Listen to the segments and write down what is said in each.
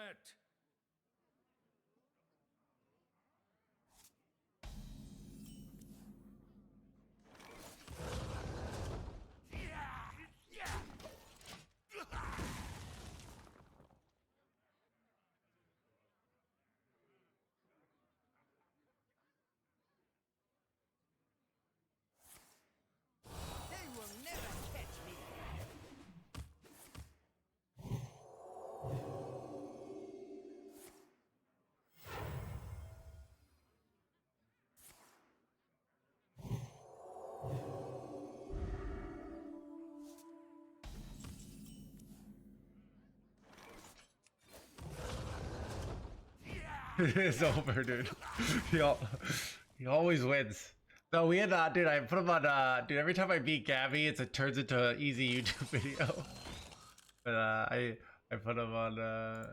met. They will never catch me. It's over, dude. He always wins. No, we had dude. I put him on. Dude, every time I beat Gabby, it turns into an easy YouTube video. But I put him on.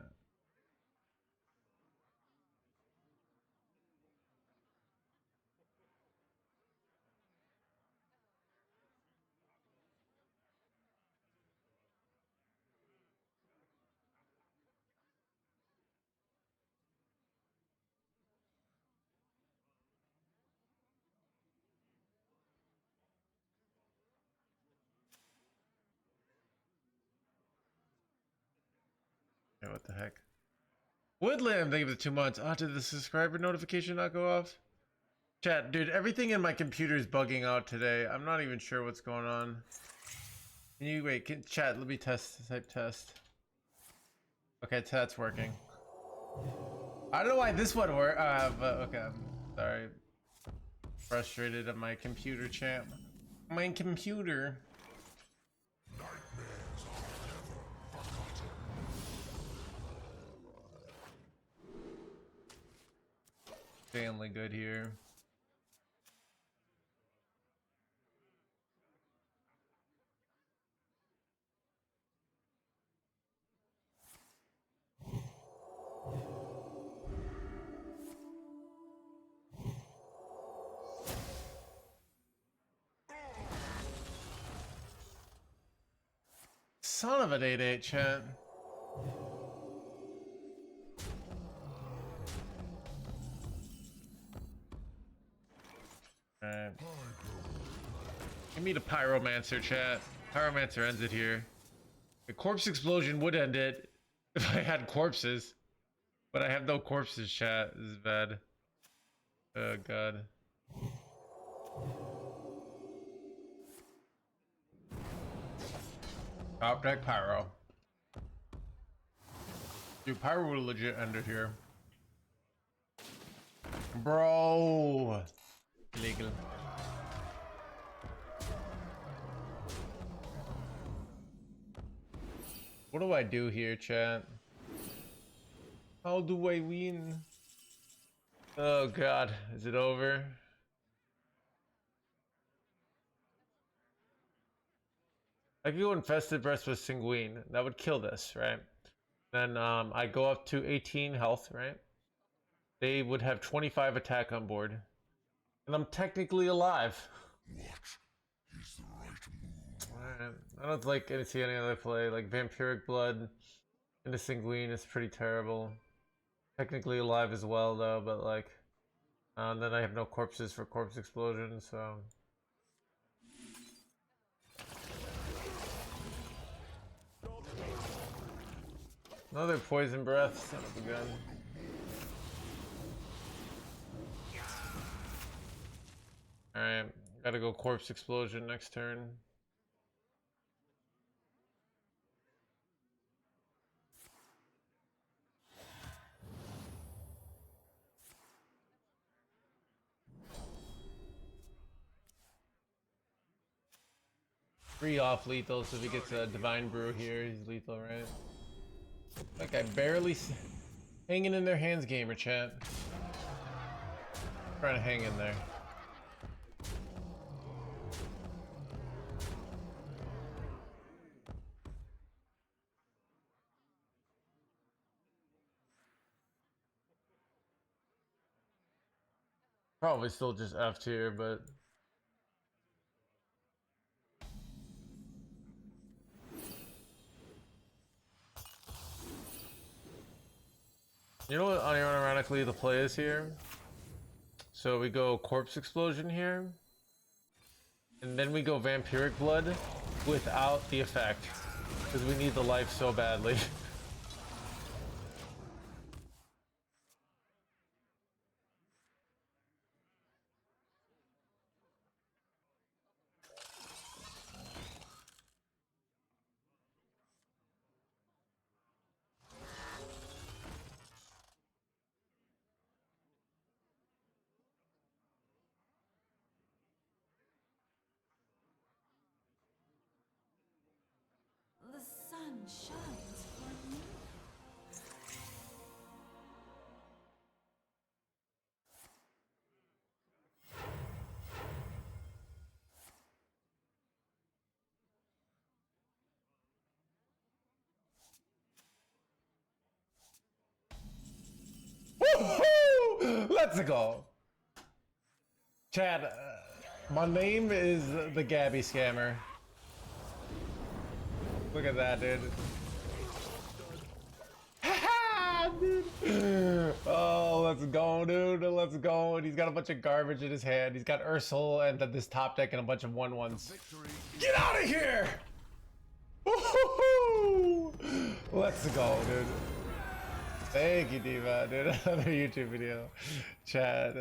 Yeah, what the heck? Woodland, thank you for the 2 months. Oh, did the subscriber notification not go off? Chat, dude, everything in my computer is bugging out today. I'm not even sure what's going on. Can you wait? Chat, let me type test. Okay, that's working. I don't know why this one worked, but okay, I'm sorry. Frustrated at my computer, champ. My computer. Family good here. Son of an 8-8, chat. Alright. Give me the Pyromancer, chat. Pyromancer ends it here. The corpse explosion would end it if I had corpses. But I have no corpses, chat. This is bad. Oh, God. Top deck Pyro. Dude, Pyro would legit end it here. Bro. Illegal. What do I do here, chat? How do I win? Oh God, is it over? I could go infested breast with sanguine. That would kill this, right? Then I go up to 18 health, right? They would have 25 attack on board. And I'm technically alive. What is the right move? Alright. I don't like see any other play. Like Vampiric Blood into Sanguine is pretty terrible. Technically alive as well though, but like then I have no corpses for corpse explosion, so another poison breath, son of a gun. Alright, gotta go corpse explosion next turn. Free off lethal, so if he gets a Divine Brew here, he's lethal, right? That guy barely hanging in their hands, gamer chat. Trying to hang in there. Probably still just F tier, but You know what ironically the play is here? So we go Corpse Explosion here. And then we go Vampiric Blood without the effect. Because we need the life so badly. The sun shines for me. Woohoo! Let's go! Chad, my name is the Gabby Scammer. Look at that, dude. Dude. Oh, let's go, dude. Let's go. And he's got a bunch of garbage in his hand. He's got Ursula and this top deck and a bunch of 1/1s. Get out of here! Woohoo! Let's go, dude. Thank you, Diva, dude. Another YouTube video. Chad,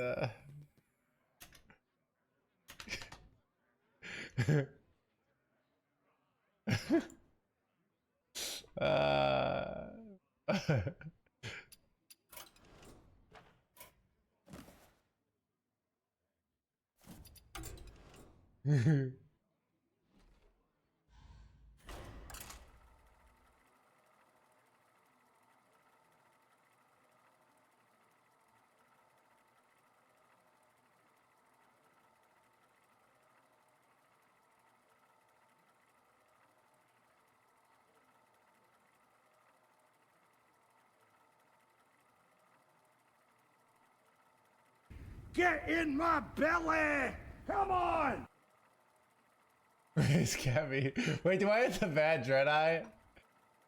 Get in my belly! Come on! Where's Gabby? Wait, do I have the bad dread eye?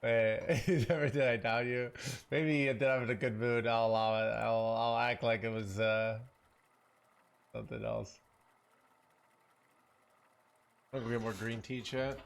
Wait, never did I down you? Maybe if I'm in a good mood, I'll allow it. I'll act like it was something else. I'm gonna get more green tea, chat.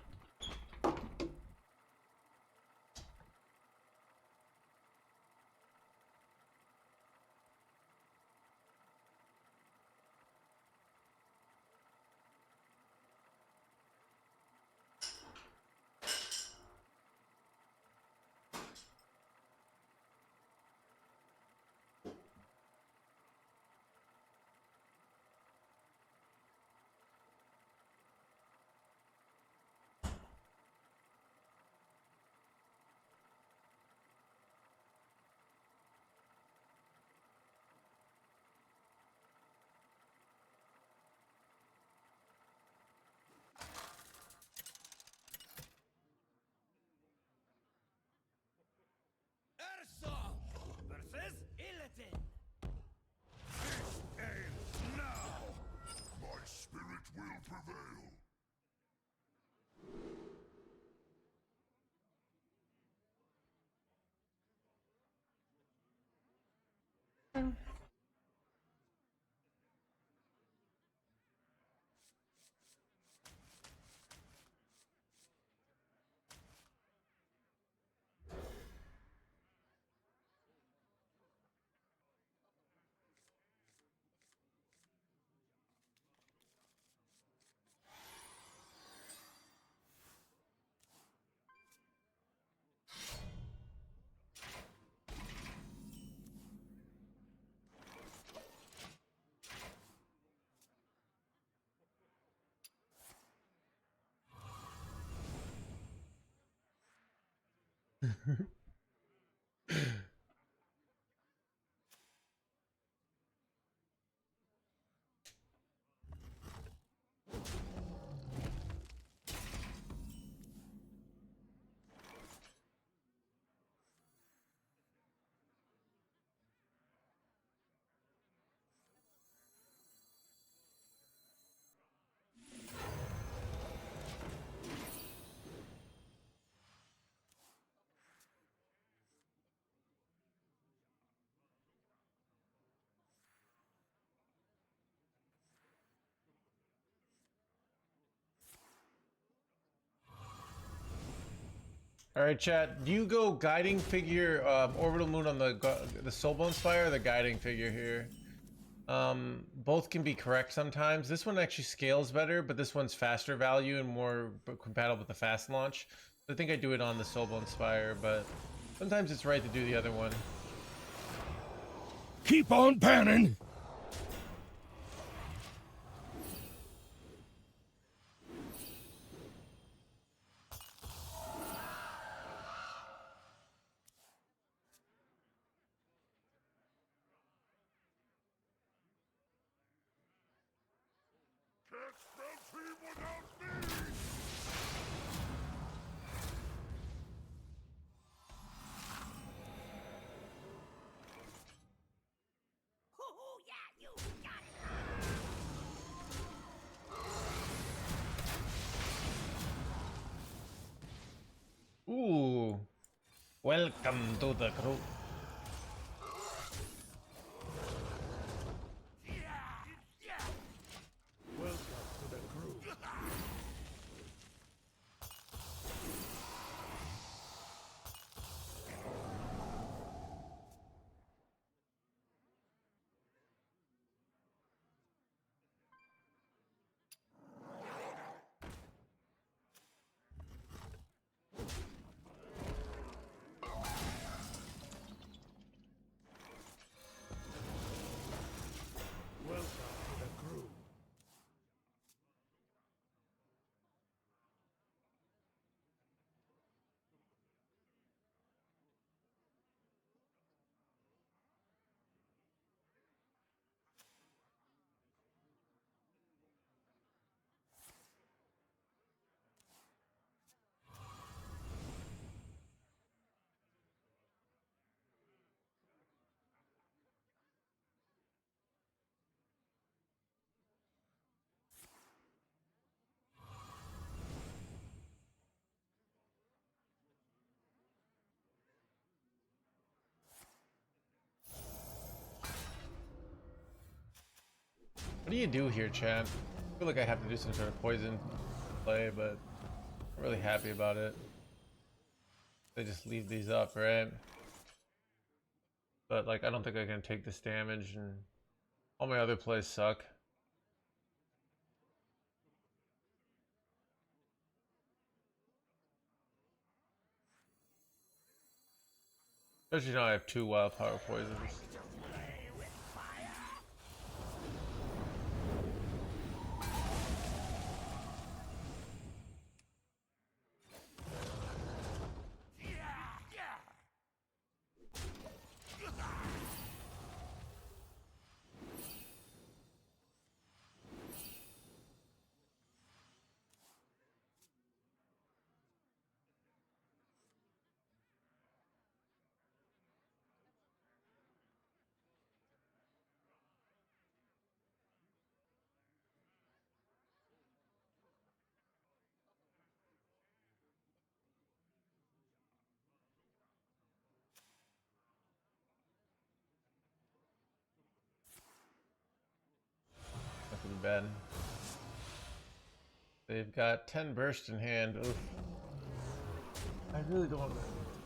Hearthstone versus Illitin. End now! My spirit will prevail. All right, chat. Do you go guiding figure, orbital moon on the Soulbone Spire, or the guiding figure here? Both can be correct sometimes. This one actually scales better, but this one's faster value and more compatible with the fast launch. I think I do it on the Soulbone Spire, but sometimes it's right to do the other one. Keep on panning. Can't spell team without me! Hoo-hoo, yeah, you got it. Ooh, welcome to the crew. Welcome to the crew. Welcome to the crew. What do you do here, chat? I feel like I have to do some sort of poison play, but I'm really happy about it. They just leave these up, right? But like, I don't think I can take this damage, and all my other plays suck. Especially now I have 2 wild power poisons. That could be bad. They've got 10 burst in hand. Oof. I really don't want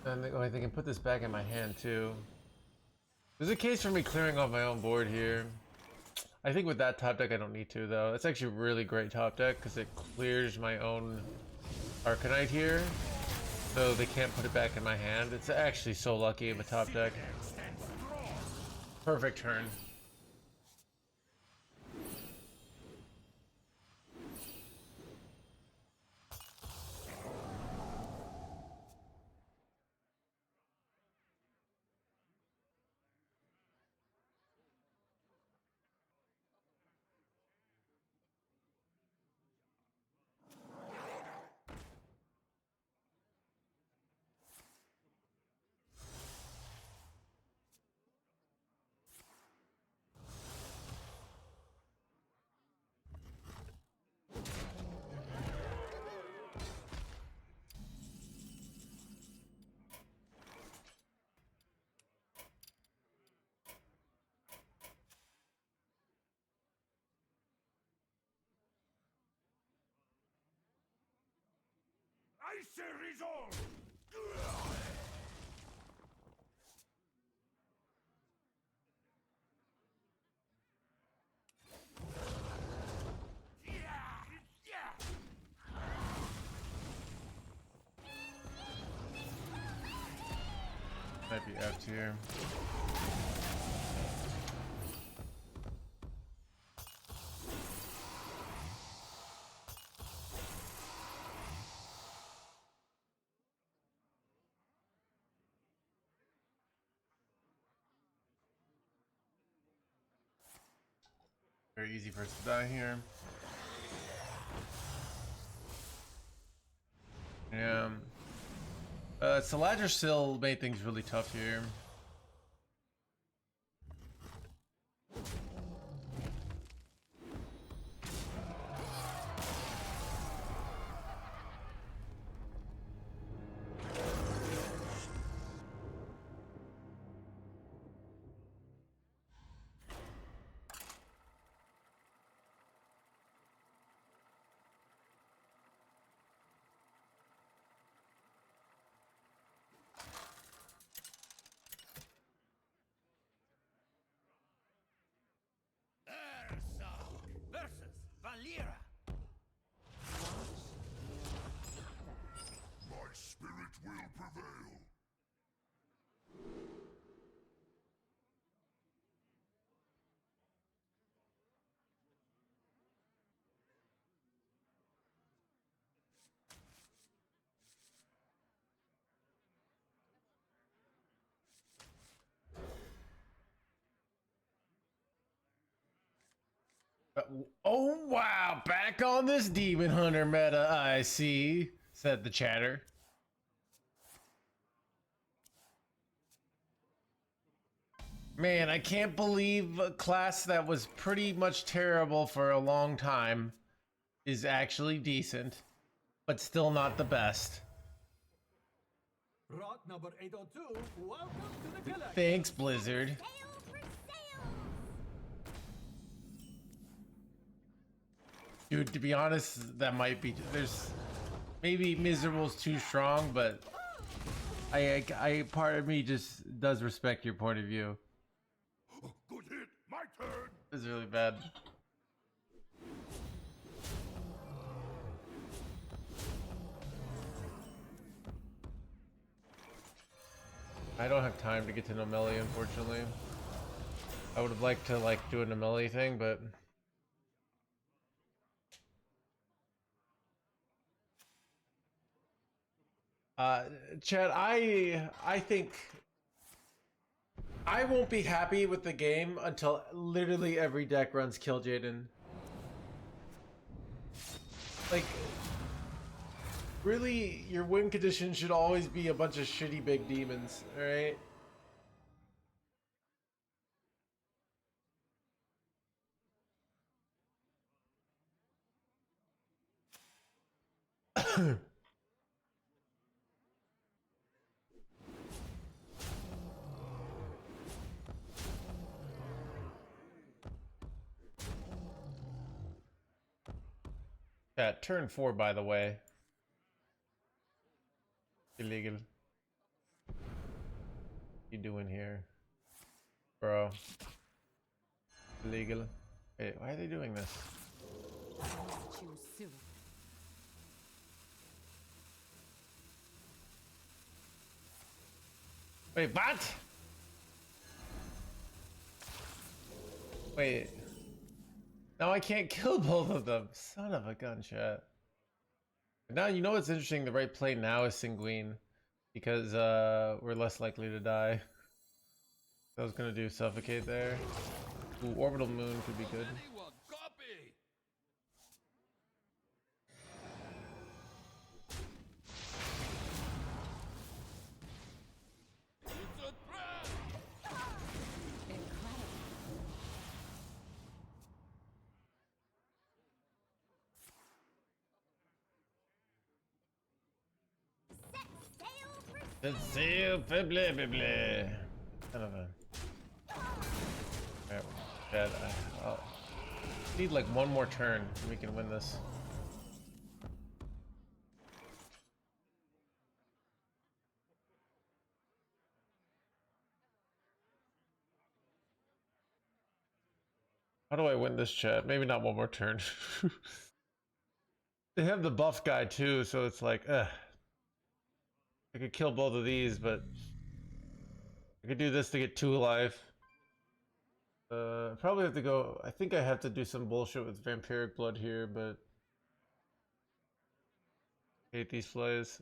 to. And they can put this back in my hand too. There's a case for me clearing off my own board here. I think with that top deck I don't need to though. It's actually a really great top deck because it clears my own Arcanite here. So they can't put it back in my hand. It's actually so lucky of a top deck. Perfect turn. I say resolve. Might be F tier. Very easy for us to die here. Yeah. Saladra still made things really tough here. Versus Valera. My spirit will prevail. Oh wow, back on this Demon Hunter meta, I see, said the chatter. Man, I can't believe a class that was pretty much terrible for a long time is actually decent, but still not the best. Rot number 802, welcome to the collection. Thanks, Blizzard. Sail for sails. Dude, to be honest, that might be, there's, maybe miserable's too strong, but I part of me just does respect your point of view. Good hit. My turn. This is really bad. I don't have time to get to Nomelli, unfortunately. I would have liked to like do a Nomelli thing, but Chad, I think I won't be happy with the game until literally every deck runs Kill Jaden. Like, really, your win condition should always be a bunch of shitty big demons, alright? Yeah, turn 4, by the way. Illegal. What you doing here? Bro. Illegal. Wait, why are they doing this? Choose soon. Wait, what? Wait. Now I can't kill both of them. Son of a gun, chat. Now you know what's interesting? The right play now is Sanguine. Because we're less likely to die. I was gonna do Suffocate there. Ooh, Orbital Moon could be good. Anyone copy? It's a trap. Incredible. Set sail for Let's see, blah, blah, blah. Kind of a. Alright, Chad, I'll need like one more turn and we can win this. How do I win this, chat? Maybe not one more turn. They have the buff guy too, so it's like, I could kill both of these, but I could do this to get 2 life. Probably have to go. I think I have to do some bullshit with vampiric blood here, but hate these plays.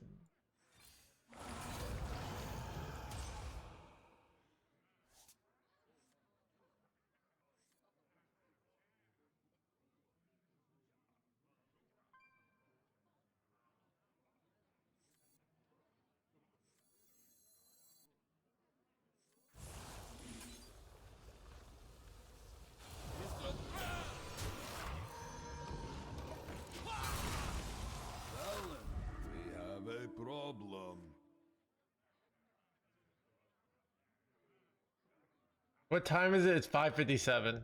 We have a problem. What time is it? It's 5:57.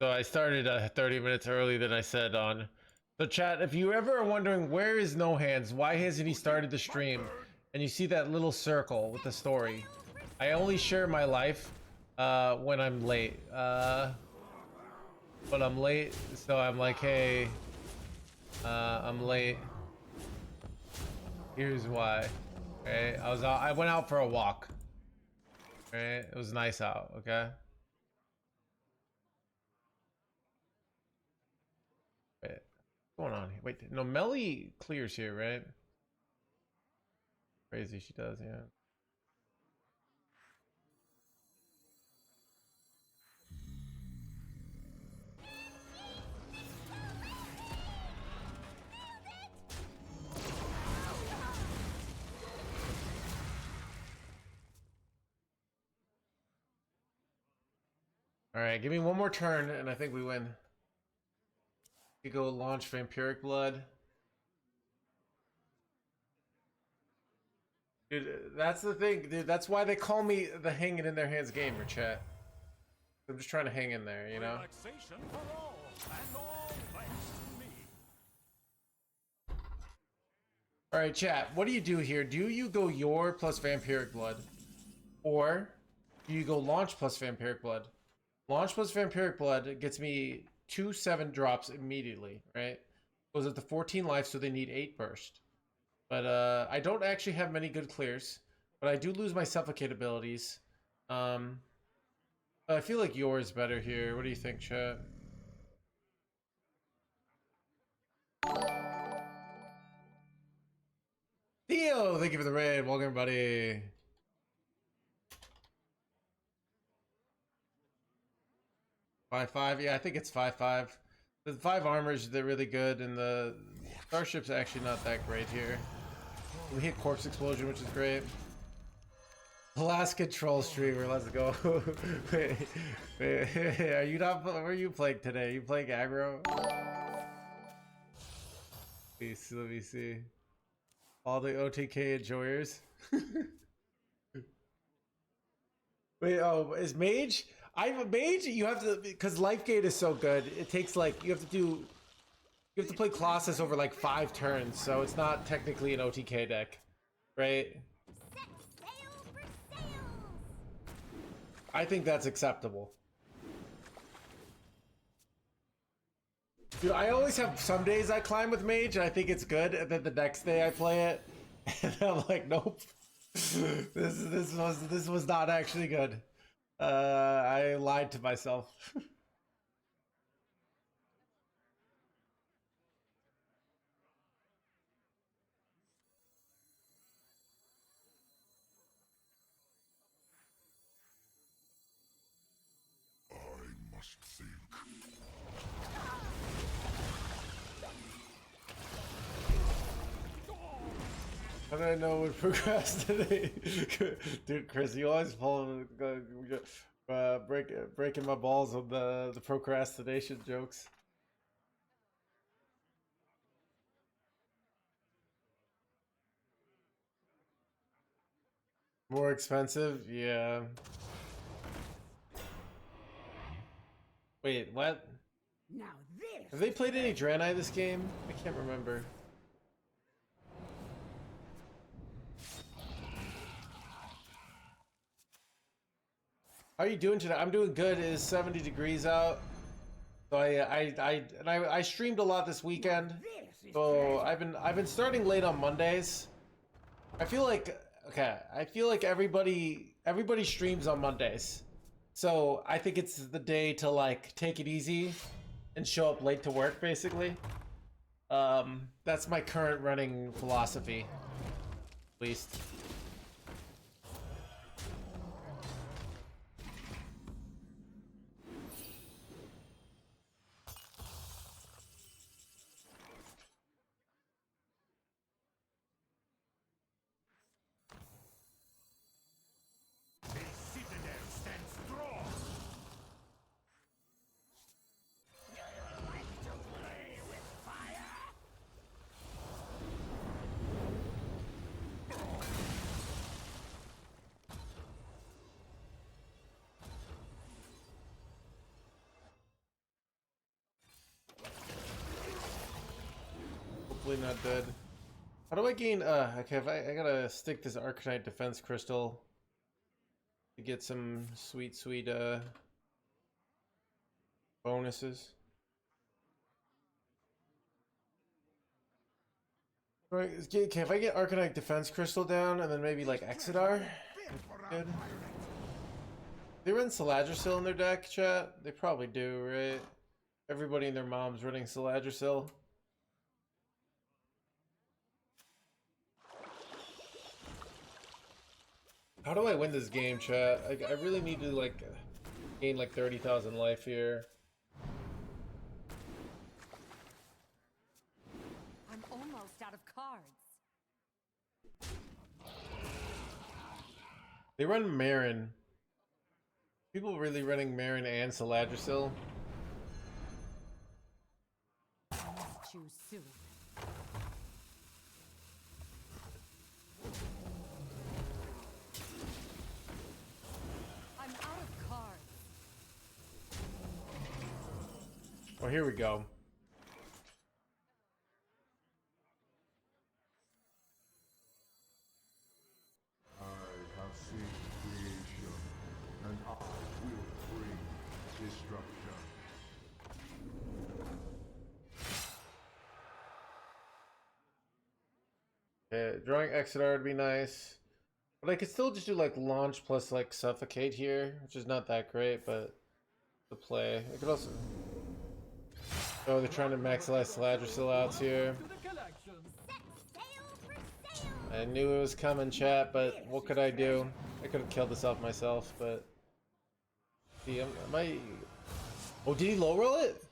So I started 30 minutes early than I said on. So chat, if you ever are wondering where is No Hands, why hasn't he started the stream, and you see that little circle with the story, I only share my life when I'm late. But I'm late, so I'm like, hey, I'm late. Here's why. Okay, I went out for a walk. Okay, it was nice out. Okay. Wait, what's going on here? Wait, no, Melly clears here, right? Crazy, she does, yeah. All right, give me one more turn, and I think we win. You go launch Vampiric Blood. Dude, that's the thing, dude. That's why they call me the hanging in their hands gamer, chat. I'm just trying to hang in there, you know? Relaxation for all, and all thanks to me. All right, chat. What do you do here? Do you go Yor plus Vampiric Blood? Or do you go launch plus Vampiric Blood? Launch plus Vampiric Blood gets me 2 7 drops immediately, right? Goes up to 14 life, so they need 8 burst. But I don't actually have many good clears, but I do lose my suffocate abilities. I feel like yours better here. What do you think, chat? Theo, thank you for the raid. Welcome, everybody. Five, yeah, I think it's 5-5. The 5 armors, they're really good, and the Starship's actually not that great here. We hit Corpse Explosion, which is great. Alaska Troll Streamer, let's go. wait, are you not, where are you playing today? You playing aggro? Let me see. All the OTK enjoyers. Wait, oh, is Mage? I'm a Mage, you have to, because Life Gate is so good, it takes like, you have to play Colossus over like 5 turns, so it's not technically an OTK deck, right? Set sail for sails. I think that's acceptable. Dude, I always have some days I climb with Mage and I think it's good, and then the next day I play it, and I'm like, nope, this was not actually good. I lied to myself. I must think. How do I know when procrastinate? Dude, Chris, you always breaking my balls on the procrastination jokes. More expensive? Yeah. Wait, what? Now this. Have they played any Draenei this game? I can't remember. How are you doing today? I'm doing good. It is 70 degrees out. So I streamed a lot this weekend. So I've been starting late on Mondays. I feel like, okay, I feel like everybody everybody streams on Mondays. So I think it's the day to like take it easy and show up late to work basically. That's my current running philosophy, at least. The citadel stands strong. Hopefully not dead. How do I gain okay, if I gotta stick this Arcanite defense crystal to get some sweet bonuses. Right, okay, if I get Arcanite defense crystal down and then maybe like Exodar, good. They run Saladrasil in their deck, chat? They probably do, right? Everybody and their mom's running Saladrasil. How do I win this game, chat? I really need to like gain like 30,000 life here. I'm almost out of cards. They run Marin. People really running Marin and Saladrasil. I must choose soon. I'm out of cards. Oh, here we go. I have seen creation, and I will bring destruction. Yeah, drawing Exodar would be nice. But I could still just do like launch plus like suffocate here, which is not that great, but the play. I could also. Oh, they're trying to maximize Saladrasil outs here. Set sail for sail. I knew it was coming, chat, but what could I do? I could have killed this off myself, but. See, am I. Oh, did he low roll it?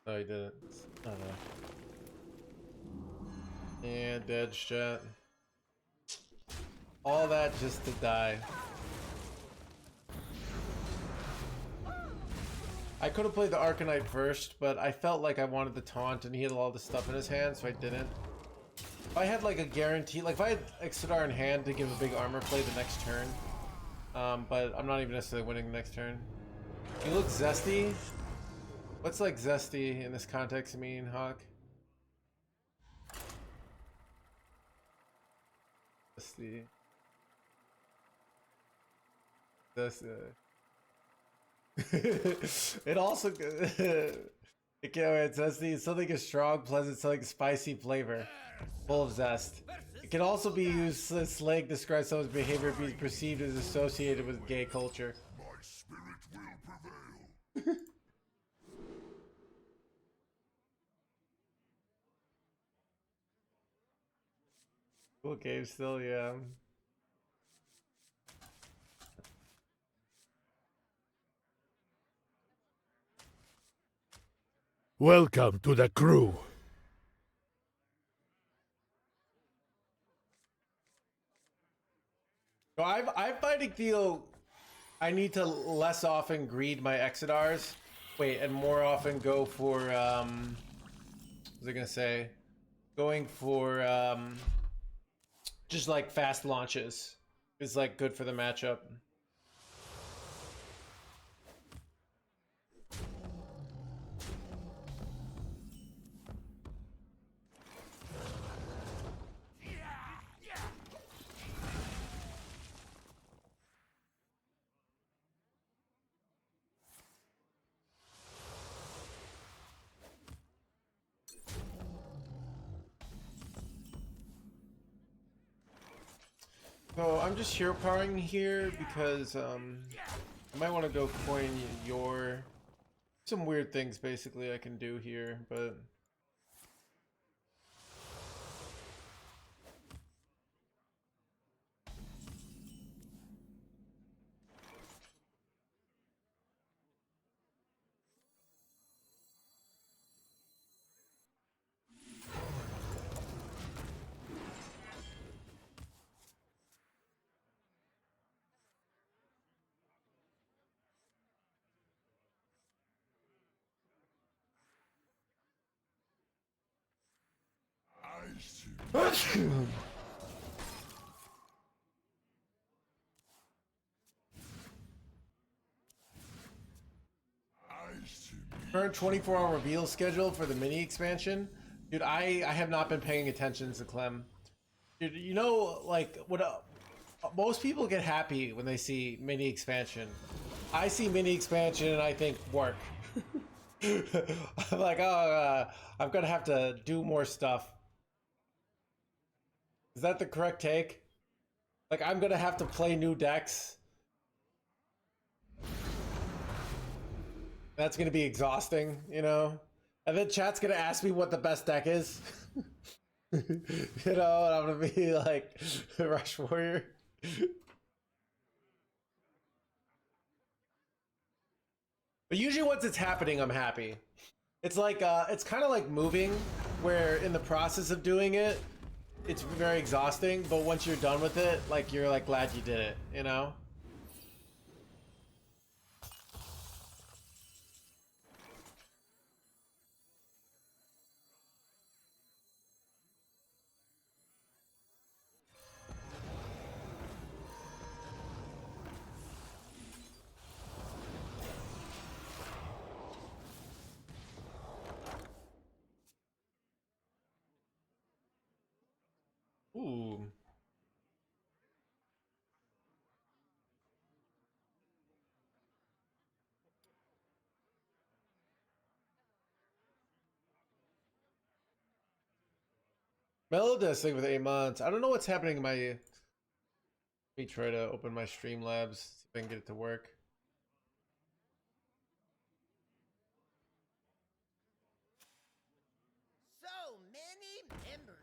No, he didn't. Oh no. And dead, chat. All that just to die. I could have played the Arcanite first, but I felt like I wanted the taunt and he had all the stuff in his hand, so I didn't. If I had like a guarantee, like if I had Exodar in hand to give a big armor play the next turn, but I'm not even necessarily winning the next turn. You look zesty. What's like zesty in this context mean, Hawk? Zesty. That's it also it can it's zesty. It's something a strong, pleasant, something spicy flavor, full of zest. It can also be used as slang to describe someone's behavior being perceived as associated with gay culture. My spirit will prevail. Cool game still, yeah. Welcome to the crew. So I'm finding Theo. I need to less often greed my Exodars. Wait, and more often go for what was I gonna say? Going for just like fast launches is like good for the matchup. So I'm just hero powering here because I might want to go coin your some weird things basically I can do here, but I see. I see. current 24-hour reveal schedule for the mini expansion. Dude, I have not been paying attention to Clem. Dude, you know, like what most people get happy when they see mini expansion. I see mini expansion and I think work. I'm like, oh, I'm gonna have to do more stuff. Is that the correct take? Like, I'm gonna have to play new decks. That's gonna be exhausting, you know? And then chat's gonna ask me what the best deck is. You know, and I'm gonna be like, Rush Warrior. But usually once it's happening, I'm happy. It's like, it's kind of like moving, where in the process of doing it, it's very exhausting, but once you're done with it, like, you're like glad you did it, you know? Ooh. Mellow testing with 8 months. I don't know what's happening in my... Let me try to open my Streamlabs, see if I can get it to work. So many memories.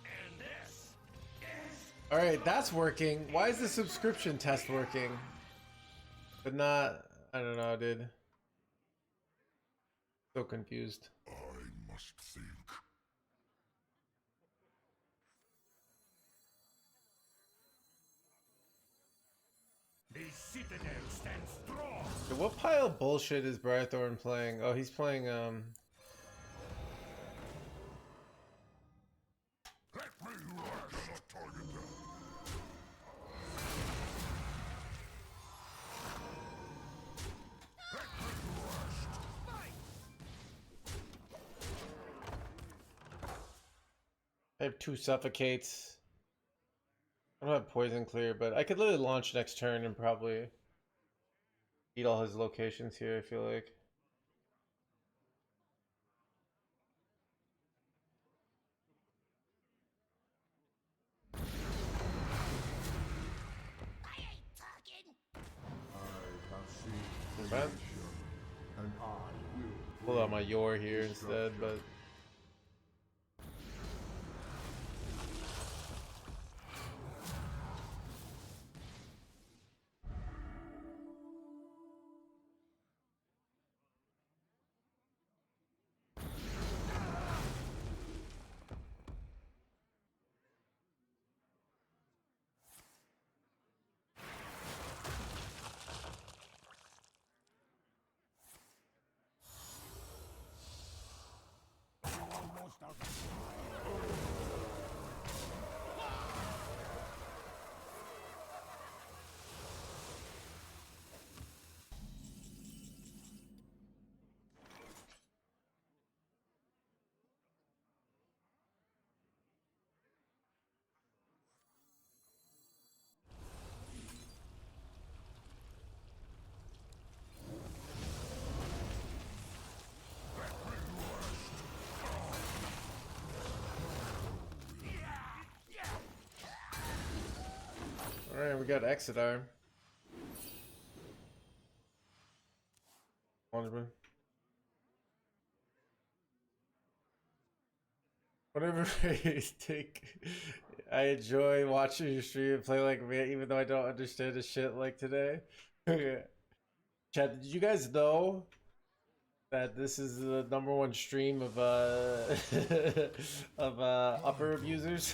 And this is Alright, that's working. Why is the subscription test working? But not... I don't know, dude. So confused. I must think. the citadel stands strong. So what pile of bullshit is Briarthorn playing? Oh, he's playing, Let me rush the target down. I have 2 suffocates. I don't have poison clear, but I could literally launch next turn and probably eat all his locations here, I feel like. I ain't talking. I have seen Too bad. and I will. Pull out my Yor here instead, but... And we got Exodar. Whatever. Whatever you take. I enjoy watching your stream and play like me, even though I don't understand a shit like today. Chad, did you guys know that this is the #1 stream of of upper abusers?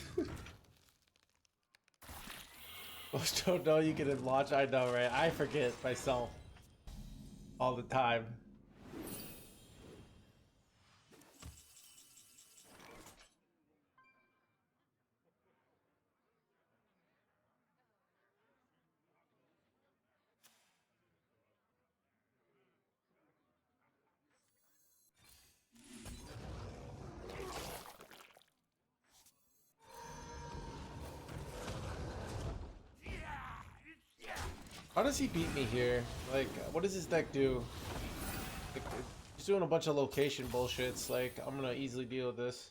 Most don't know you can launch. I know, right? I forget myself all the time. How does he beat me here? Like, what does his deck do? Like, he's doing a bunch of location bullshits. Like, I'm gonna easily deal with this.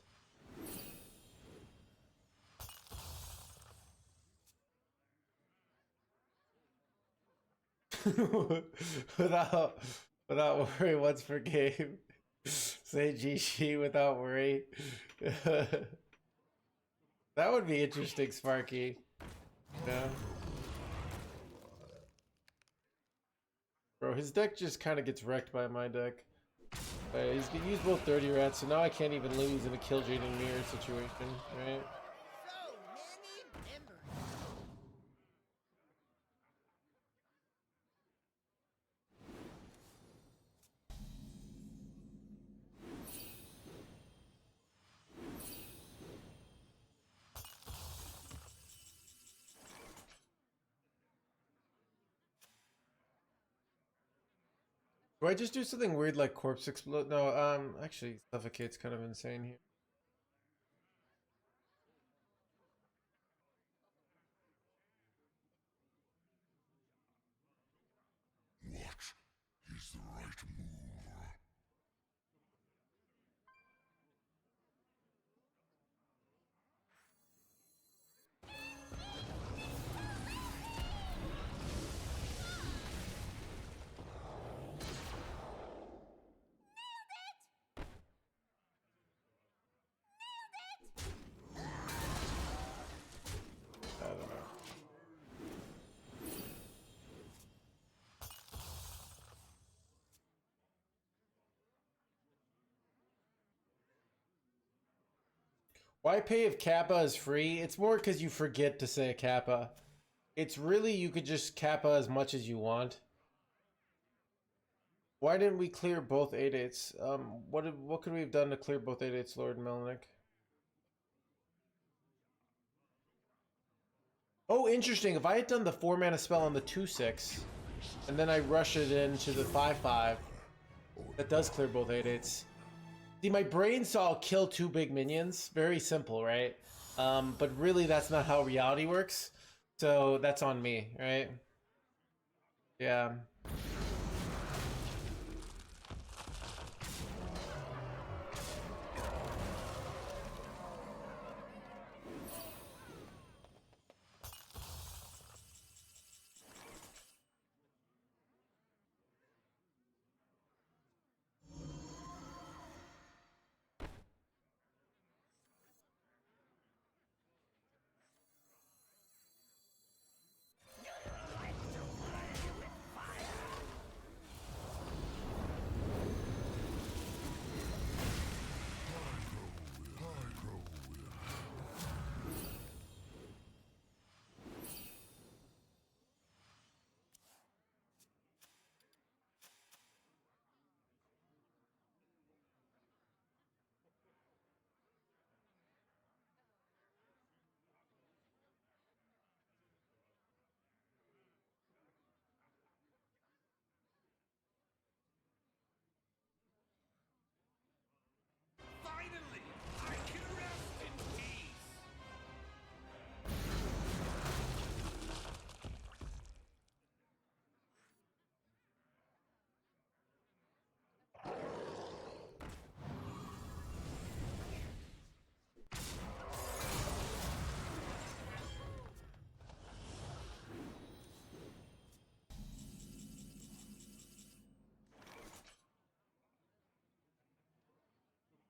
without without worry once per game. Say GG without worry. That would be interesting, Sparky. Yeah. Bro, his deck just kind of gets wrecked by my deck. He's gonna use both 30 rats, so now I can't even lose in a kill Jaden mirror situation, right? So many members. Do I just do something weird like corpse explode? No, actually suffocate's kind of insane here. What is the right move? I don't know. Why pay if Kappa is free? It's more because you forget to say Kappa. It's really, you could just Kappa as much as you want. Why didn't we clear both 8/8s? What could we have done to clear both 8/8s, Lord Melnick? Oh, interesting. If I had done the 4-mana spell on the 2/6, and then I rush it into the 5/5, that does clear both 8/8s. See, my brain saw kill 2 big minions. Very simple, right? But really, that's not how reality works. So that's on me, right? Yeah.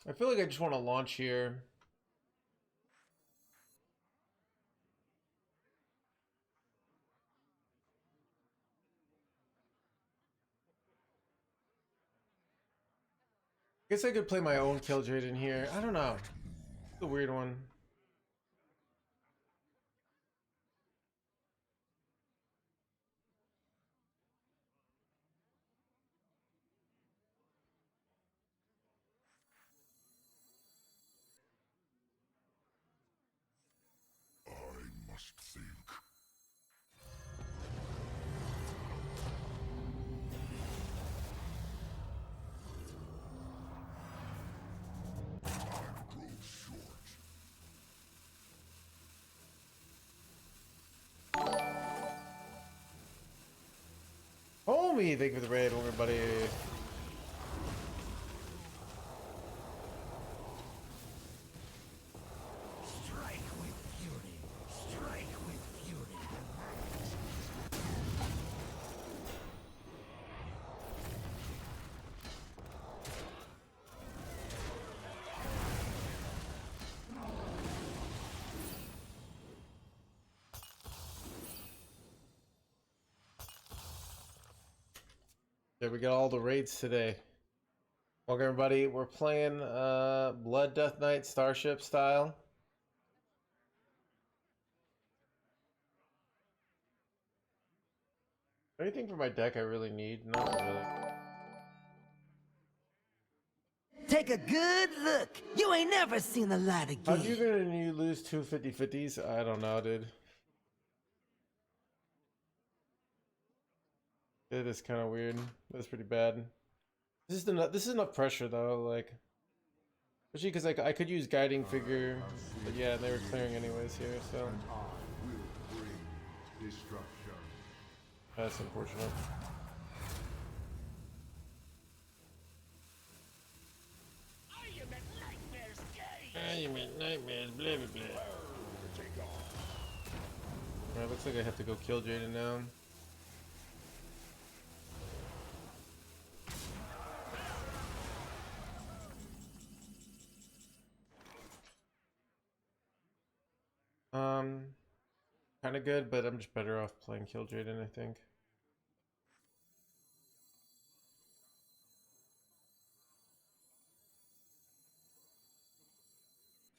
I feel like I just want to launch here. Guess I could play my own Killjoy in here. I don't know. It's a weird one. I must think. Time grows short. Homie, thank you for the raid, everybody. Strike with fury. Strike with fury. Yeah, we got all the raids today. Welcome everybody. We're playing Blood Death Knight Starship style. Anything for my deck I really need? Not really. Take a good look. You ain't never seen the light How again. you gonna lose two 50/50s? I don't know, dude. It is kind of weird. That's pretty bad. This is enough pressure though, like, especially because like I could use guiding figure, but yeah, they were clearing anyways here, so I will bring destruction. that's unfortunate. You meant nightmares, blah blah blah. Alright, looks like I have to go kill Jaden now. Kind of good, but I'm just better off playing Kill Jaden, I think.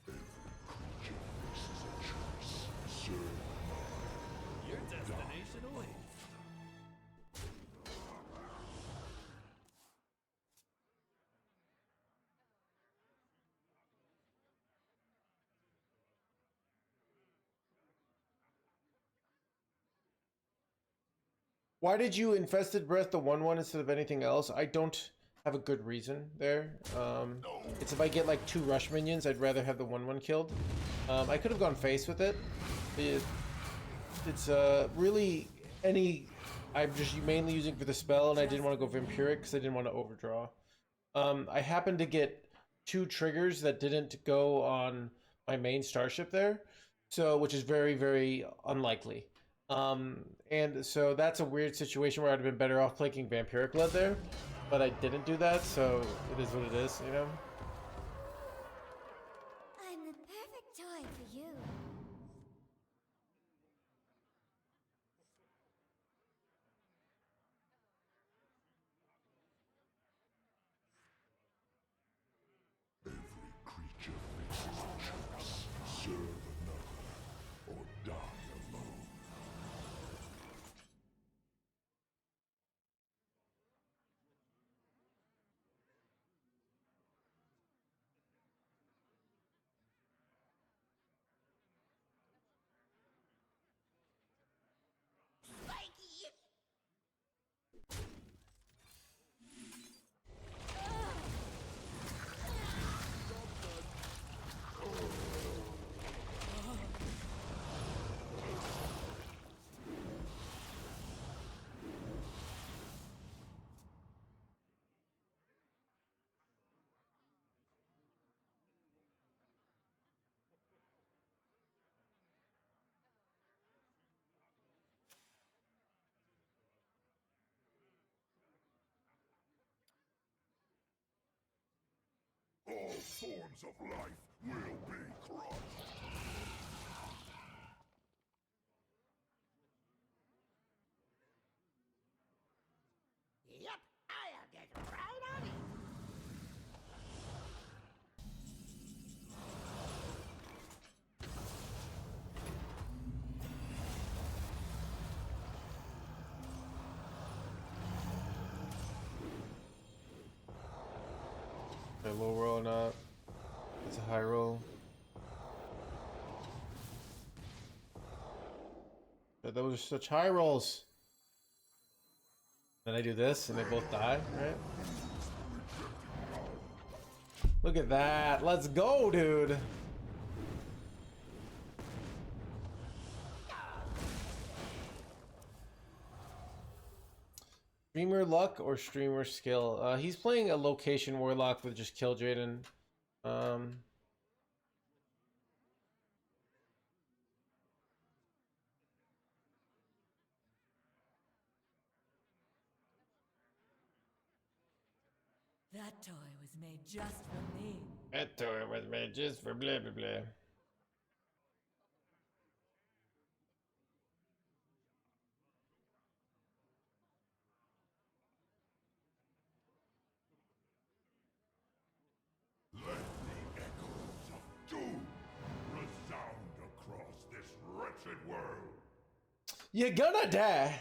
Creature faces a choice. Serve Your destination awaits. Why did you Infested Breath the 1/1 instead of anything else? I don't have a good reason there. It's if I get like 2 rush minions, I'd rather have the 1/1 killed. I could have gone face with it. It's really any. I'm just mainly using for the spell, and I didn't want to go Vampiric because I didn't want to overdraw. I happened to get 2 triggers that didn't go on my main Starship there, so which is very, very unlikely. And so that's a weird situation where I'd have been better off clicking Vampiric Blood there, but I didn't do that, so it is what it is, you know? I'm the perfect toy for you. every creature faces a choice. Serve another or die alone. thorns of life will be crushed. Yep, I'll get right on it. A low roll or not? It's a high roll. But those are such high rolls. Then I do this and they both die, right? Look at that. Let's go, dude. Streamer luck or streamer skill? He's playing a location warlock with just kill Jaden. That toy was made just for me. That toy was made just for blah blah blah. Let the echoes of doom resound across this wretched world. You're gonna die.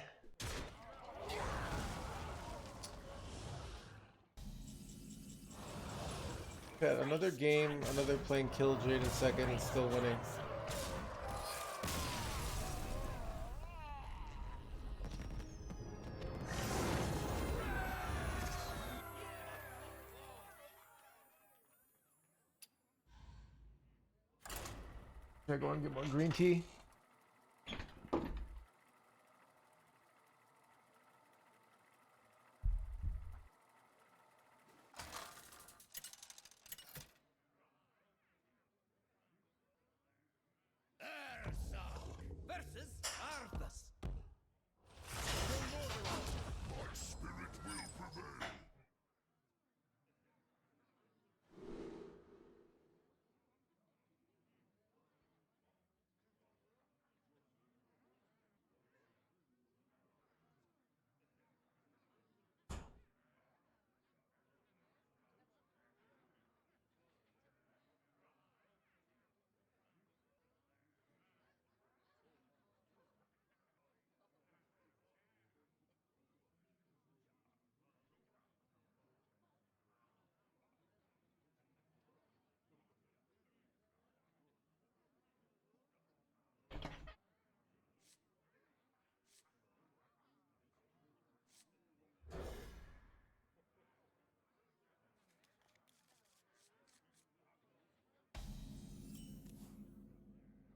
Okay, another game, another playing kill Jade in second and still winning. Should I go and get more green tea? Versus Arthas. My spirit will prevail.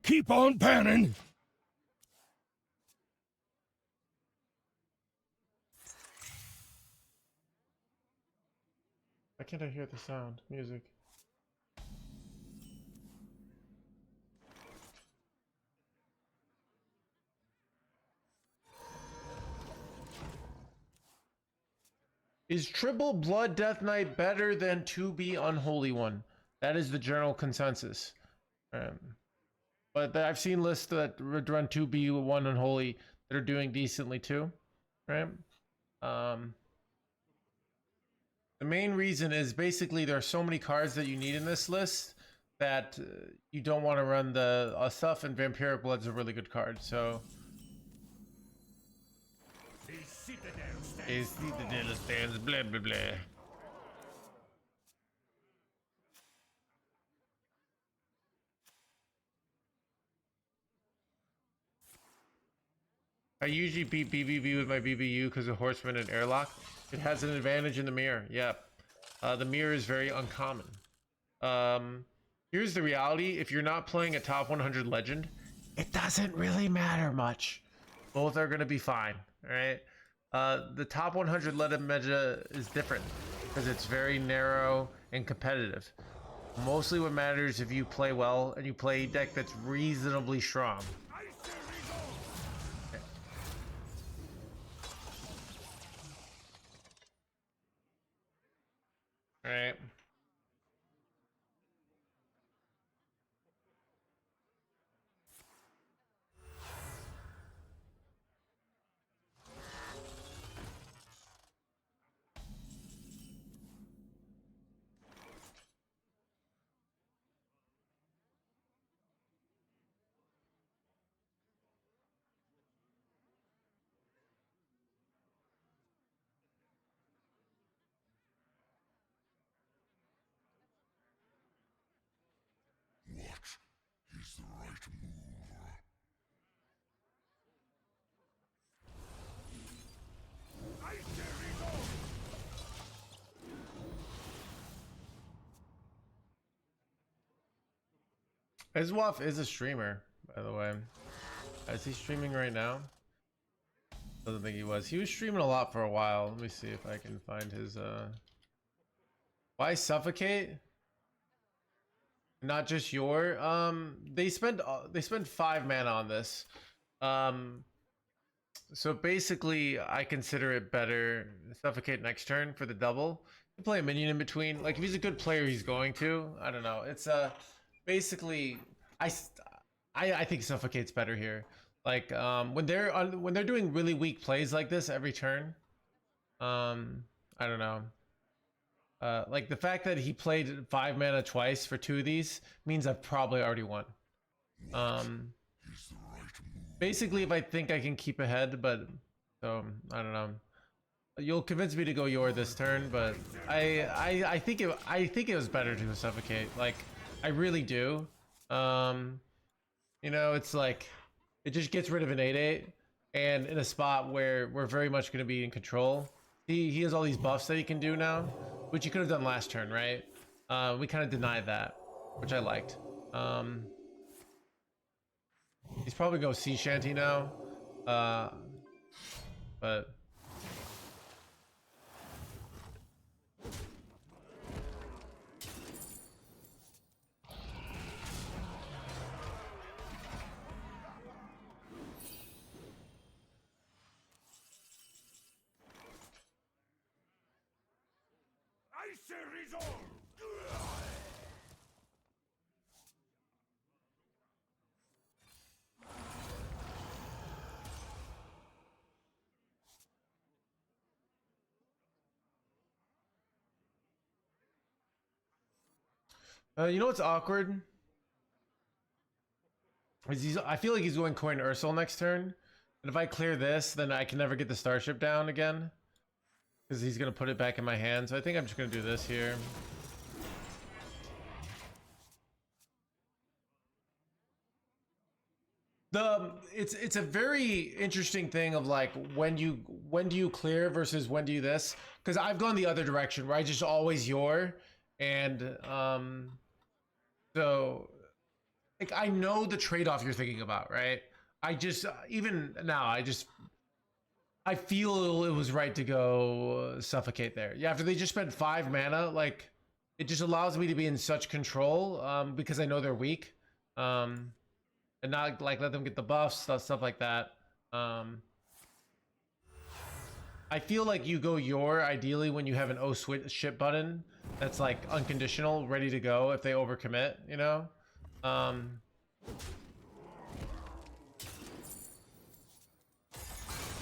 Keep on panning. Why can't I hear the sound? Music. Is Triple Blood Death Knight better than 2B Unholy One? That is the general consensus. But I've seen lists that run 2B 1 Unholy that are doing decently too. Right? The main reason is basically there are so many cards that you need in this list that you don't want to run the stuff, and Vampiric Blood's a really good card. So The Citadel stands blah blah blah. I usually beat BBB with my BBU because of Horseman and Airlock. It has an advantage in the mirror. Yep. The mirror is very uncommon. Here's the reality. If you're not playing a top 100 legend, it doesn't really matter much. Both are going to be fine. All right. The top 100 legend meta is different because it's very narrow and competitive. Mostly what matters if you play well and you play a deck that's reasonably strong. All right. Iswaf is a streamer, by the way. Is he streaming right now? Doesn't think he was. He was streaming a lot for a while. Let me see if I can find his why suffocate? Not just your they spent 5 mana on this. So basically I consider it better suffocate next turn for the double. You play a minion in between. Like if he's a good player, he's going to. I don't know. It's basically I think suffocate's better here. Like when they're doing really weak plays like this every turn. I don't know. Like the fact that he played 5 mana twice for 2 of these means I've probably already won. Basically, if I think I can keep ahead, but so I don't know. You'll convince me to go Yor this turn, but I think it was better to suffocate. Like I really do. You know, it's like it just gets rid of an 8/8, and in a spot where we're very much going to be in control. He has all these buffs that he can do now, which you could have done last turn, right? We kind of denied that, which I liked. He's probably go sea shanty now, but Icy resolve! you know what's awkward? Is I feel like he's going coin Ursel next turn, and if I clear this, then I can never get the Starship down again, because he's gonna put it back in my hand. So I think I'm just gonna do this here. It's a very interesting thing of like when do you clear versus when do you this, because I've gone the other direction where I just always Yor, and so like I know the trade-off you're thinking about, right? I just even now I feel it was right to go suffocate there. Yeah, after they just spent 5 mana, like it just allows me to be in such control because I know they're weak. And not like let them get the buffs, stuff like that. I feel like you go Yor ideally when you have an switch ship button that's like unconditional, ready to go if they overcommit, you know? You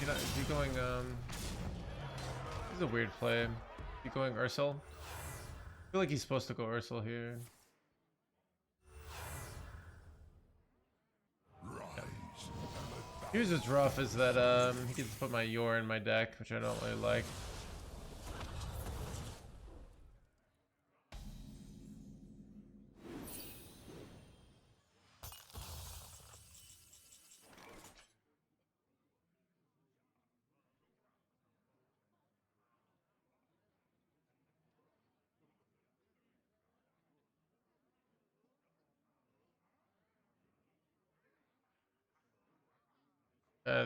know, is he going this is a weird play. Is he going Ursel? I feel like he's supposed to go Ursel here. Here's what's rough is that he gets to put my Yor in my deck, which I don't really like.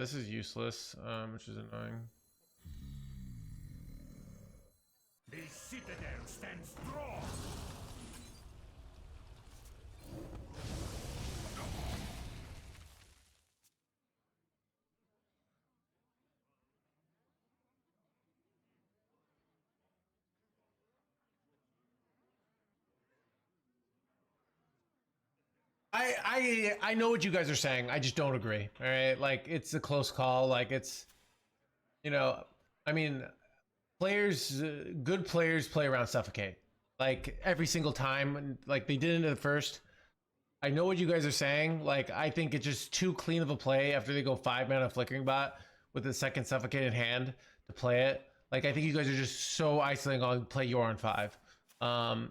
This is useless, which is annoying. The citadel stands strong! I know what you guys are saying. I just don't agree. All right, like it's a close call. Like it's, you know, I mean, players, good players play around suffocate like every single time. Like they did in the first. I know what you guys are saying. Like I think it's just too clean of a play after they go 5 mana flickering bot with the second suffocated hand to play it. Like I think you guys are just so isolating on play Yor on 5.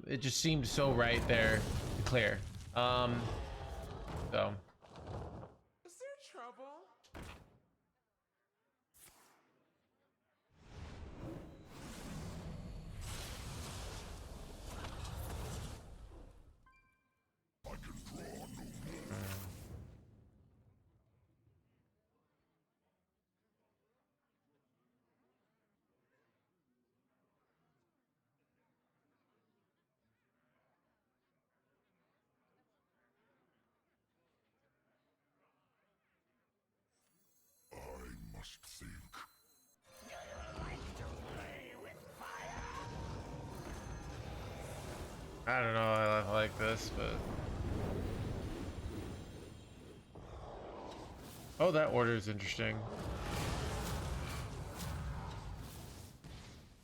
It just seemed so right there to clear. So. Is there trouble? I can draw no I don't know. I like this, but oh, that order is interesting.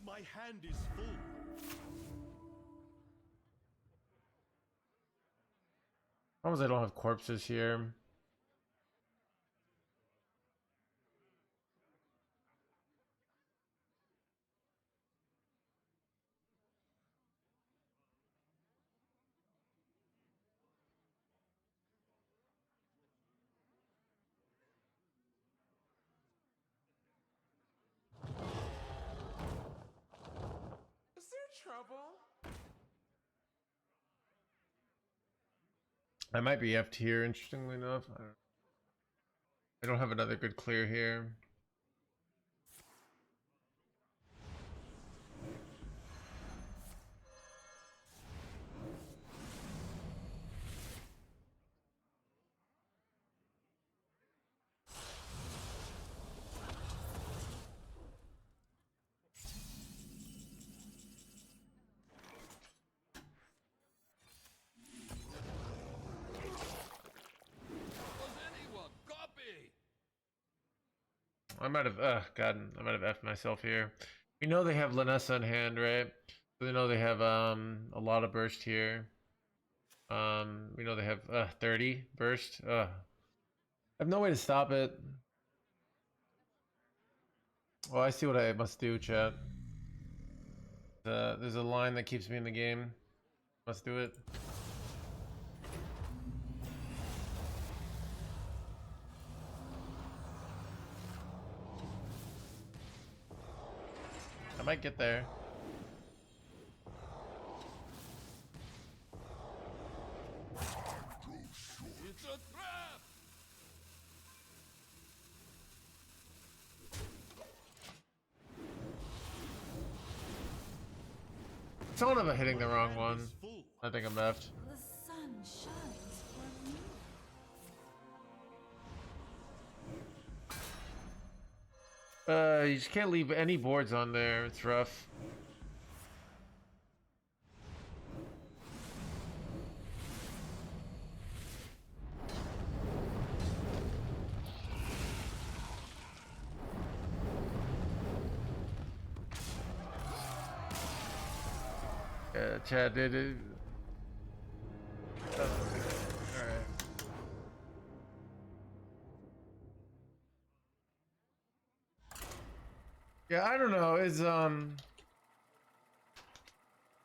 My hand is full. As long as I don't have corpses here. Is there trouble? I might be F tier, interestingly enough. I don't have another good clear here. Was anyone copy? I might have, God, I might have F'd myself here. We know they have Lanessa in hand, right? So they know they have a lot of burst here. We know they have 30 burst. I have no way to stop it. Well, I see what I must do, chat. There's a line that keeps me in the game. Must do it. I might get there. It's a trap. Someone of hitting the wrong one. Is full. I think I'm effed. The sun shines for me. You just can't leave any boards on there. It's rough. Yeah, Chad did it. Alright. Yeah, I don't know. It's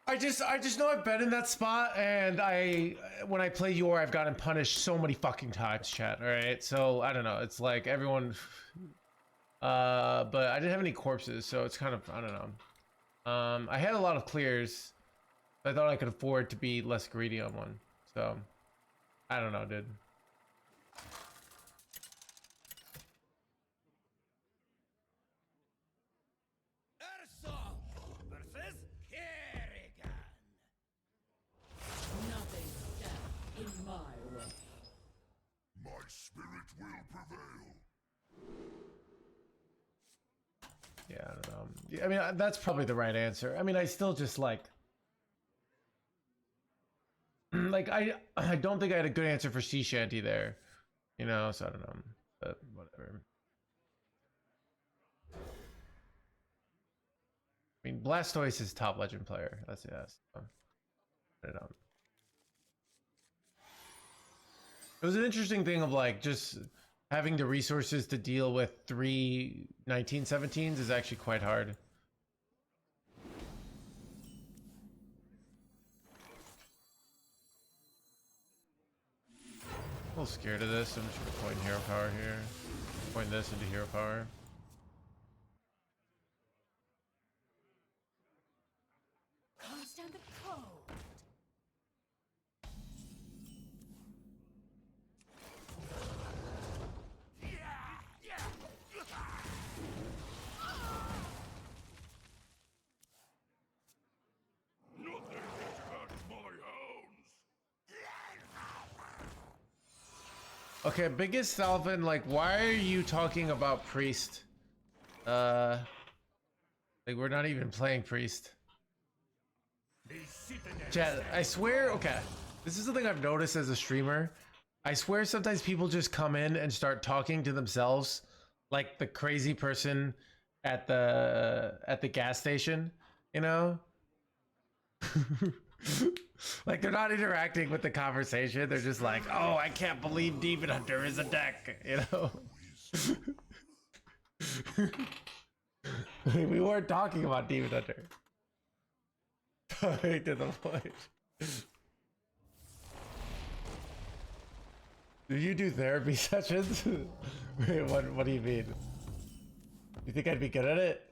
I just know I've been in that spot, and when I play Yor, I've gotten punished so many fucking times, chat. All right, so I don't know. It's like everyone, but I didn't have any corpses, so it's kind of, I don't know. I had a lot of clears. I thought I could afford to be less greedy on one, so I don't know, dude. Urso versus Kerrigan. Nothing stands in my way. My spirit will prevail. Yeah, I don't know. Yeah, I mean, that's probably the right answer. I mean, I still just like I don't think I had a good answer for sea shanty there, you know. So I don't know, but whatever. I mean, Blastoise is top legend player. That's yes. So, I don't know. It was an interesting thing of like just having the resources to deal with 3 1917s is actually quite hard. A little scared of this. I'm just gonna point hero power here. Point this into hero power. Can't stand the cold. Nothing can catch my hounds. Okay, biggest Salvin, like, why are you talking about priest? Like, we're not even playing priest. Chat, I swear, okay, this is something I've noticed as a streamer. I swear sometimes people just come in and start talking to themselves like the crazy person at the gas station, you know? Like they're not interacting with the conversation. They're just like, "Oh, I can't believe Demon Hunter is a deck," you know? We weren't talking about Demon Hunter. Right to the point. Do you do therapy sessions? Wait, what do you mean? You think I'd be good at it?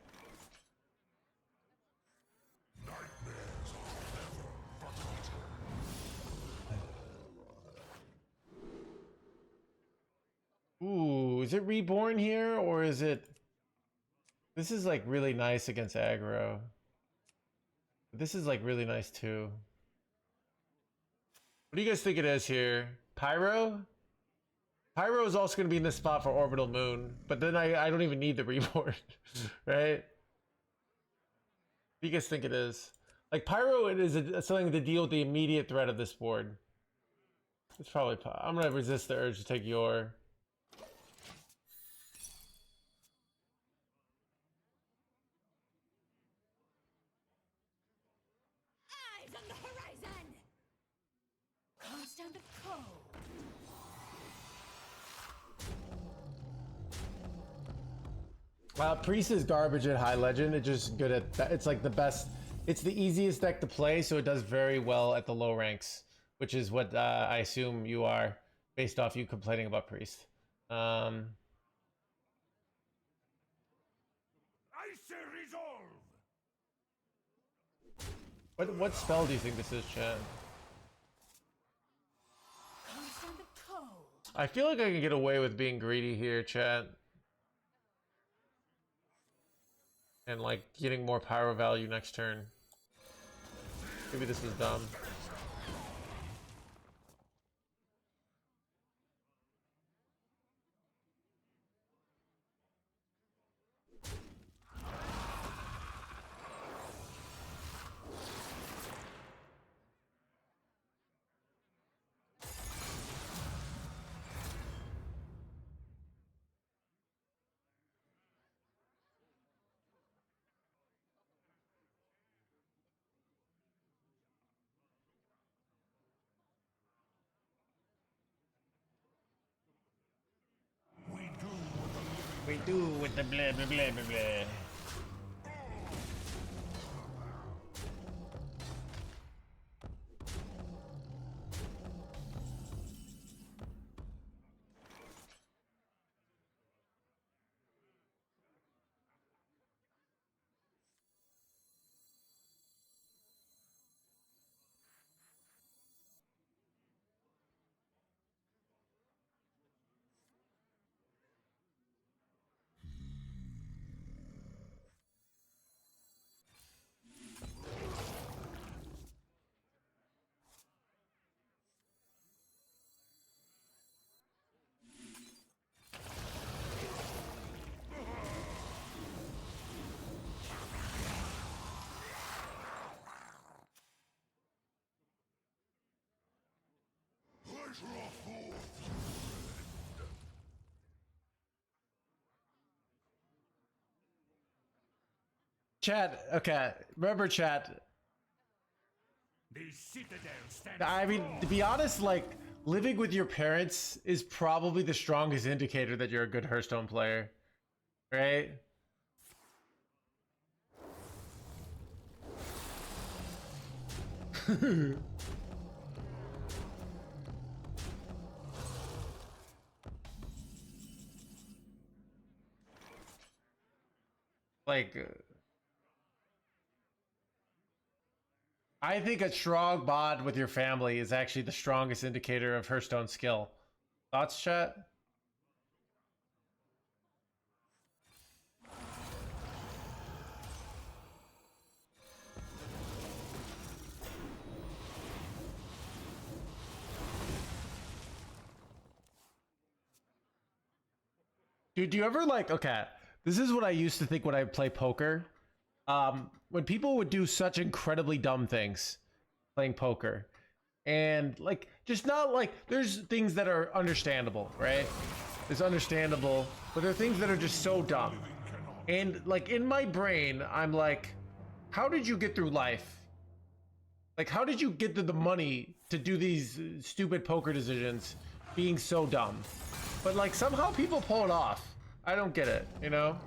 Ooh, is it reborn here or is it? This is like really nice against aggro. This is like really nice too. What do you guys think it is here? Pyro? Pyro is also going to be in this spot for Orbital Moon, but then I don't even need the reborn, right? What do you guys think it is? Like Pyro, it is something to deal with the immediate threat of this board. It's probably. I'm going to resist the urge to take your. Eyes on the horizon! Constant of cold. Priest is garbage at High Legend. It's just good at that. It's like the best. It's the easiest deck to play, so it does very well at the low ranks, which is what I assume you are, based off you complaining about Priest. I say resolve. What spell do you think this is, Chad? Constant of cold. I feel like I can get away with being greedy here, Chad. And like getting more pyro value next turn. Maybe this was dumb. We do with the blah blah blah blah blah. Chat, okay. Remember, chat. The citadel stands. I mean, to be honest, like living with your parents is probably the strongest indicator that you're a good Hearthstone player, right? Like, I think a strong bond with your family is actually the strongest indicator of Hearthstone skill. Thoughts, chat? Dude, do you ever like, okay, this is what I used to think when I play poker. when people would do such incredibly dumb things playing poker, and like just not like there's things that are understandable, right? It's understandable, but there are things that are just so dumb. And like in my brain, I'm like, how did you get through life? Like, how did you get to the money to do these stupid poker decisions being so dumb? But like somehow people pull it off. I don't get it, you know?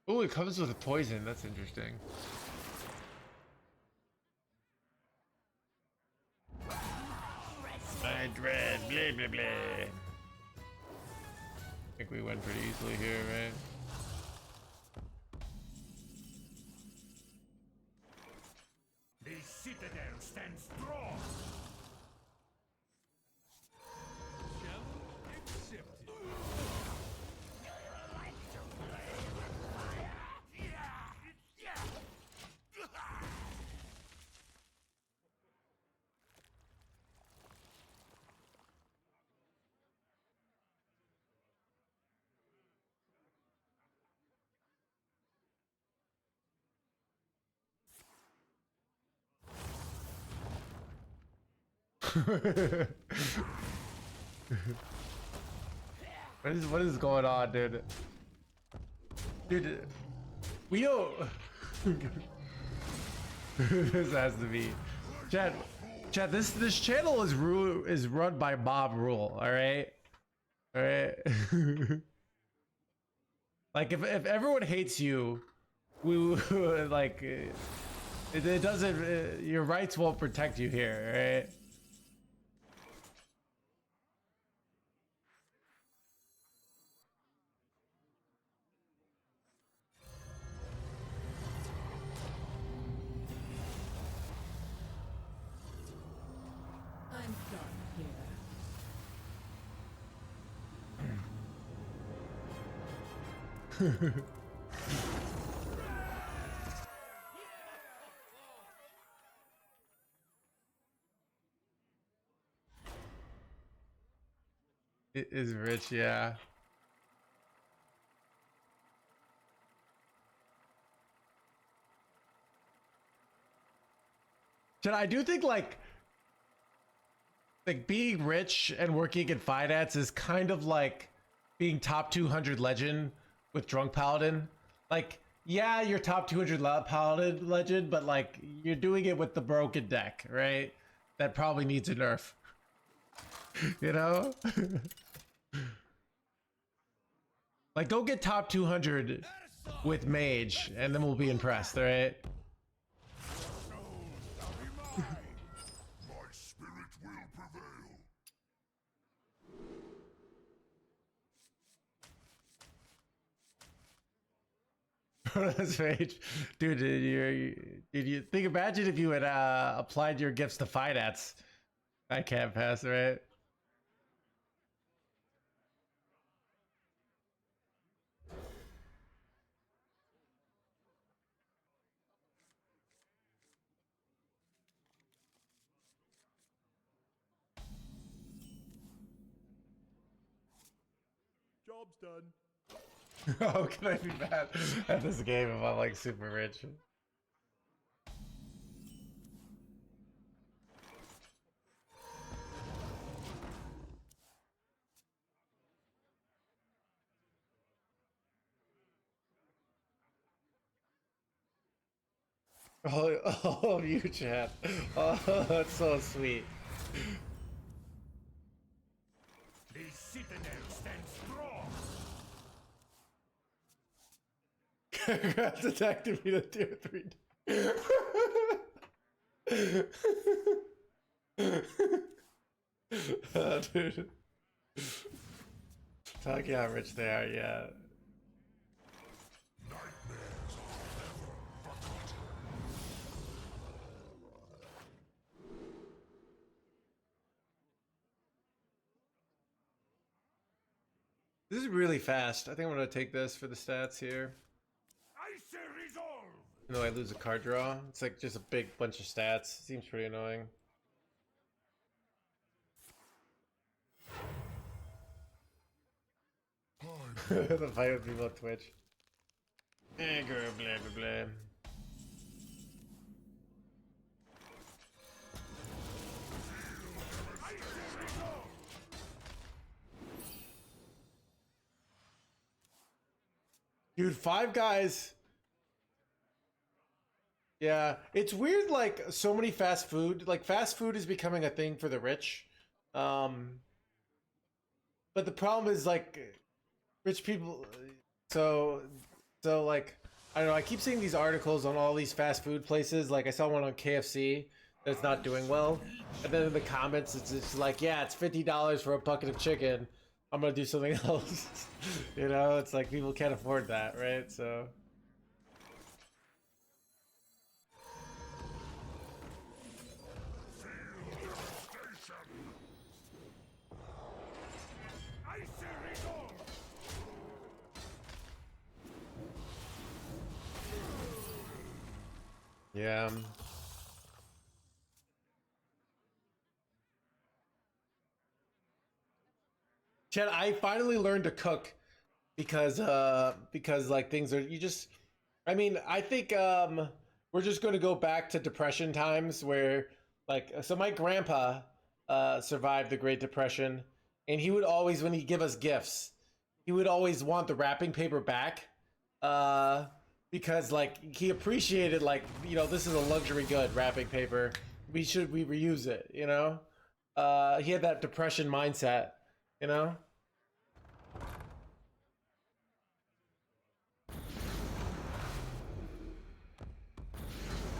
Oh, it comes with a poison. That's interesting. Red, blah, blah, blah. I think we went pretty easily here, right? The citadel stands strong. Challenge accepted. What is going on, dude? Dude, we don't. This has to be. Chad, this channel is run by mob rule. All right, all right. Like if everyone hates you, we like it doesn't. Your rights won't protect you here, all right? I'm done here. It is rich, yeah. Chad, I do think like being rich and working in finance is kind of like being top 200 legend with drunk paladin. Like, yeah, you're top 200 paladin legend, but like you're doing it with the broken deck, right? That probably needs a nerf. You know? Like, go get top 200 with mage, and then we'll be impressed, all right? My spirit will prevail. That's rage. Dude, did you think, imagine if you had applied your gifts to finance. I can't pass, right? Job's done. How can I be mad at this game if I'm like super rich? Oh, you chat. Oh, that's so sweet. The citadel stands strong. Congrats, attacking me to tier 3. Dude. Talking how rich they are, yeah. This is really fast. I think I'm gonna take this for the stats here. I say resolve! No, I lose a card draw. It's like just a big bunch of stats. Seems pretty annoying. The fight with people on Twitch. Eh, blah blah blah. Dude, Five Guys. Yeah, it's weird. Like so many fast food. Like fast food is becoming a thing for the rich. But the problem is like rich people. So like I don't know. I keep seeing these articles on all these fast food places. Like I saw one on KFC that's not doing well, and then in the comments it's just like, yeah, it's $50 for a bucket of chicken. I'm gonna do something else. You know, it's like people can't afford that, right? So. I say resolve! Yeah. Chad, I finally learned to cook because like things are you just I mean, I think we're just going to go back to depression times where like so my grandpa survived the Great Depression, and he would always when he'd give us gifts, he would always want the wrapping paper back because like he appreciated like, you know, this is a luxury good, wrapping paper. We reuse it, you know? He had that depression mindset, you know?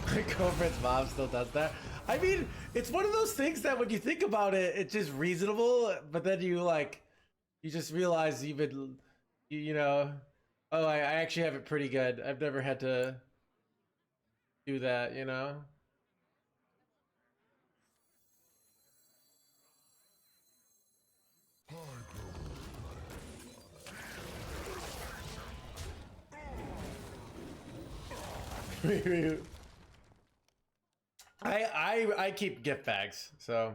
My girlfriend's mom still does that. I mean, it's one of those things that when you think about it, it's just reasonable, but then you like, you just realize you've been, you know, oh, I actually have it pretty good. I've never had to do that, you know? I keep gift bags, so.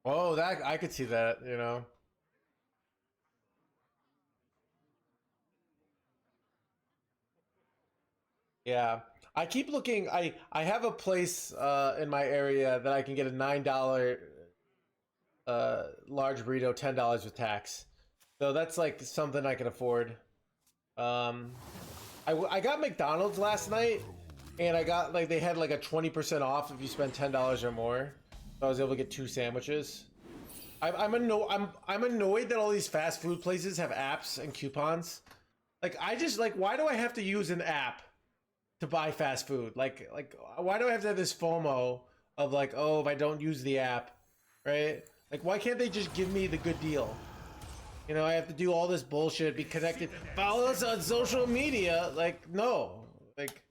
Oh, that I could see that, you know. Yeah. I keep looking. I have a place in my area that I can get a $9 large burrito, $10 with tax. So that's like something I can afford. Um, I got McDonald's last night, and I got like they had like a 20% off if you spend $10 or more. So I was able to get 2 sandwiches. I'm annoyed that all these fast food places have apps and coupons. Like I just like why do I have to use an app to buy fast food? Like why do I have to have this FOMO of like, oh, if I don't use the app, right? Like why can't they just give me the good deal? You know, I have to do all this bullshit, be connected, follow us on social media. Like, no. Like,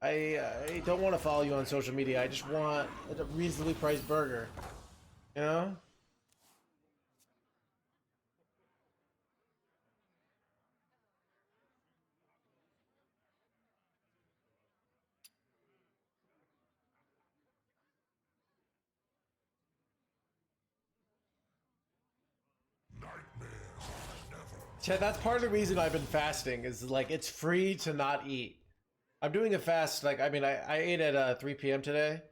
I don't want to follow you on social media. I just want a reasonably priced burger. You know? Chad, that's part of the reason I've been fasting is like it's free to not eat. I'm doing a fast. Like, I mean, I ate at 3 p.m. today.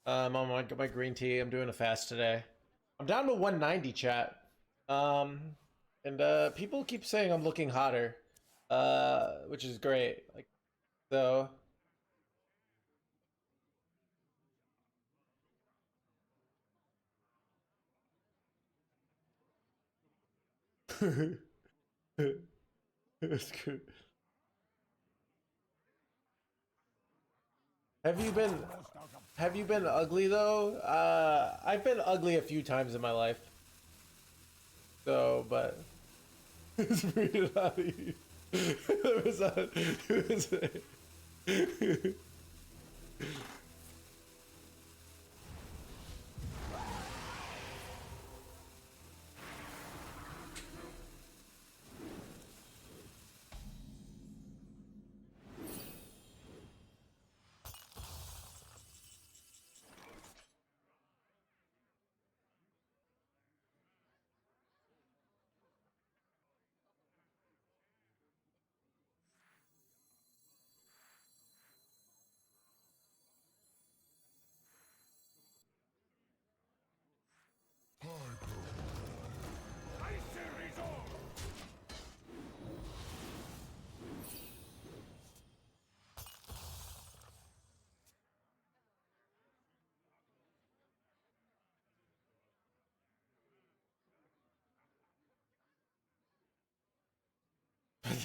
On my green tea. I'm doing a fast today. I'm down to 190, chat. Um, and people keep saying I'm looking hotter, which is great. Like, so. It's good. Have you been ugly though? I've been ugly a few times in my life. So, but it's pretty naughty. It was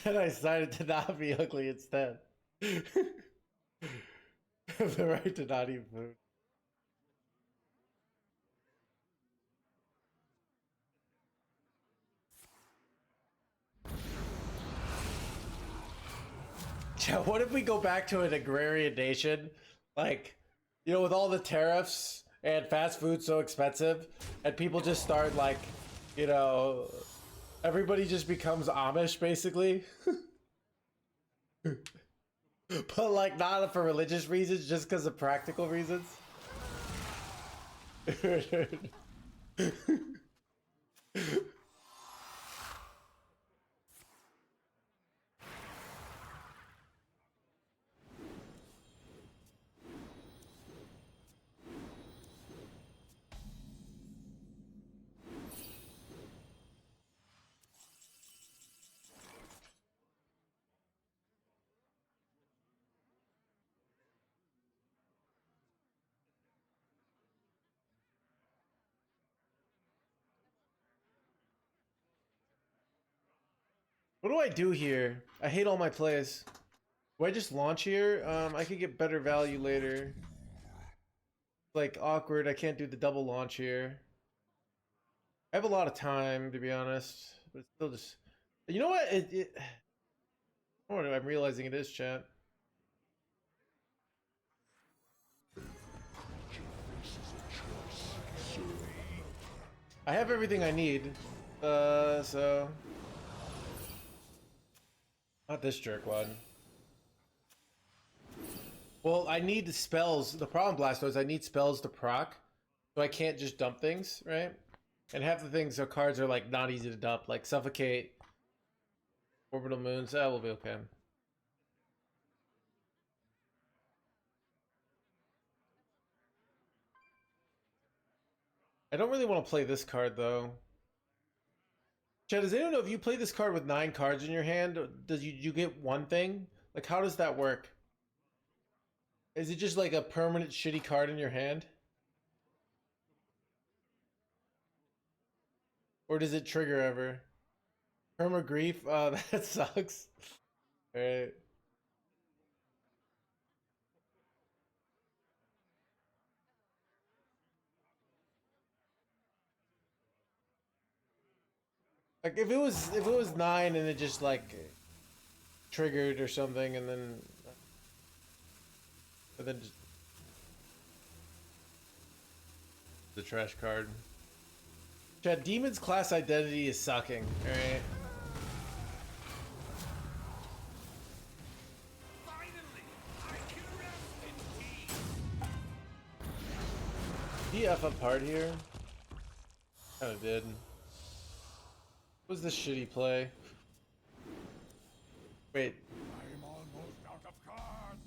then I decided to not be ugly instead. The right to not eat food. Yeah, what if we go back to an agrarian nation? Like, you know, with all the tariffs and fast food so expensive, and people just start like, you know, everybody just becomes Amish basically. But like not for religious reasons, just because of practical reasons. What do I do here? I hate all my plays. Do I just launch here? I could get better value later. Like awkward, I can't do the double launch here. I have a lot of time to be honest, but it's still just. You know what? Oh, I'm realizing it is chat. I have everything I need. So not this jerkwad. Well, I need the spells. The problem, Blastoise, I need spells to proc, so I can't just dump things, right? And half the things, the cards are like not easy to dump, like Suffocate, Orbital Moons. That will be okay. I don't really want to play this card though. Chad, does anyone know if you play this card with 9 cards in your hand, does you get one thing? Like, how does that work? Is it just like a permanent shitty card in your hand? Or does it trigger ever? Perma Grief? Oh, that sucks. Alright. Like if it was 9 and it just like triggered or something and then just the trash card. Chad, Demon's class identity is sucking, alright? Did he F up hard here? Kinda did. What was this shitty play? Wait. I'm almost out of cards.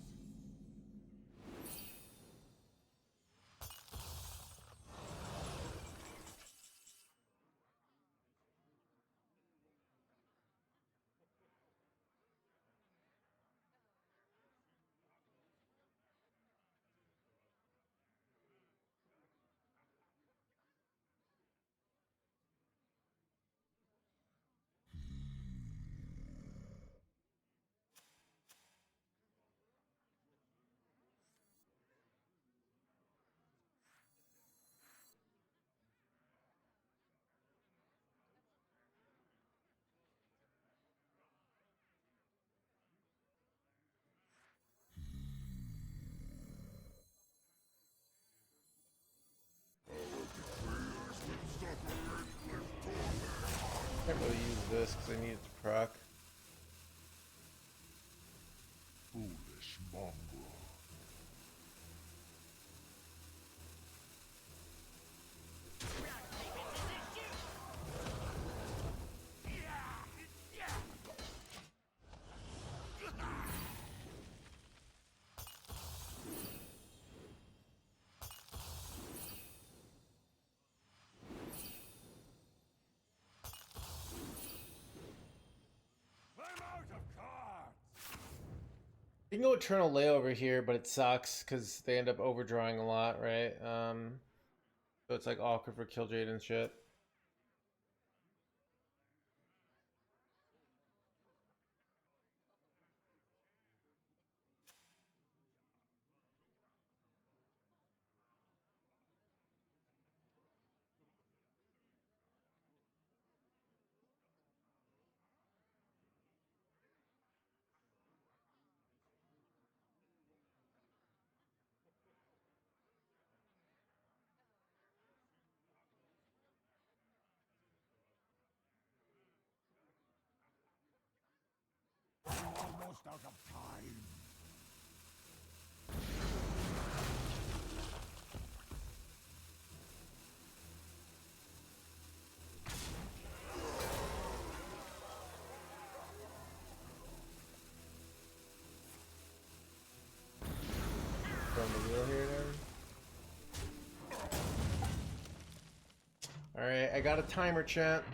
this because I need it to proc. Foolish mongrel. I'm out of cards. You can go Eternal Layover here, but it sucks because they end up overdrawing a lot, right? So it's like awkward for Killjade and shit. Almost out of time. From the wheel here, then. All right, I got a timer, chat.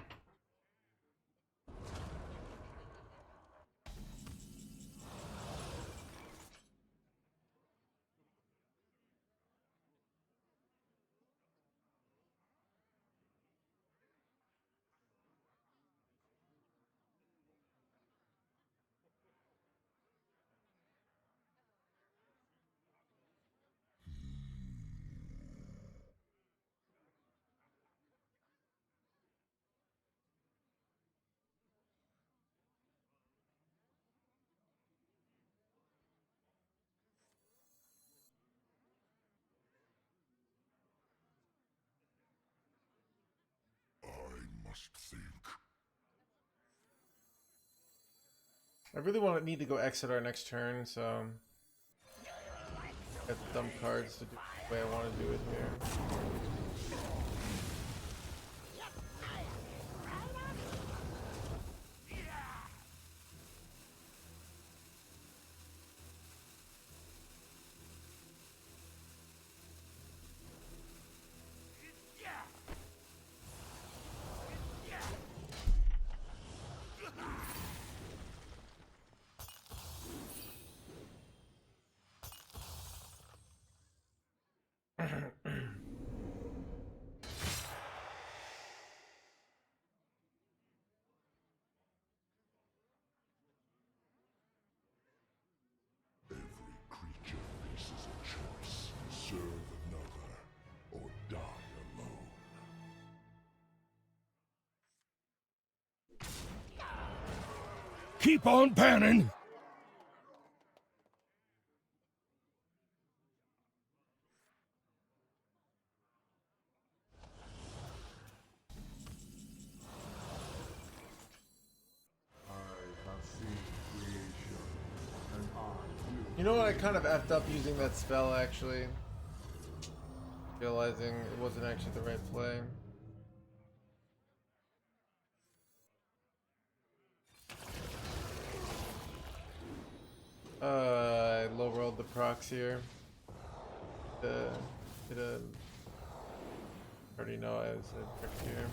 I must think. I really need to go exit our next turn, so got the dumb cards to do the way I want to do it here. Every creature faces a choice. Serve another, or die alone. Keep on panning. You know what? I kind of effed up using that spell, actually. Realizing it wasn't actually the right play. I low rolled the procs here. Already know I was a trick here.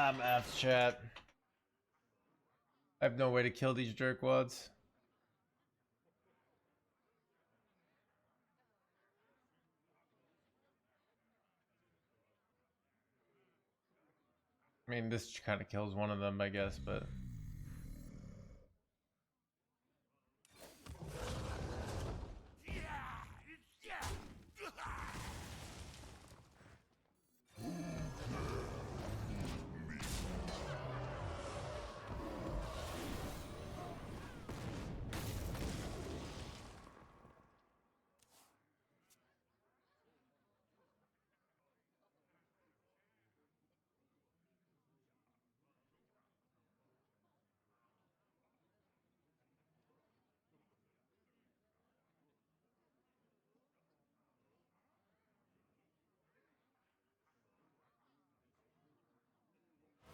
I'm F chat. I have no way to kill these jerkwads. I mean, this kind of kills one of them, I guess, but...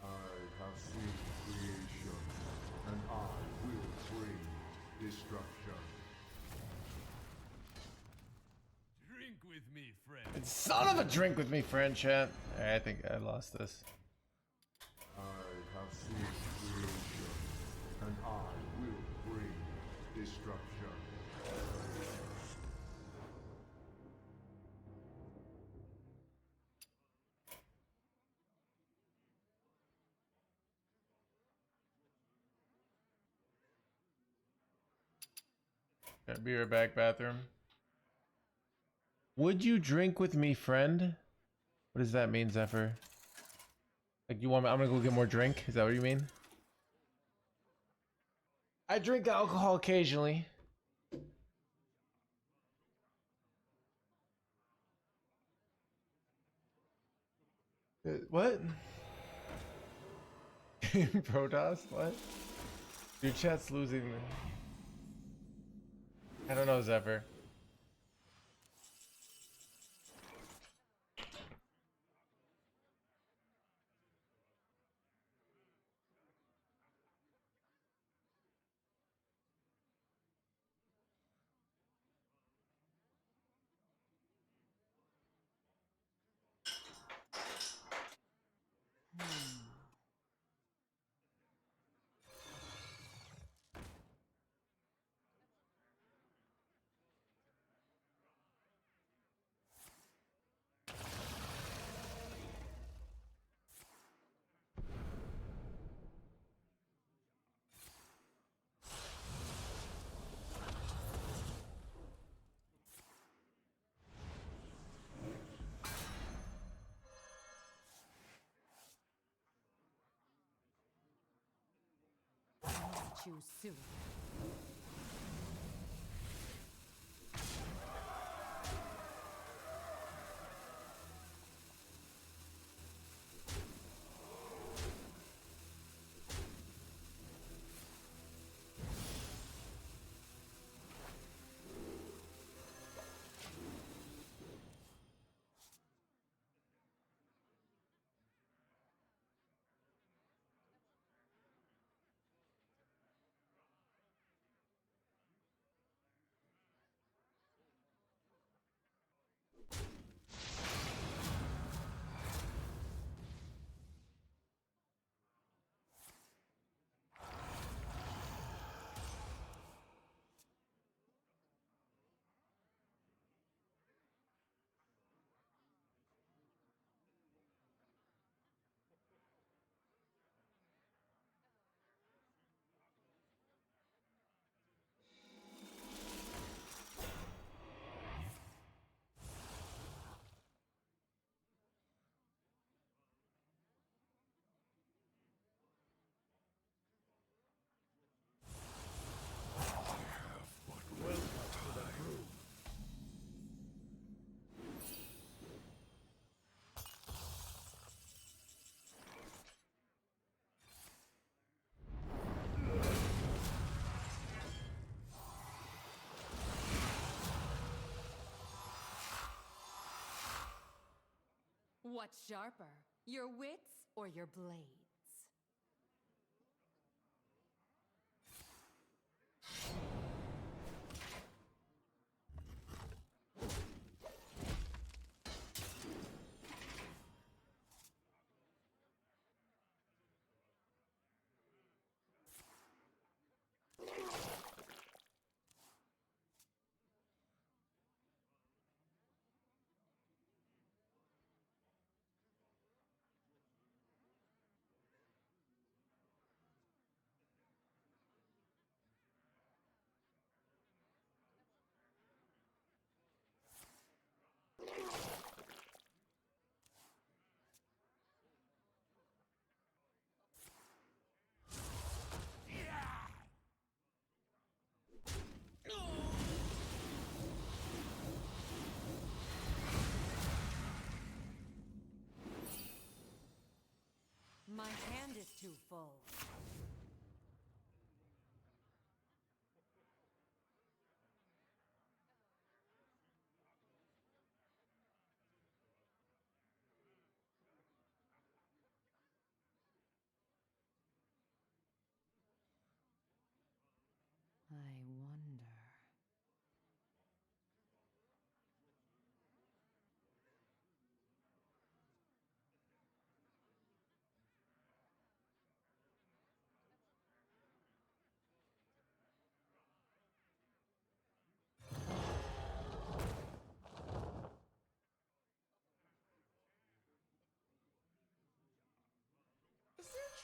I have seen creation, and I will bring destruction. Drink with me, friend. Son of a drink with me, friend chat. I think I lost this. I have seen creation, and I will bring destruction. Okay, be right back, bathroom. Would you drink with me, friend? What does that mean, Zephyr? Like, you want me? I'm gonna go get more drink? Is that what you mean? I drink alcohol occasionally. What? Protoss? What? Your chat's losing me. I don't know, Zephyr. Choose soon. What's sharper, your wits or your blades?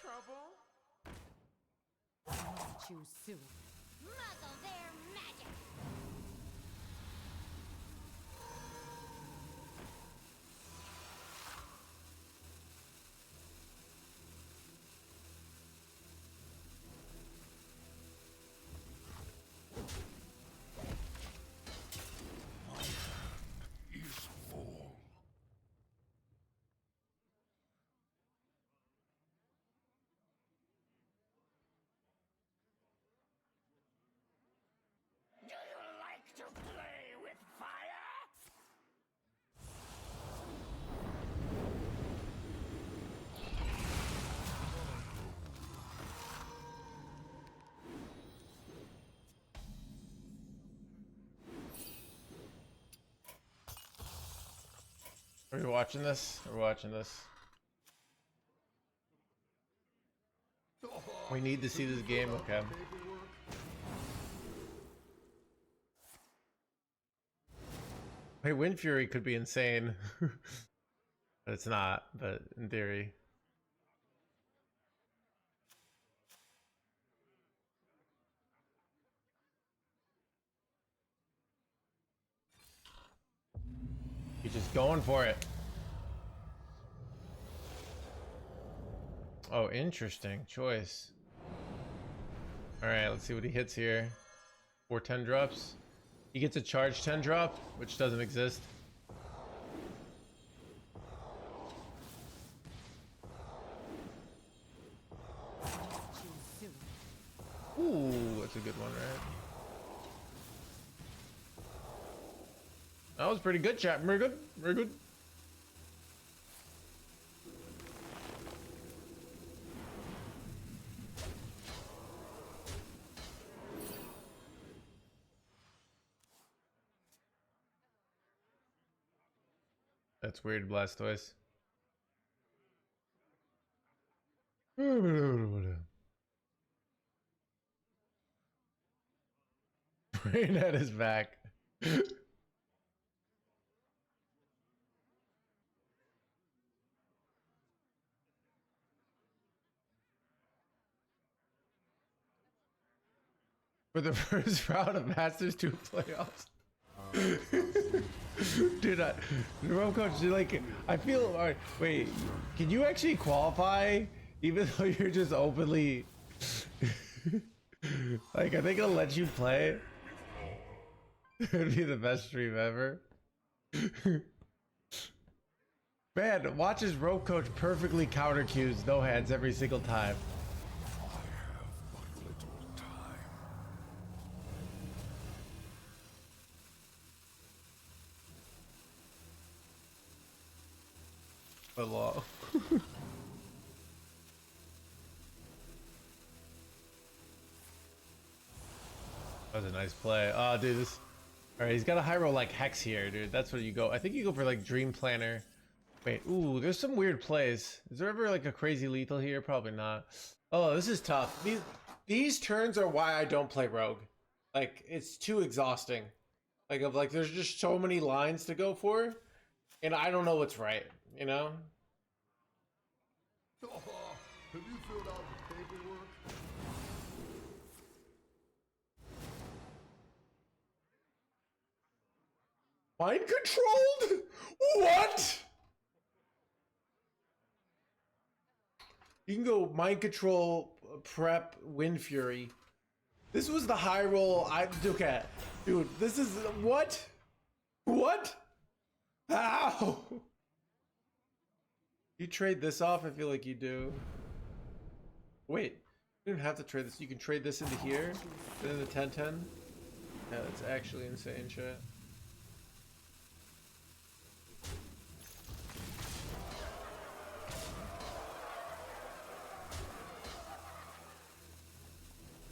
trouble? I must choose soon. Muzzle their magic! Is full. Do you like to play with fire? Are we watching this? We're watching this. We need to see this game, okay. Hey, Wind Fury could be insane. But it's not, but in theory. He's just going for it. Oh, interesting choice. Alright, let's see what he hits here. 4 10 drops. He gets a charge 10 drop, which doesn't exist. I must choose soon. Ooh, that's a good one, right? That was pretty good, chat. Very good. Very good. That's weird, Blastoise. Brain at his back. For the first round of Masters 2 playoffs. Dude, the coach, like, I feel, alright, wait, can you actually qualify even though you're just openly, like, are they gonna let you play? It'd be the best stream ever. Man, watch his rope coach perfectly counter cues no hands every single time. I have but little time. But law. That was a nice play. Oh, dude, this. Alright, he's got a high roll like Hex here, dude. That's what you go. I think you go for like Dream Planner. Wait, ooh, there's some weird plays. Is there ever like a crazy lethal here? Probably not. Oh, this is tough. These turns are why I don't play Rogue. Like, it's too exhausting. Like, there's just so many lines to go for, and I don't know what's right, you know? Have you filled out the paperwork? Mind controlled? What? You can go mind control, prep, Wind Fury. This was the high roll I look at. Dude, this is what? What? How? You trade this off? I feel like you do. Wait, you don't have to trade this. You can trade this into here, then the 10-10. Yeah, that's actually insane shit.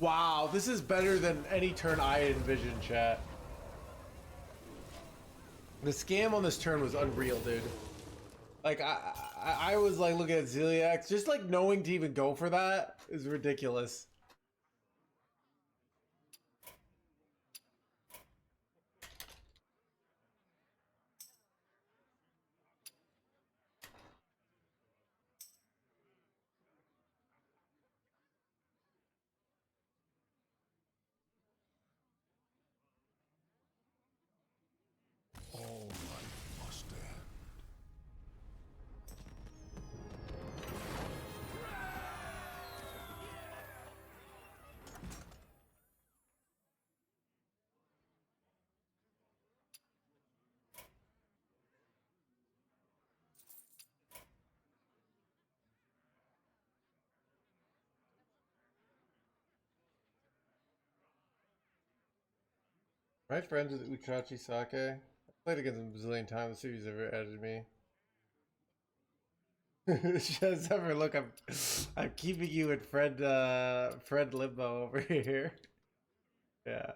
Wow, this is better than any turn I envisioned, chat. The scam on this turn was unreal, dude. Like, I was like looking at Ziliax, just like knowing to even go for that is ridiculous. My friends with Uchachi Sake. I played against him a bazillion times. See if he's ever added me. Just ever look, I'm keeping you in Fred Limbo over here. Yeah.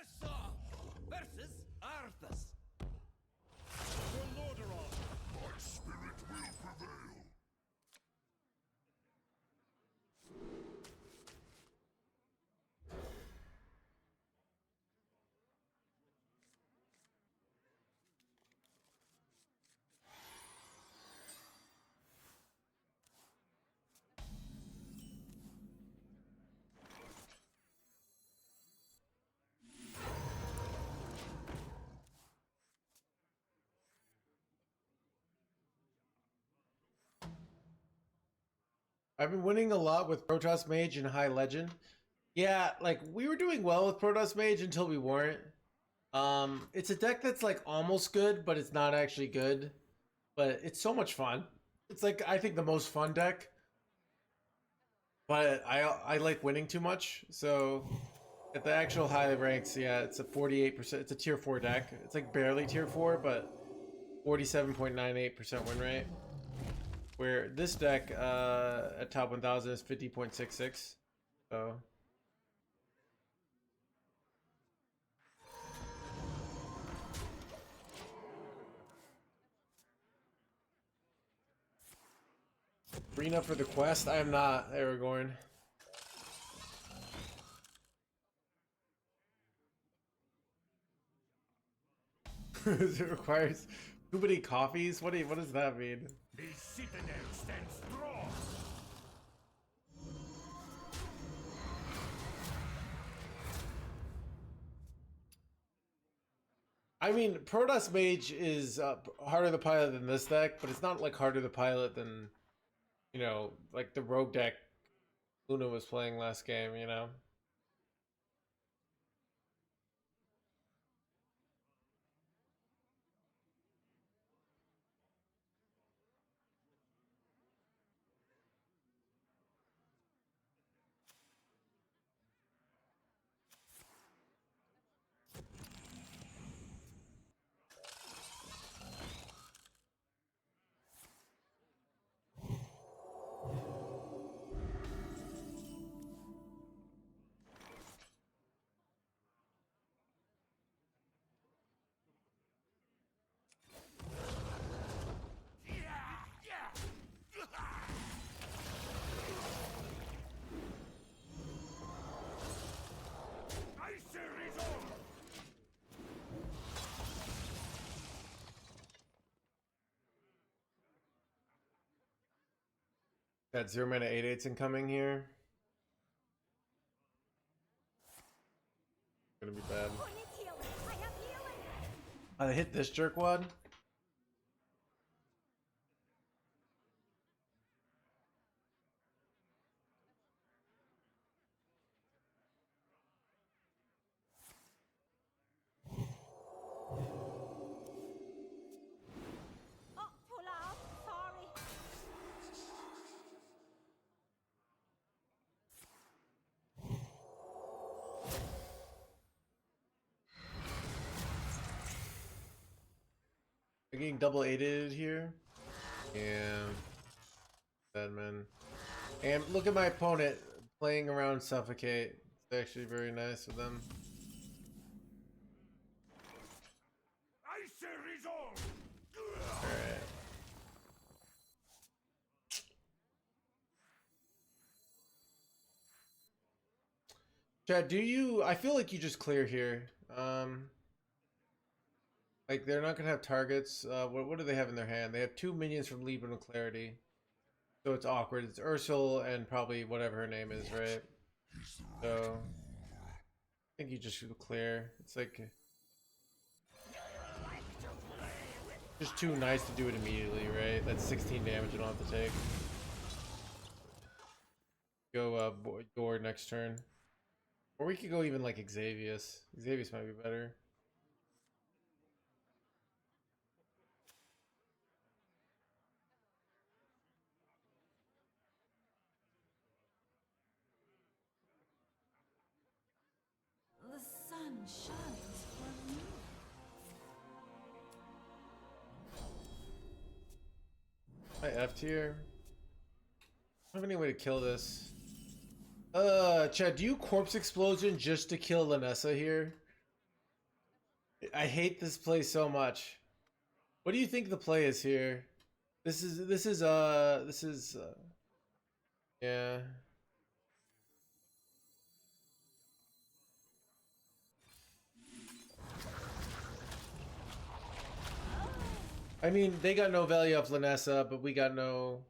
Ursa versus Arthas. Your Lordaeron. My spirit will prevail. I've been winning a lot with Protoss Mage and High Legend. Yeah, like we were doing well with Protoss Mage until we weren't. It's a deck that's like almost good, but it's not actually good. But it's so much fun. It's like I think the most fun deck. But I like winning too much. So at the actual high ranks, yeah, it's a 48%. It's a tier 4 deck. It's like barely tier 4, but 47.98% win rate. Where this deck at top 1000 is 50.66. So Arena for the quest? I am not Aragorn. It requires too many coffees? What does that mean? The Citadel stands strong. I mean, Protoss Mage is harder to pilot than this deck, but it's not like harder to pilot than, you know, like the rogue deck Luna was playing last game, you know? Got 0 mana 8/8s incoming here. Gonna be bad. Who needs healing? I have healing. I hit this jerkwad. Oh, pull out. Sorry. I'm getting double 8'd here. Yeah. Bad man. And look at my opponent playing around Suffocate. It's actually very nice with them. Ice resolve. Alright. Chad, do you... I feel like you just clear here. Like, they're not gonna have targets. What do they have in their hand? They have 2 minions from Libra and Clarity. So it's awkward. It's Ursula and probably whatever her name is, right? So I think you just should clear. It's like just too nice to do it immediately, right? That's 16 damage you don't have to take. Go Gord next turn. Or we could go even like Xavius. Xavius might be better. The sun shines for me. I F tier. I don't have any way to kill this. Chad, do you corpse explosion just to kill Lanessa here? I hate this play so much. What do you think the play is here? This is yeah. I mean, they got no value off Lanessa, but we got no.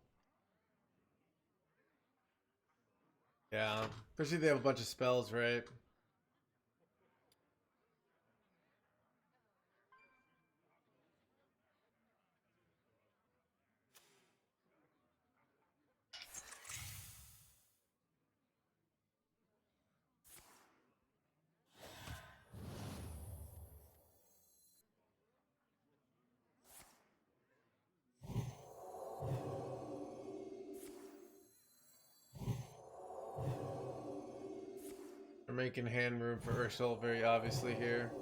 Yeah, especially they have a bunch of spells, right? We're making hand room for Ursula very obviously here.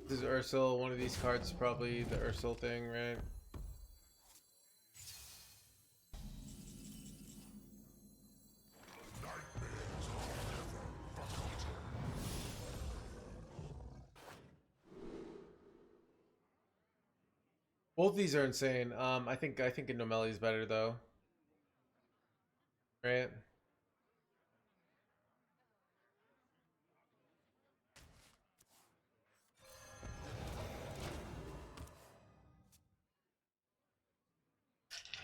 This is Ursula. One of these cards is probably the Ursula thing, right? Both these are insane. I think Nomeli is better though. Right?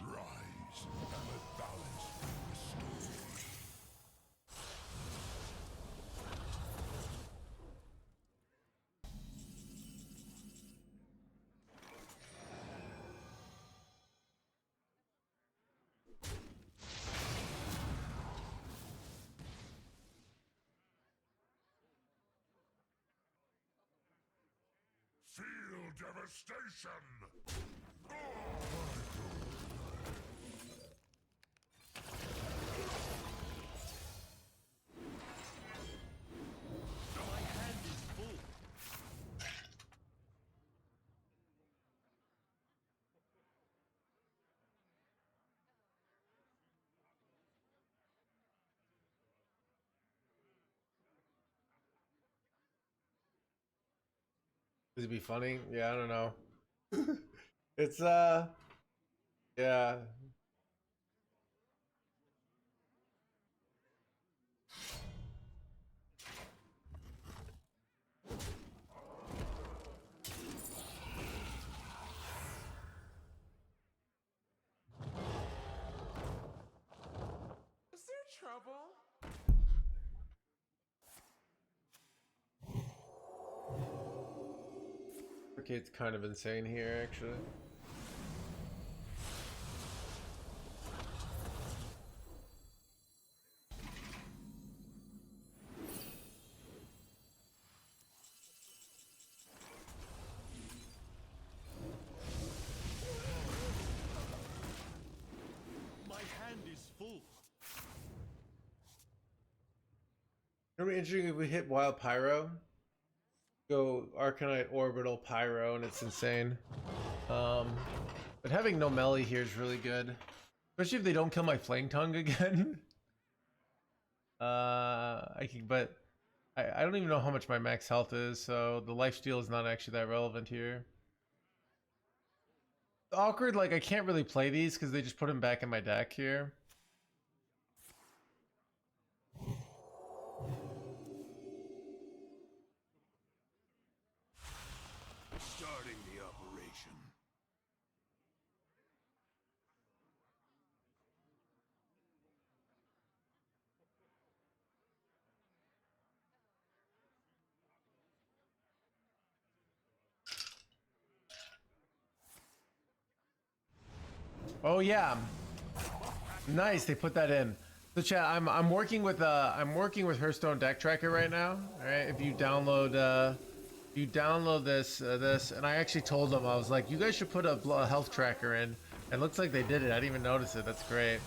Rise, and let balance be restored. Feel devastation! My hand is full. Would it be funny? Yeah, I don't know. It's yeah. Is there trouble? Okay, it's kind of insane here actually. My hand is full. It would be interesting if we hit Wild Pyro. Go Arcanite Orbital Pyro and it's insane. But having no melee here is really good. Especially if they don't kill my Flame Tongue again. I can, but I don't even know how much my max health is, so the lifesteal is not actually that relevant here. Awkward, like I can't really play these because they just put him back in my deck here. Starting Oh yeah, nice. They put that in. So chat, I'm working with Hearthstone deck tracker right now. All right, if you download this, and I actually told them, I was like, you guys should put a health tracker in. It looks like they did it. I didn't even notice it. That's great.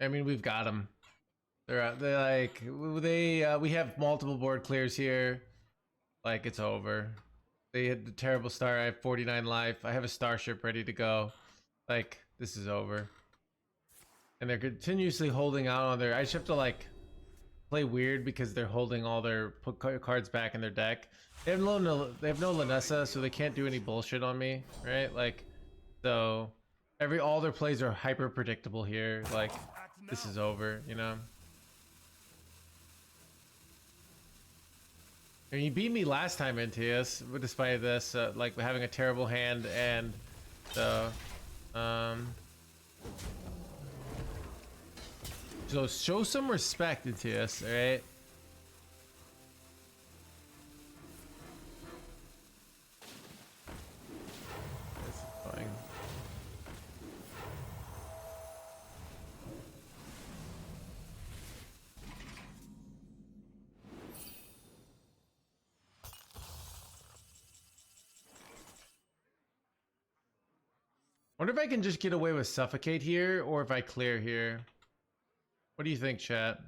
I mean, we've got them. They're like we have multiple board clears here. Like it's over. They had the terrible start. I have 49 life. I have a Starship ready to go. Like this is over. And they're continuously holding out on their. I just have to like play weird because they're holding all their cards back in their deck. They have no Lanessa, so they can't do any bullshit on me, right? Like, so all their plays are hyper predictable here. Like, this is over, you know. And you beat me last time, NTS, despite this, like having a terrible hand, and so, so show some respect, NTS, all right? This is fine. Wonder if I can just get away with suffocate here, or if I clear here. What do you think, chat?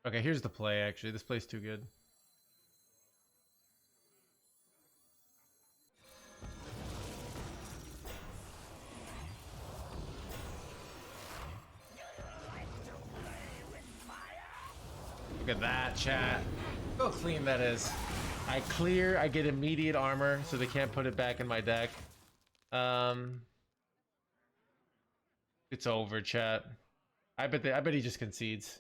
Okay, here's the play, actually. This play's too good. Look at that, chat. Look how clean that is. I clear, I get immediate armor, so they can't put it back in my deck. It's over, chat. I bet he just concedes.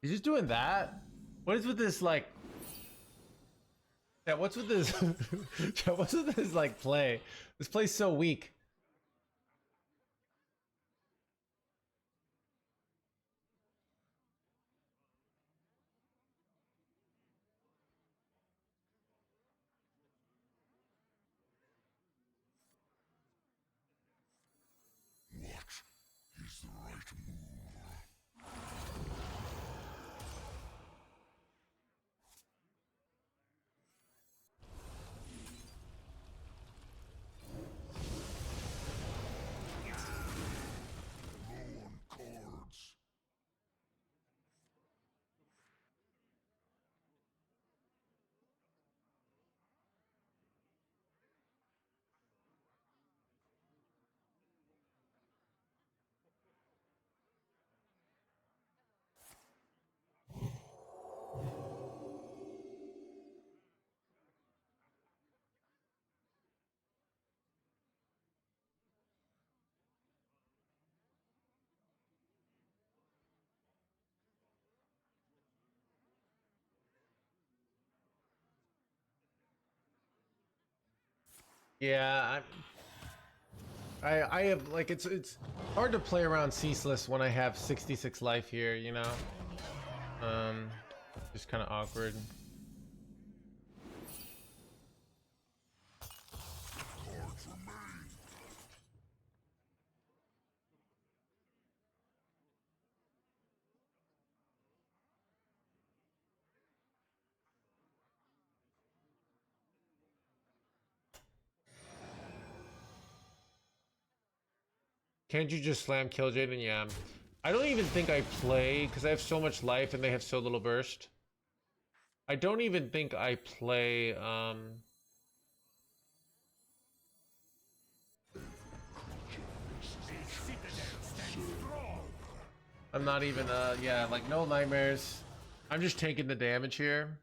He's just doing that? What is with this, like... Yeah, what's with this? What's with this, like, play? This play's so weak. What is the right move? Low on cards. Yeah, I have, like, it's hard to play around ceaseless when I have 66 life here, you know? Just kind of awkward. Cards remain. Can't you just slam kill Jaden? Yeah. I don't even think I play because I have so much life and they have so little burst. I don't even think I play I'm not even yeah, like no nightmares. I'm just taking the damage here.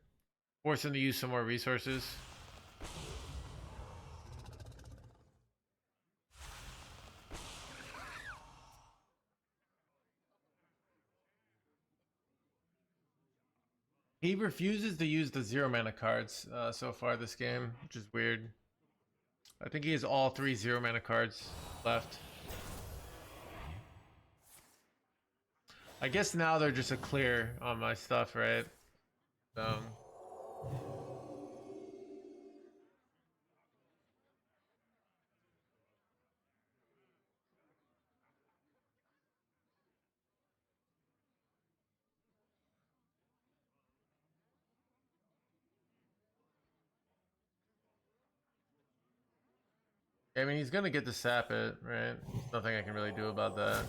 Forcing to use some more resources. He refuses to use the 0 mana cards so far this game, which is weird. I think he has all 3 0 mana cards left. I guess now they're just a clear on my stuff, right? I mean, he's gonna get to sap it, right? There's nothing I can really do about that.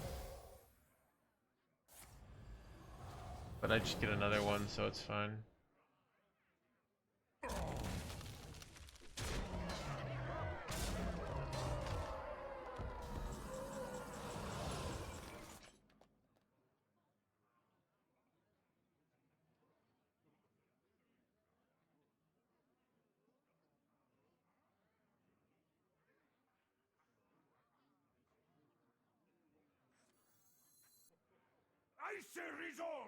But I just get another one, so it's fine. I say resolve.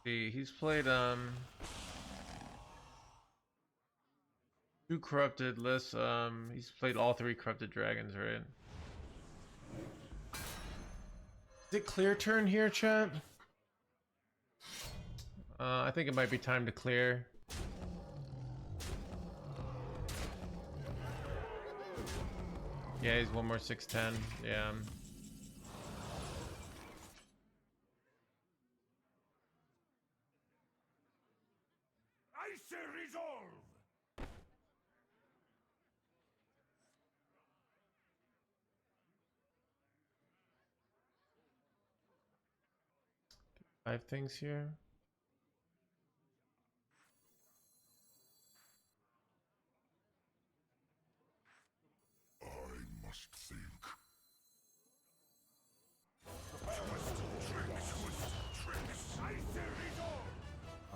See, he's played 2 corrupted lists. He's played all 3 corrupted dragons, right? Is it clear turn here, chat? I think it might be time to clear. Yeah, he's one more 610. Yeah. I say resolve. 5 things here. I must think. Tricks. I say resolve. I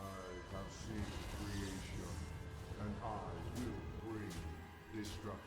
have seen creation, and I will bring destruction.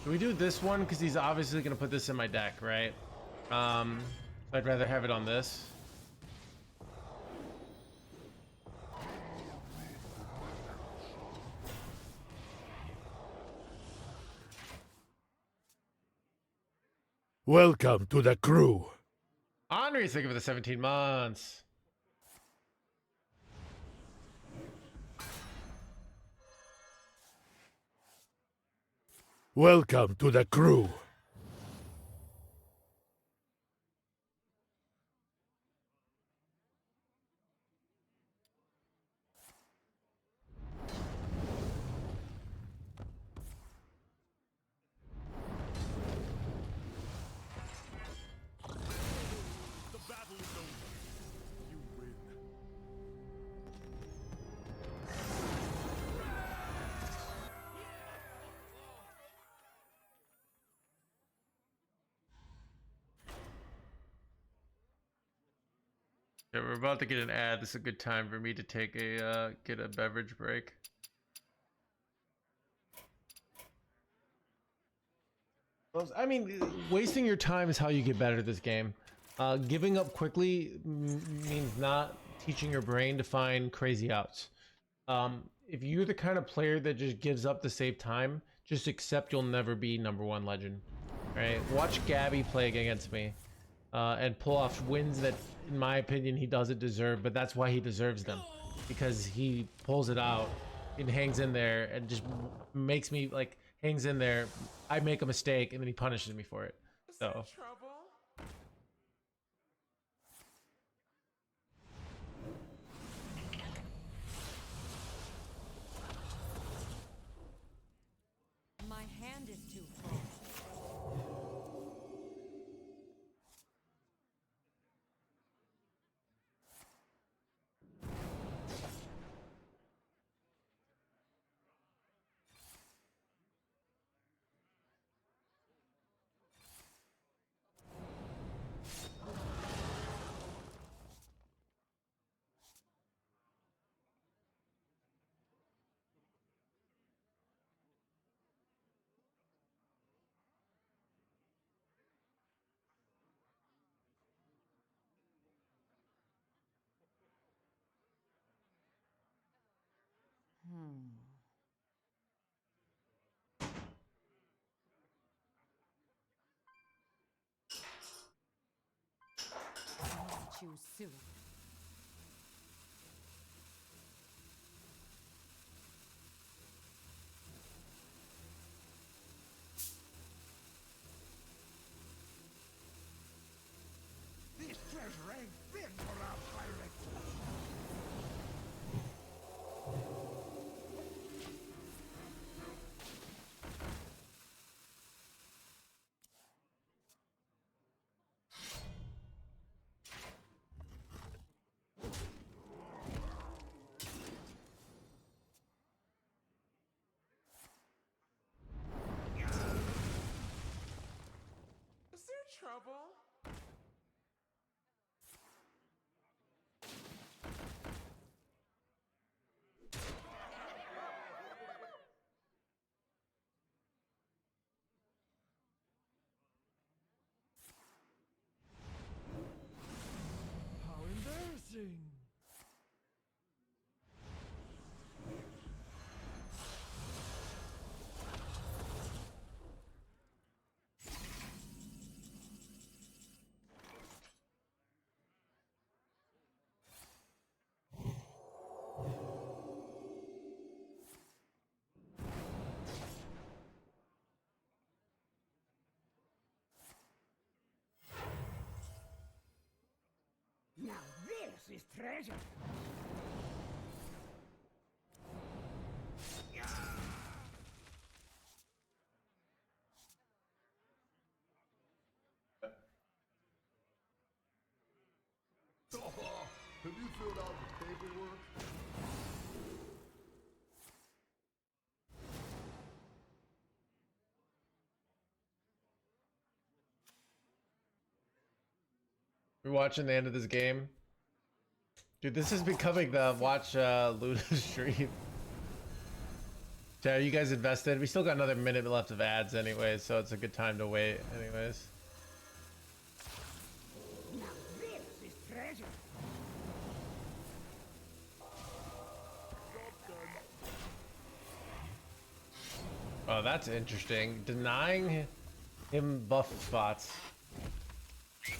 Can we do this one? Because he's obviously going to put this in my deck, right? I'd rather have it on this. Welcome to the crew. Henri's thinking for the 17 months. Welcome to the crew. The battle is over. You win. Yeah, we're about to get an ad. This is a good time for me to take a get a beverage break. I mean, wasting your time is how you get better at this game. Giving up quickly means not teaching your brain to find crazy outs. If you're the kind of player that just gives up to save time, just accept you'll never be #1 legend. Right? Watch Gabby play against me and pull off wins that, in my opinion, he doesn't deserve, but that's why he deserves them. Because he pulls it out and hangs in there and just makes me like hangs in there. I make a mistake and then he punishes me for it. Is there So trouble? My hand is too full. I must choose soon. This treasure ain't fit for our pirates. Is there trouble? How embarrassing. Now this is treasure. Have you filled out the paperwork? we're watching the end of this game. Dude, this is becoming the watch Luna stream. Are you guys invested? We still got another minute left of ads anyway, so it's a good time to wait anyways. Now this is treasure. Oh, that's interesting. Denying him buff spots. Too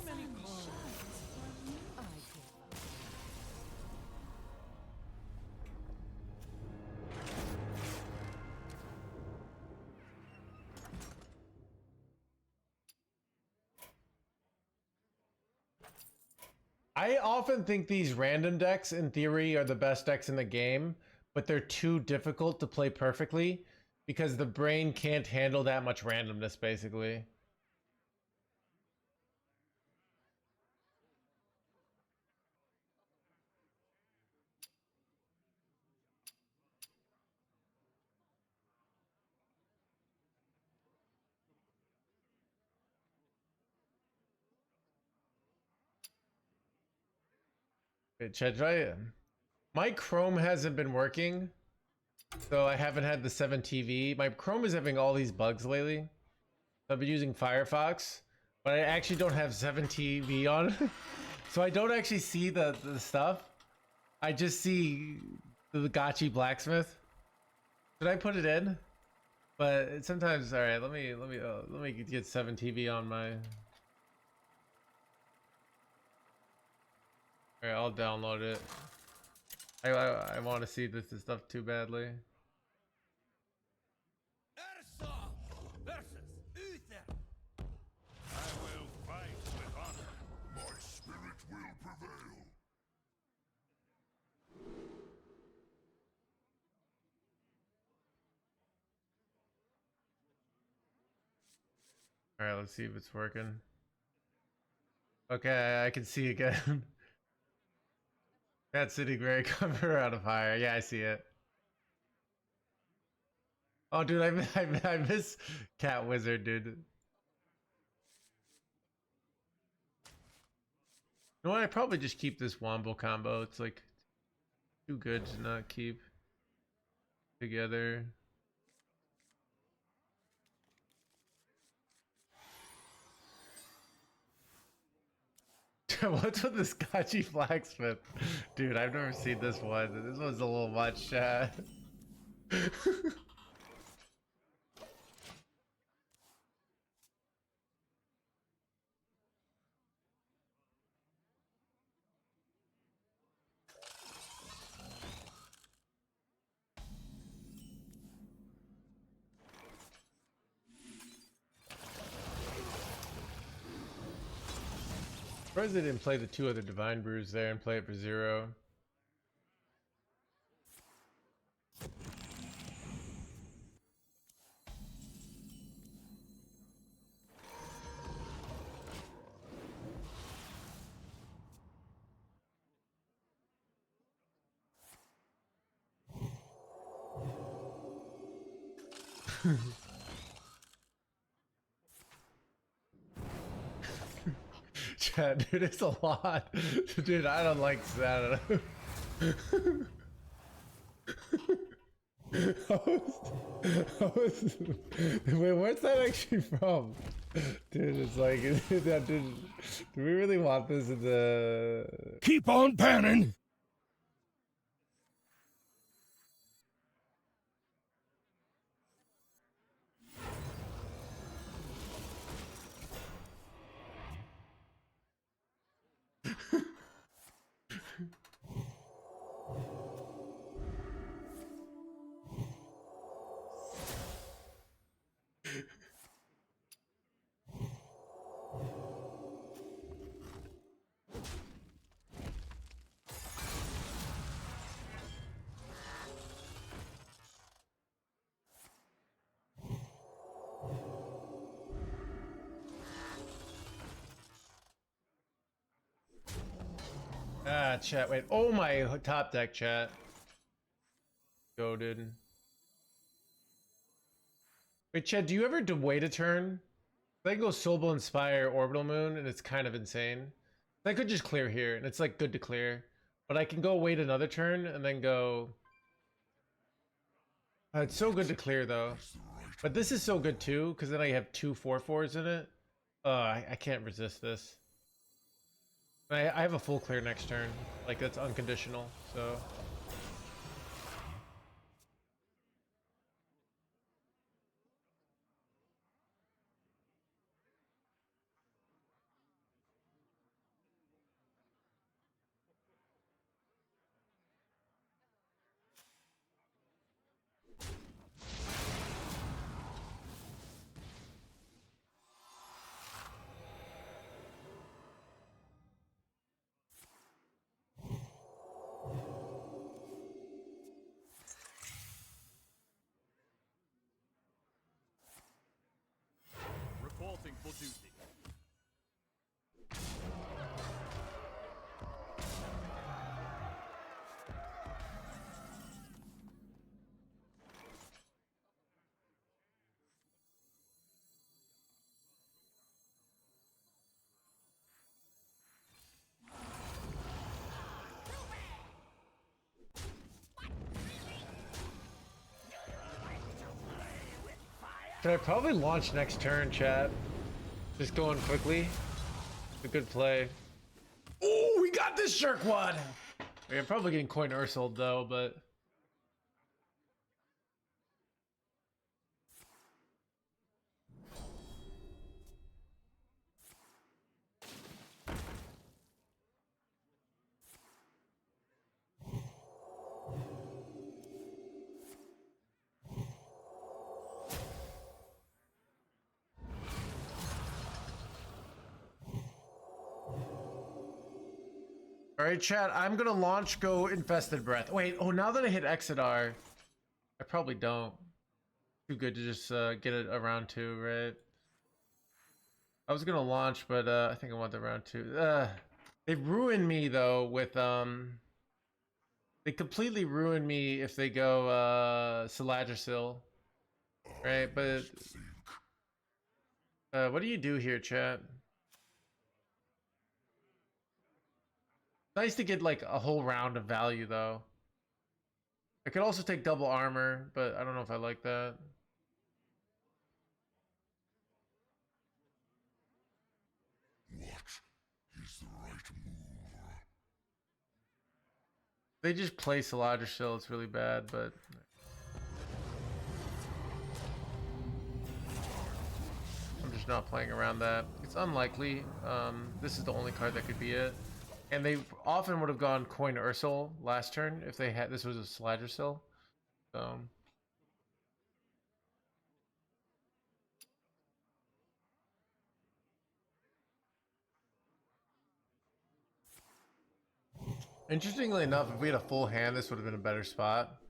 many cards. I give up. I often think these random decks, in theory, are the best decks in the game, but they're too difficult to play perfectly because the brain can't handle that much randomness, basically. Wait, Chad, try. My Chrome hasn't been working, so I haven't had the 7 TV. My Chrome is having all these bugs lately. I've been using Firefox, but I actually don't have 7 TV on, so I don't actually see the stuff. I just see the Gotchi blacksmith. Should I put it in? But sometimes, all right. Let me get 7 TV on my. All right, I'll download it. I want to see this stuff too badly. I will fight with honor. My spirit will prevail. All right, let's see if it's working. Okay, I can see again. Cat City Gray cover out of fire. Yeah, I see it. Oh, dude, I miss Cat Wizard, dude. You know what? I probably just keep this Wombo combo. It's like too good to not keep together. What's with this Scotchy blacksmith? Dude, I've never seen this one. This one's a little much, Surprised they didn't play the 2 other Divine Brews there and play it for 0. Chat, dude, it's a lot. Dude, I don't like that. Wait, where's that actually from? Dude, it's like, dude, do we really want this in the... Keep on panning. Ah, chat, wait. Oh my top deck, chat. Go, dude. Wait, Chad, do you ever wait a turn? I go Soulbow Inspire Orbital Moon, and it's kind of insane. I could just clear here, and it's like good to clear. But I can go wait another turn, and then go... it's so good to clear, though. But this is so good, too, because then I have 2 4/4s in it. I can't resist this. I have a full clear next turn. Like, that's unconditional, so... Should I probably launch next turn, chat? Just going quickly. A good play. Oh, we got this Jerkwad! I'm probably getting coin Ursul though, but... Alright, chat, I'm gonna launch go Infested Breath. Wait, oh, now that I hit Exodar, I probably don't. Too good to just get it around 2, right? I was gonna launch, but I think I want the round 2. They ruined me though with they completely ruined me if they go Saladrasil. Right, but what do you do here, chat? Nice to get like a whole round of value though. I could also take double armor, but I don't know if I like that. What is the right move? They just play Saladrasil, it's really bad, but I'm just not playing around that. It's unlikely. This is the only card that could be it. And they often would have gone coin Ursul last turn if they had this was a Saladrasil. So interestingly enough, if we had a full hand, this would have been a better spot.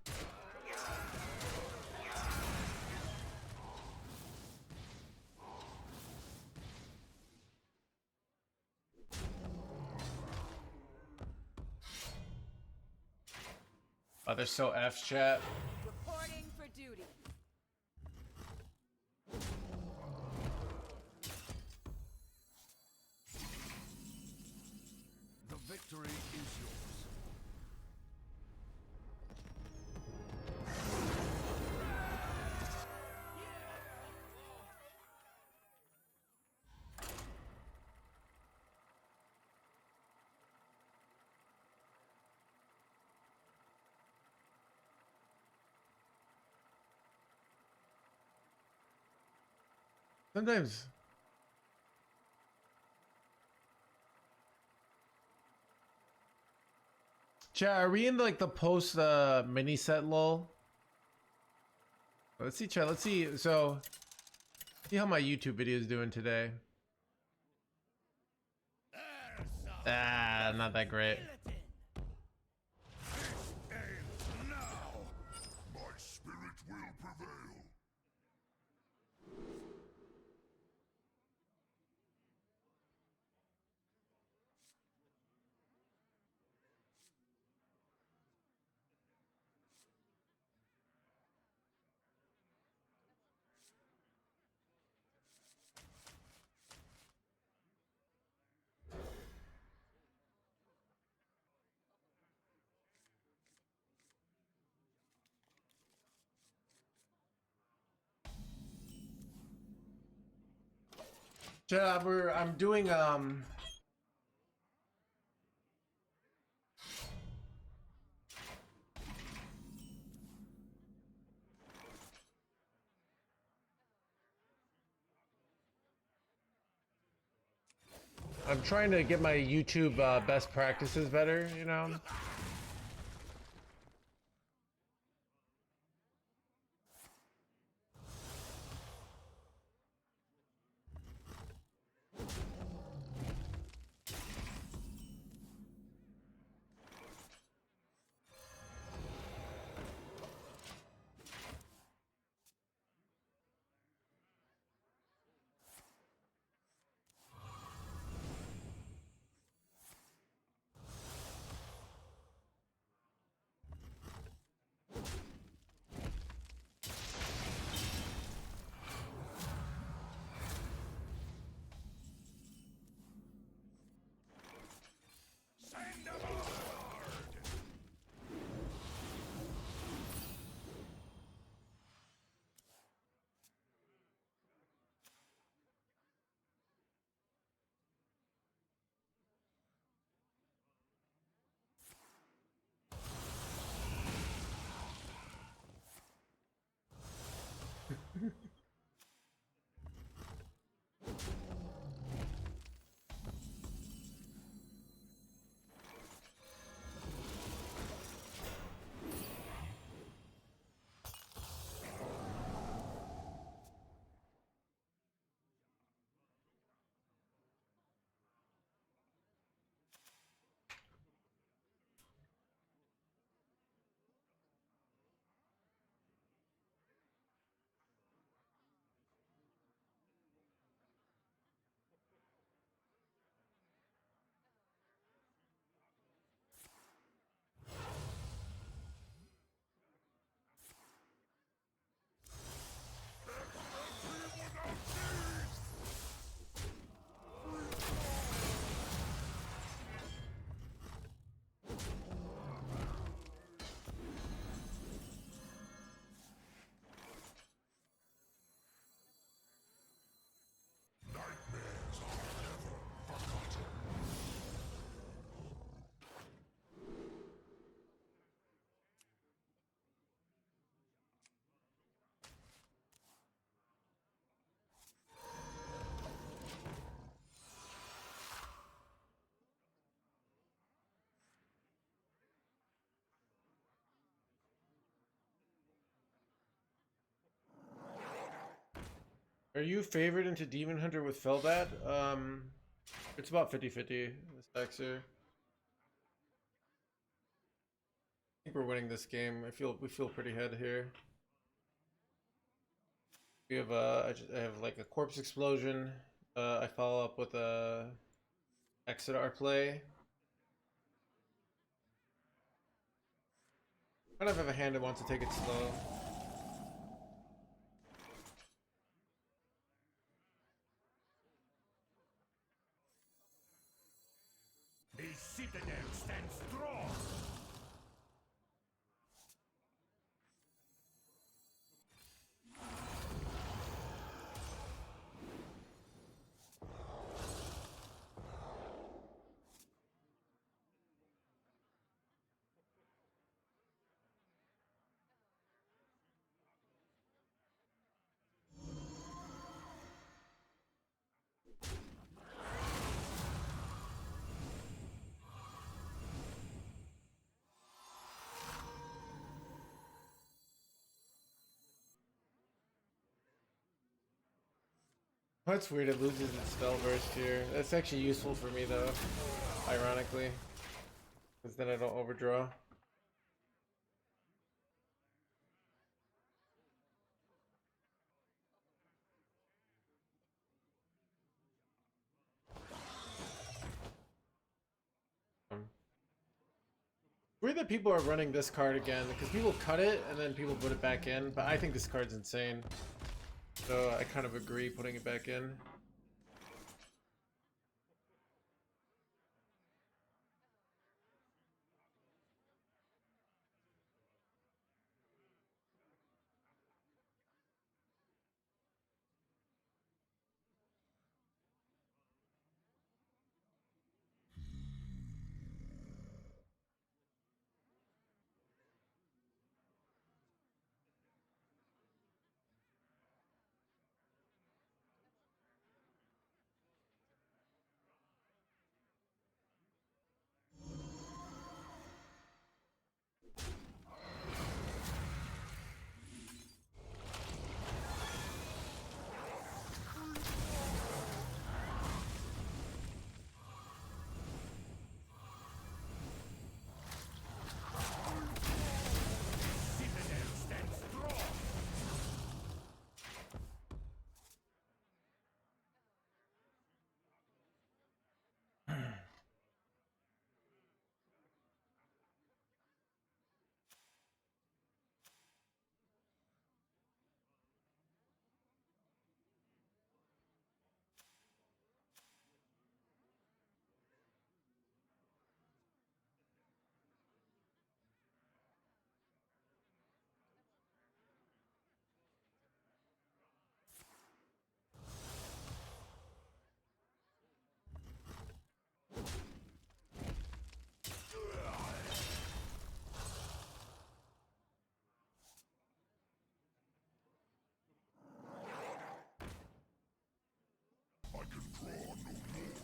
Oh, they're so F, chat. Reporting for duty. The victory is yours. Sometimes chat, are we in like the post mini set lull? Let's see, chat. Let's see. So, see how my YouTube video is doing today. Ah, not that great. Now, my spirit will prevail. Chat, I'm doing I'm trying to get my YouTube best practices better, you know? Are you favored into Demon Hunter with Felbat? It's about 50-50 the stacks here. I think we're winning this game. We feel pretty head here. We have I have like a corpse explosion. I follow up with a exit our play. Kind of have a hand that wants to take it slow. The citadel stands strong. That's weird, it loses its spell burst here. That's actually useful for me though, ironically. Because then I don't overdraw. Weird that people are running this card again, because people cut it and then people put it back in, but I think this card's insane. So I kind of agree putting it back in. Citadel stands strong. I can draw no more.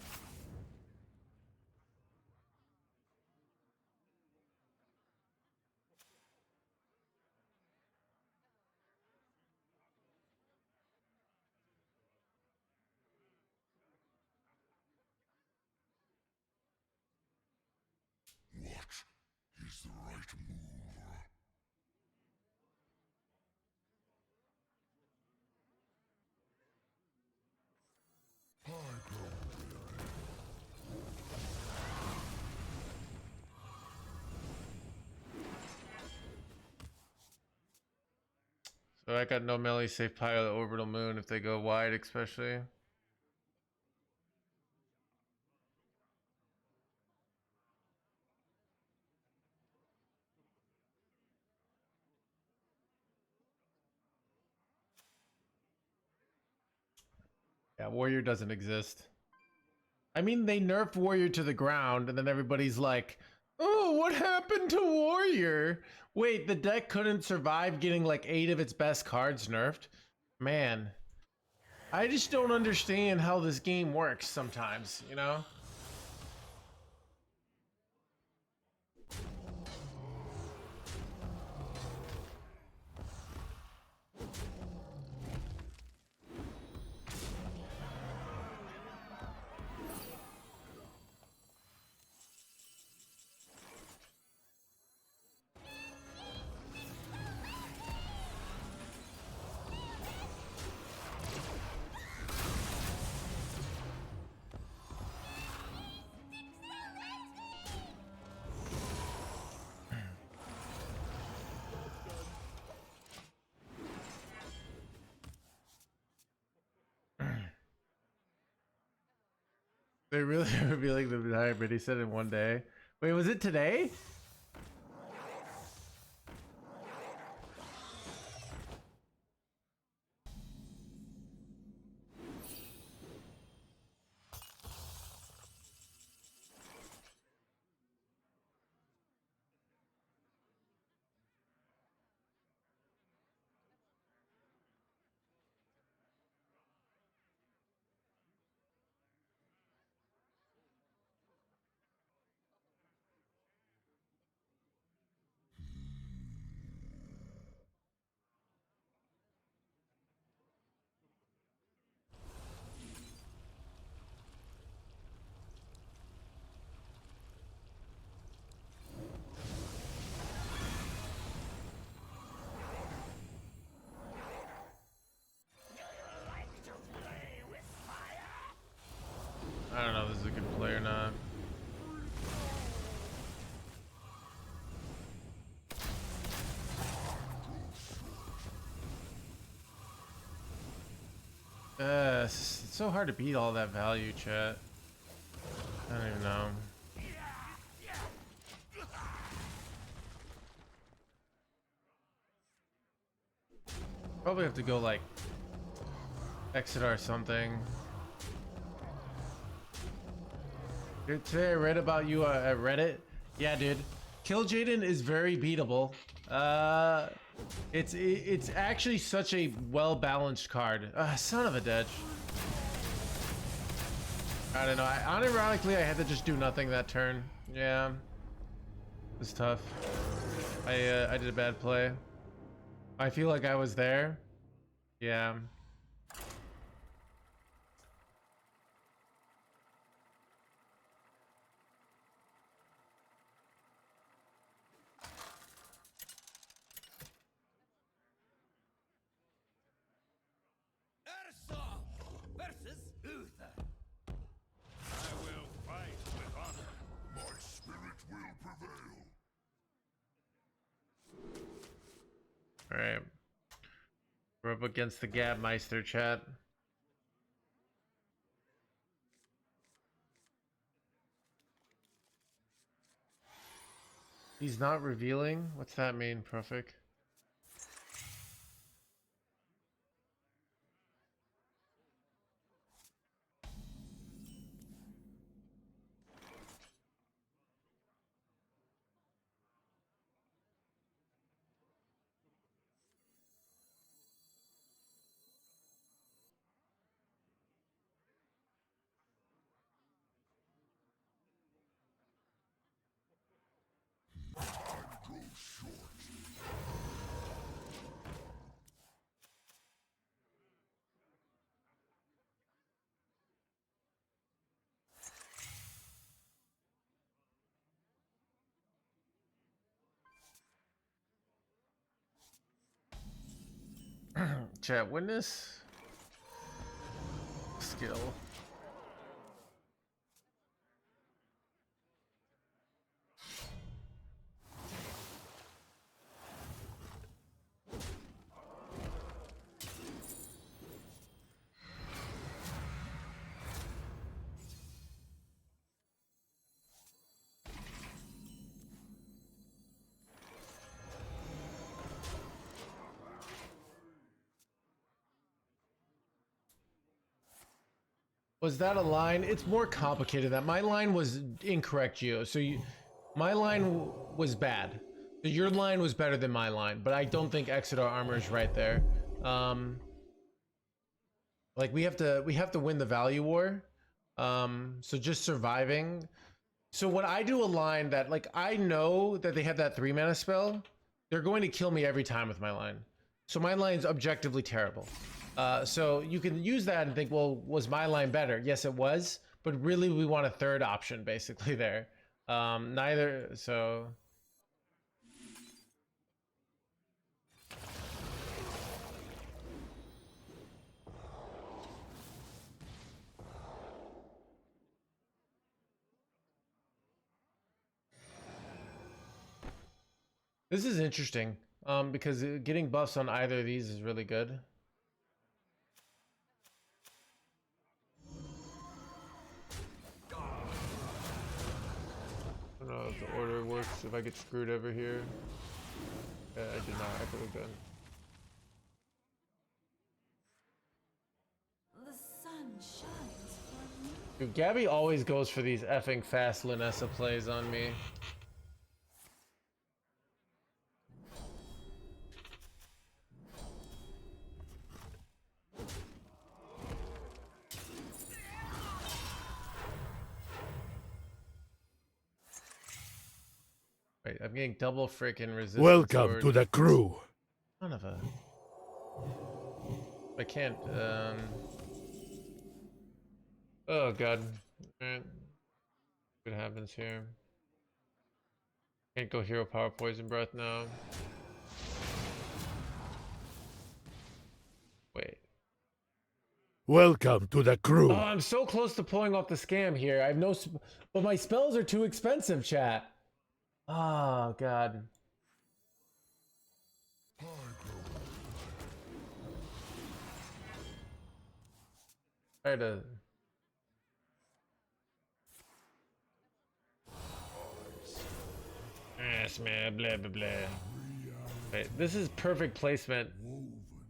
What is the right move? I grow weary. So I got no melee safe pilot orbital moon if they go wide, especially. Yeah, warrior doesn't exist. I mean, they nerfed warrior to the ground, and then everybody's like, "Oh, what happened to warrior?" Wait, the deck couldn't survive getting like 8 of its best cards nerfed? Man, I just don't understand how this game works sometimes, you know? They really are revealing the entire mini set in one day. Wait, was it today? I don't know if this is a good play or not. It's so hard to beat all that value, chat. I don't even know. Probably have to go like exit or something. Dude, today I read about you at Reddit. Yeah, dude. Kill Jaden is very beatable. It's actually such a well-balanced card. Son of a bitch. I don't know. Unironically, I had to just do nothing that turn. Yeah, it's tough. I did a bad play. I feel like I was there. Yeah. Versus Uther. I will fight with honor. My spirit will prevail. All right. We're up against the Gabmeister, chat. He's not revealing? What's that mean, Profik? Chat, witness skill. Was that a line? It's more complicated than that. My line was incorrect, Gio. So my line was bad. Your line was better than my line, but I don't think Exeter armor is right there. Like we have to win the value war. So just surviving. So when I do a line that like I know that they have that 3-mana spell, they're going to kill me every time with my line. So my line's objectively terrible. So you can use that and think, well, was my line better? Yes, it was, but really we want a third option basically there. Neither, so. This is interesting, because getting buffs on either of these is really good. don't know if the order works, if I get screwed over here. Yeah, I did not. I could have done. The sun shines for me. Dude, Gabby always goes for these effing fast Linessa plays on me. Wait, I'm getting double freaking resistance. Welcome to the crew. Son of a... I can't, Oh god. Alright. What happens here? Can't go hero power poison breath now. Wait. Welcome to the crew. Oh, I'm so close to pulling off the scam here. I have no... But my spells are too expensive, chat. Oh, God. Try to... Yes, man, blah, blah, blah. Wait, this is perfect placement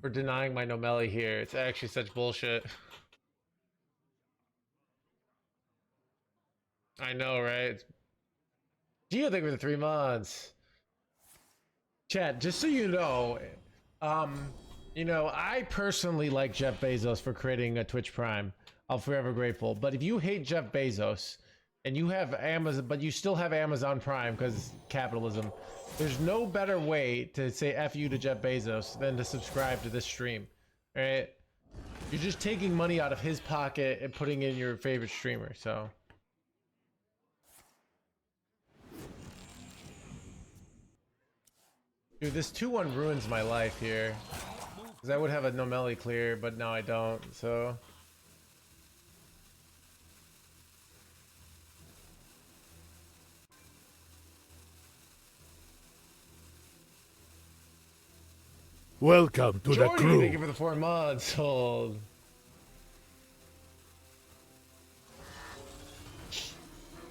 for denying my Nomeli here. It's actually such bullshit. I know, right? Geo, thank you for the 3 months. Chat, just so you know, I personally like Jeff Bezos for creating a Twitch Prime. I'm forever grateful. But if you hate Jeff Bezos and you have Amazon, but you still have Amazon Prime because capitalism, there's no better way to say F you to Jeff Bezos than to subscribe to this stream. All right? You're just taking money out of his pocket and putting in your favorite streamer, so... Dude, this 2-1 ruins my life here. Because I would have a Nomeli clear, but now I don't, so... Welcome to the Jordy, crew. thank you for the 4 months. Hold.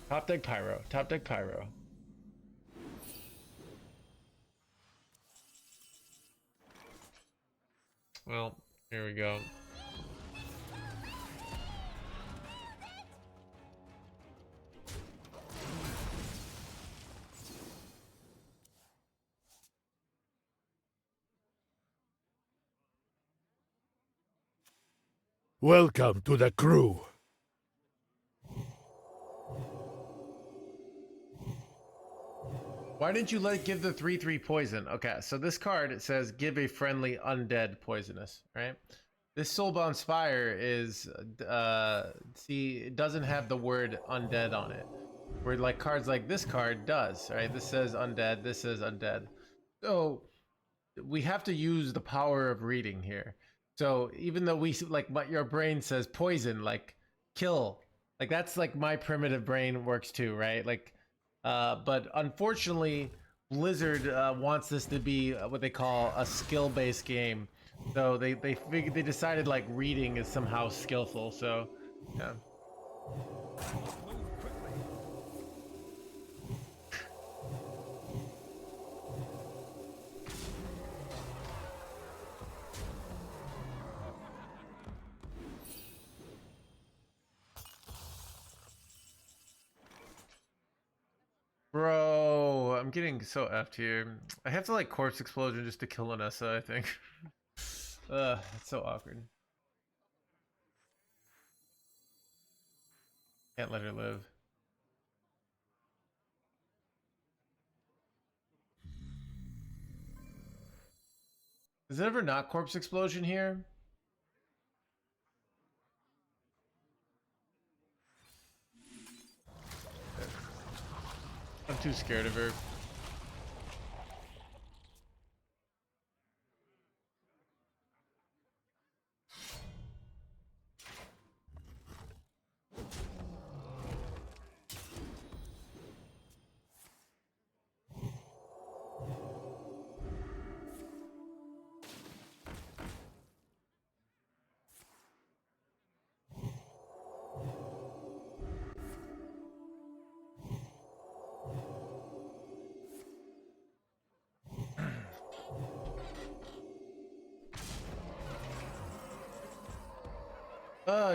Top deck pyro. Top deck pyro. Well, here we go. Welcome to the crew. Why didn't you give the 3/3 poison? Okay, so this card, it says give a friendly undead poisonous, right? This Soulbound Spire is, see, it doesn't have the word undead on it. Where like cards like this card does, right? This says undead, this says undead. So we have to use the power of reading here. So even though we like your brain says poison, like kill, like that's like my primitive brain works too, right? Like, but unfortunately, Blizzard wants this to be what they call a skill-based game. So they decided like reading is somehow skillful. So yeah. Bro, I'm getting so effed here. I have to like corpse explosion just to kill Anessa, I think. It's so awkward. Can't let her live. Is it ever not corpse explosion here? I'm too scared of her.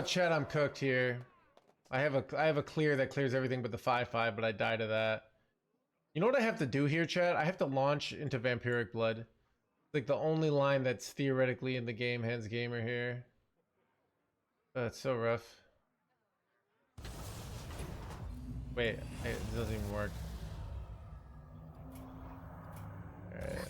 Chat, I'm cooked here. I have a clear that clears everything but the 5/5, but I die to that. You know what I have to do here, chat? I have to launch into Vampiric Blood. It's like the only line that's theoretically in the game, NoHandsGamer here. It's so rough. Wait, it doesn't even work. Alright.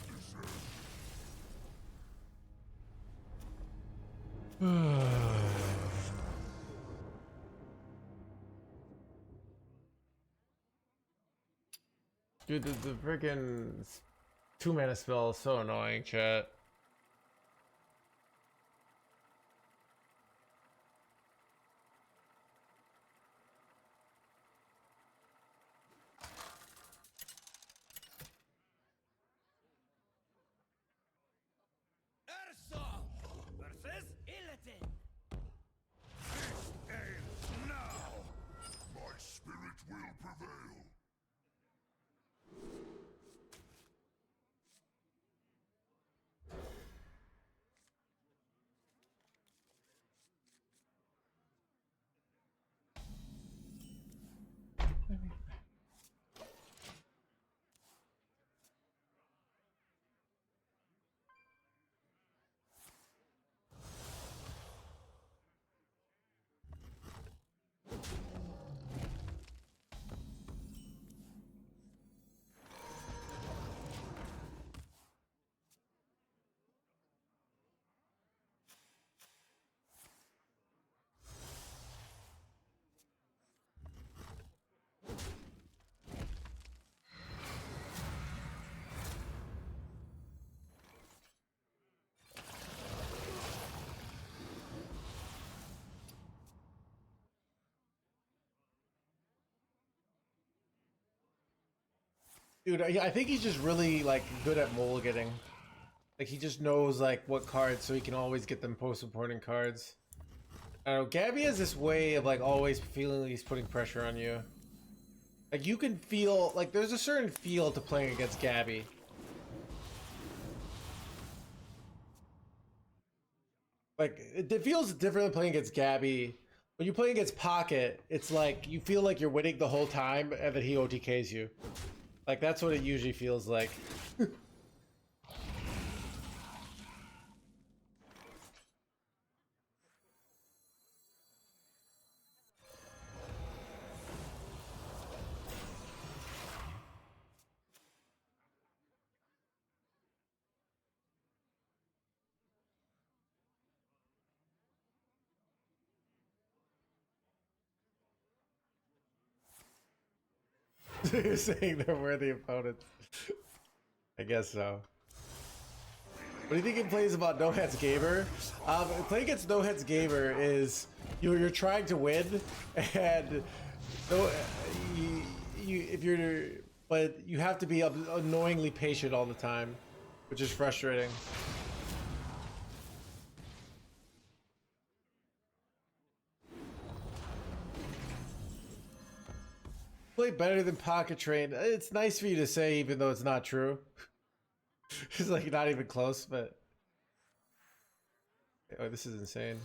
Dude, the freaking 2-mana spell is so annoying, chat. Versus Illidan. My spirit will prevail. Dude, I think he's just really like good at mulliganing. Like he just knows like what cards, so he can always get them post-supporting cards. I don't know. Gabby has this way of like always feeling like he's putting pressure on you. Like you can feel like there's a certain feel to playing against Gabby. Like it feels different than playing against Gabby. When you play against Pocket, it's like you feel like you're winning the whole time, and then he OTKs you. Like that's what it usually feels like. You're saying they're worthy opponents. I guess so. What do you think it plays about NoHandsGamer? Playing against NoHandsGamer is you're trying to win, and no, but you have to be annoyingly patient all the time, which is frustrating. Play better than Pocket Train. It's nice for you to say, even though it's not true. It's like not even close, but oh, this is insane.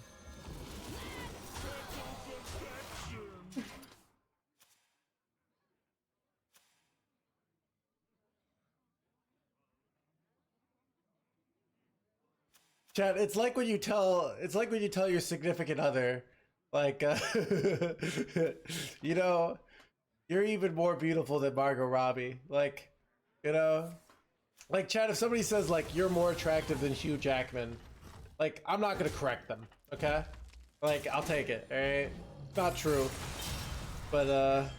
Chad, it's like when you tell your significant other, like, you know, you're even more beautiful than Margot Robbie. Like, you know, like Chad, if somebody says like you're more attractive than Hugh Jackman, like I'm not gonna correct them, okay? Like I'll take it. All right, not true, but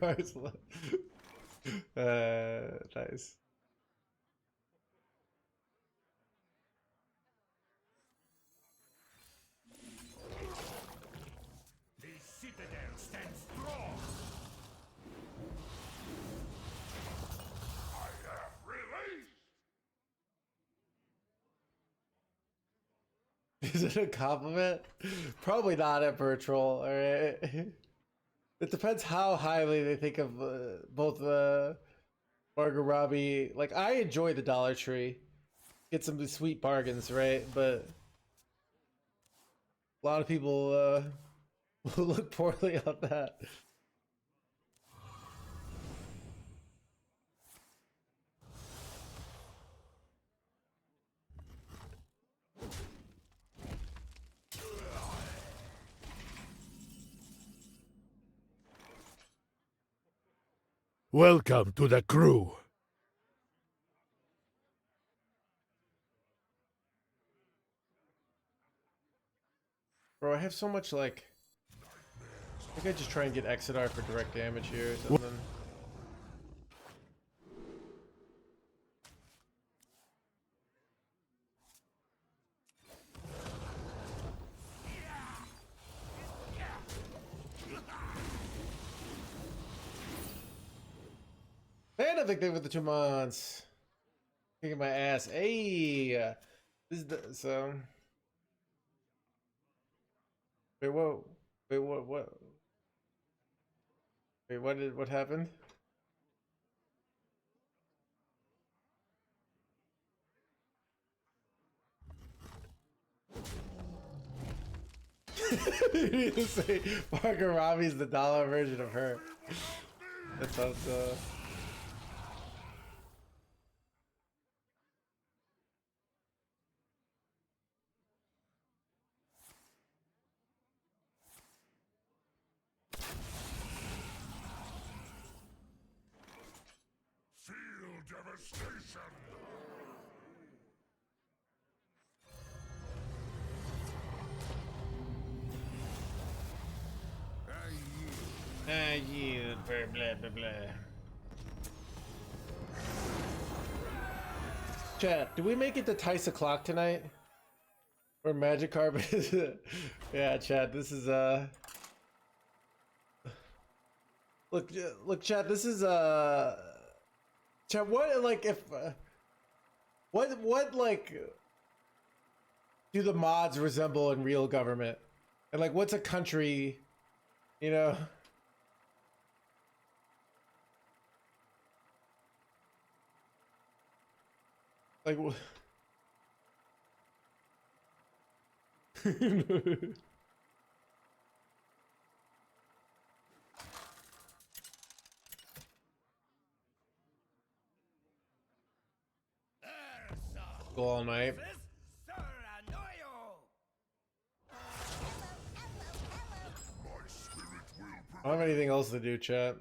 guys, nice. The citadel stands strong. I have released. Is it a compliment? Probably not, Emperor Troll. All right. It depends how highly they think of both Margot Robbie. Like, I enjoy the Dollar Tree. Get some sweet bargains, right? But a lot of people will look poorly on that. Welcome to the crew. Bro, I have so much, like... I think I just try and get Exodar for direct damage here or something. And I think they with the 2 months. Kicking my ass. Hey! This is the... So... Wait, whoa. Wait, what? Wait, what happened? You need to say Margot Robbie's the dollar version of her. That sounds Feel devastation. you blah blah blah. Chat, do we make it to Tice o'clock tonight? Or Magic Carpet is yeah, chat, this is look chat, this is chat, what like if what like do the mods resemble in real government? And like what's a country, you know? Like go all night. I don't have anything else to do, chat.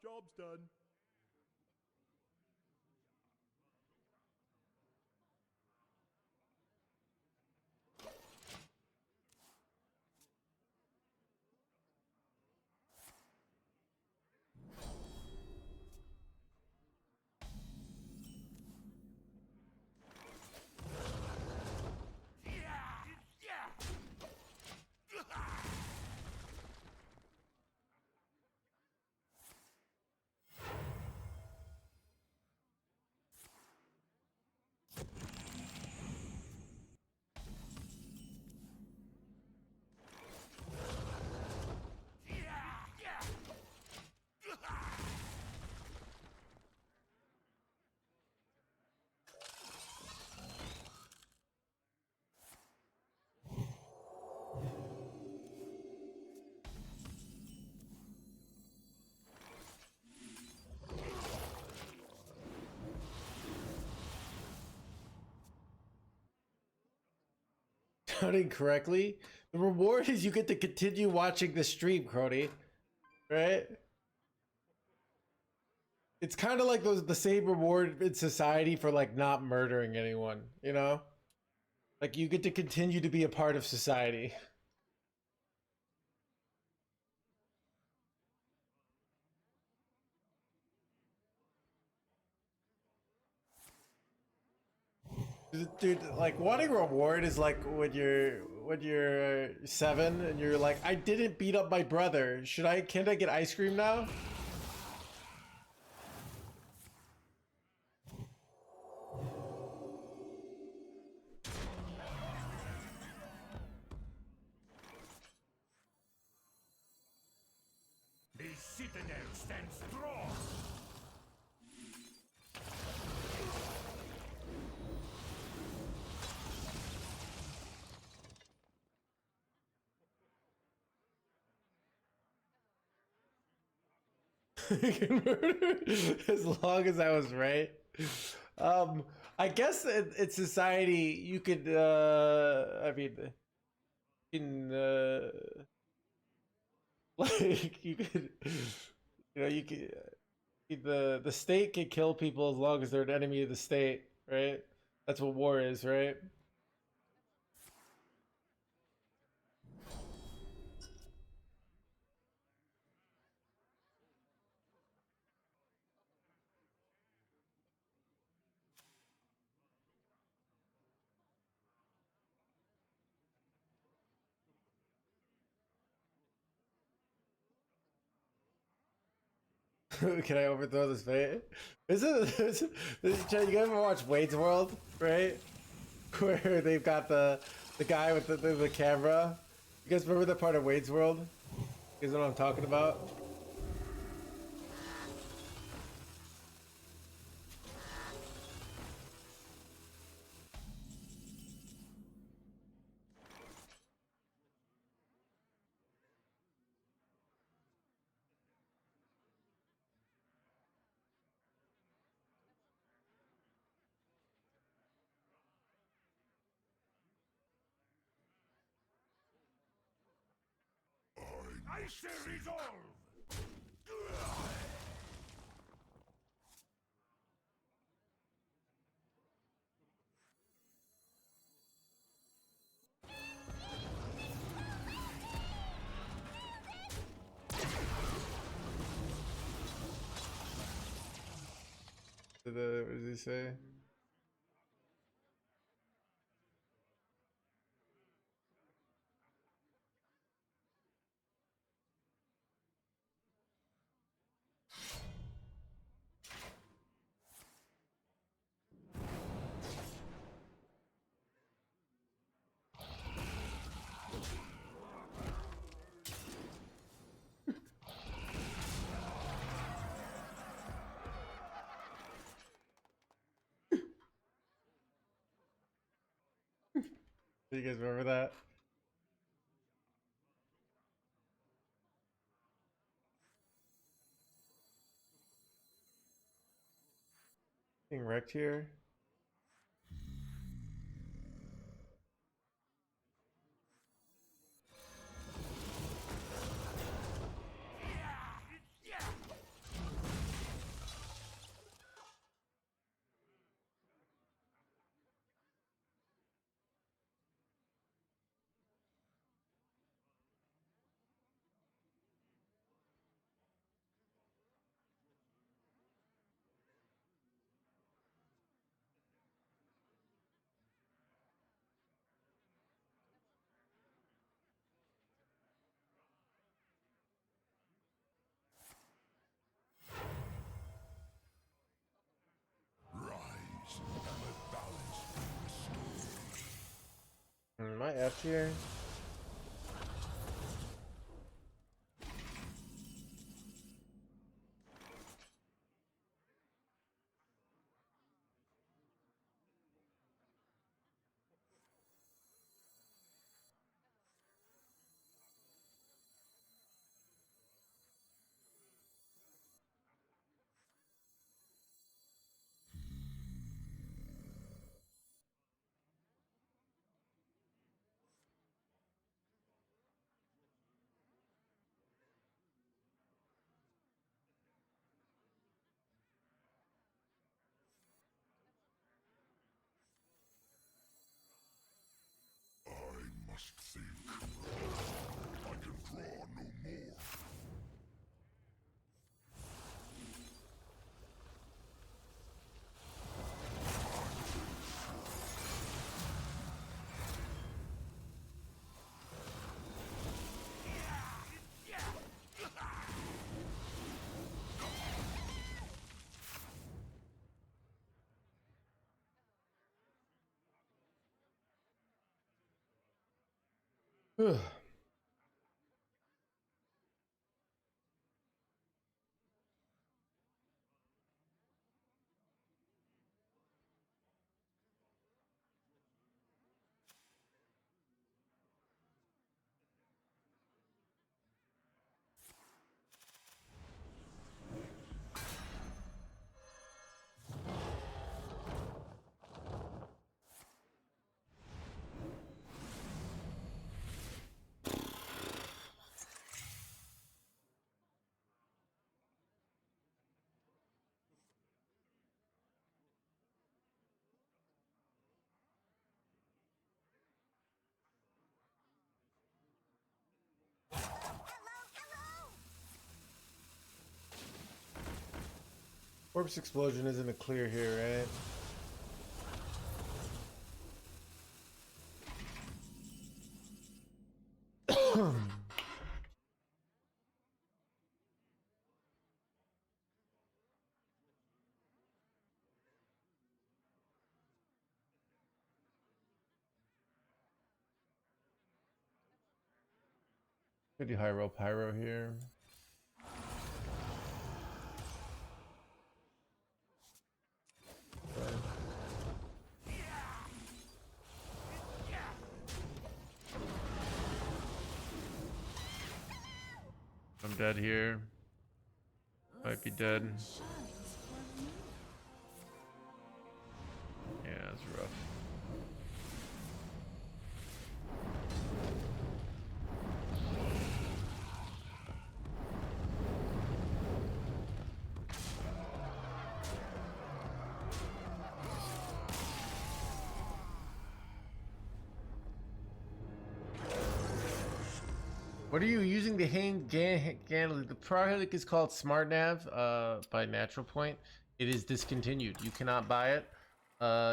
Job's done. Counting correctly, the reward is you get to continue watching the stream, Crody. Right? It's kind of like the same reward in society for like not murdering anyone, you know? Like you get to continue to be a part of society. Dude, like wanting reward is like when you're 7 and you're like, I didn't beat up my brother. Can't I get ice cream now? The citadel stands strong. As long as I was right. I guess in society you could I mean you can like you could you could the state can kill people as long as they're an enemy of the state, right? That's what war is, right? Can I overthrow this fate? You ever watch Wade's World, right? Where they've got the guy with the camera. You guys remember that part of Wade's World? You guys know what I'm talking about? I shall resolve. What does he say? Do you guys remember that? Being wrecked here. Rise, and let balance be restored. Am I F here? Corpse explosion isn't a clear here, right? Could do high roll pyro here. I'm dead here. Might be dead. Yeah, it's rough. What are you using the the product is called SmartNav by Natural Point. It is discontinued. You cannot buy it.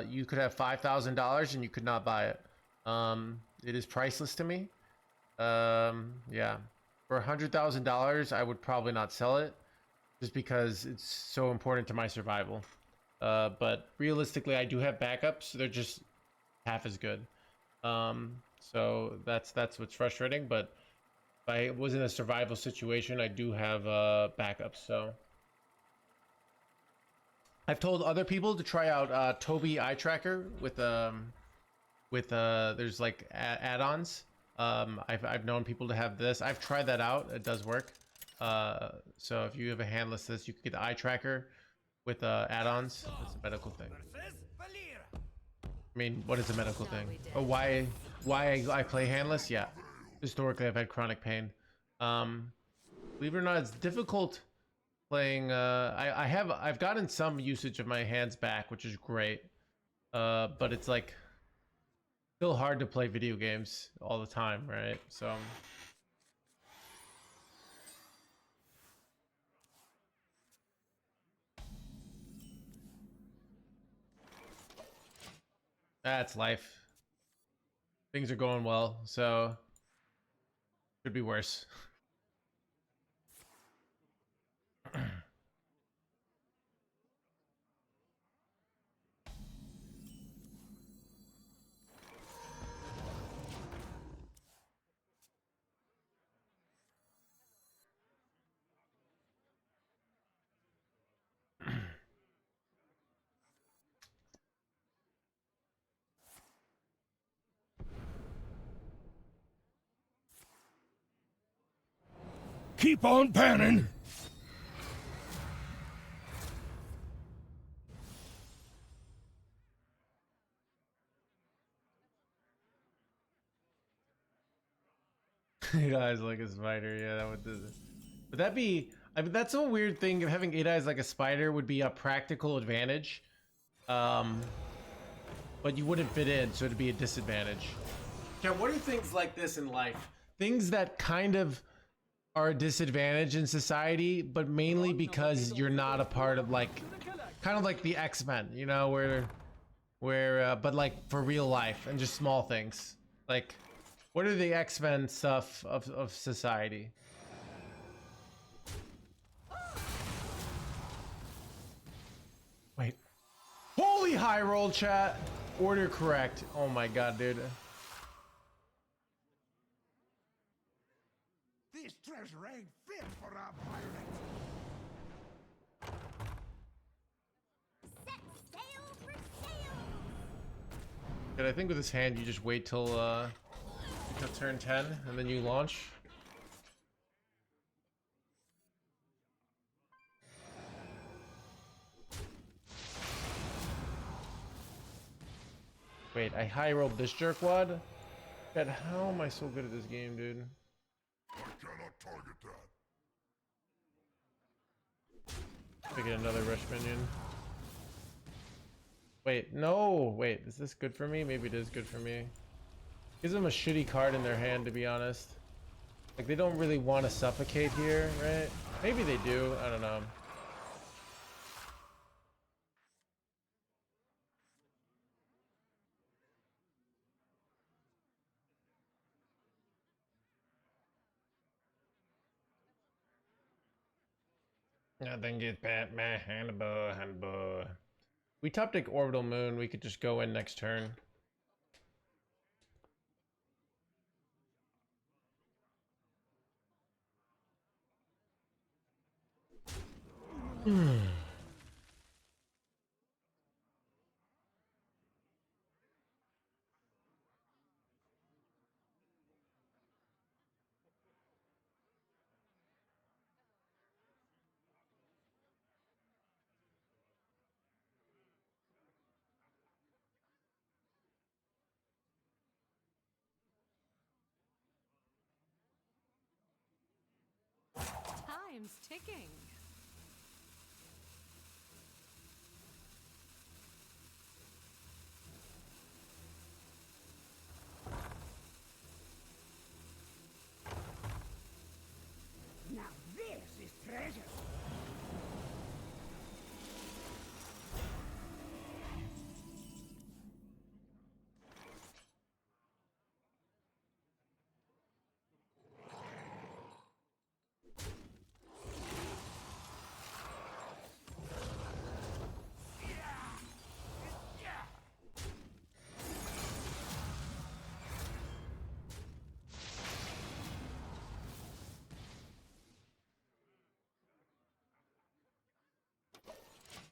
You could have $5,000 and you could not buy it. It is priceless to me. Yeah, for $100,000 I would probably not sell it just because it's so important to my survival. But realistically I do have backups. They're just half as good. So that's what's frustrating, but if I was in a survival situation, I do have backups. So I've told other people to try out Toby Eye Tracker with there's like add-ons. I've known people to have this. I've tried that out. It does work. So if you have a handless this, you can get the eye tracker with add-ons. It's a medical thing. I mean, what is a medical thing? Oh, why I play handless? Yeah. Historically, I've had chronic pain. Believe it or not, it's difficult playing. I've gotten some usage of my hands back, which is great. But it's like still hard to play video games all the time, right? So that's life. Things are going well, so could be worse. Keep on panning. Eight eyes like a spider. Yeah, that would do. Would that be? I mean, that's a weird thing. Of having 8 eyes like a spider would be a practical advantage, but you wouldn't fit in, so it'd be a disadvantage. Yeah, what are things like this in life? Things that kind of are a disadvantage in society, but mainly because you're not a part of like, kind of like the X-Men, you know, where, but like for real life and just small things. Like, what are the X-Men stuff of society? Wait. Holy high roll, chat. Order correct. Oh my god, dude. This treasure ain't fit for a pirate. Set sail for sails. And I think with this hand, you just wait till turn 10 and then you launch. Wait, I high rolled this jerkwad? God, how am I so good at this game, dude? I cannot target that. I get another rush minion. Wait, no! Wait, is this good for me? Maybe it is good for me. Gives them a shitty card in their hand, to be honest. Like, they don't really want to suffocate here, right? Maybe they do, I don't know. Nothing gets past my handball. We top deck Orbital Moon, we could just go in next turn. Time's ticking. Now this is treasure.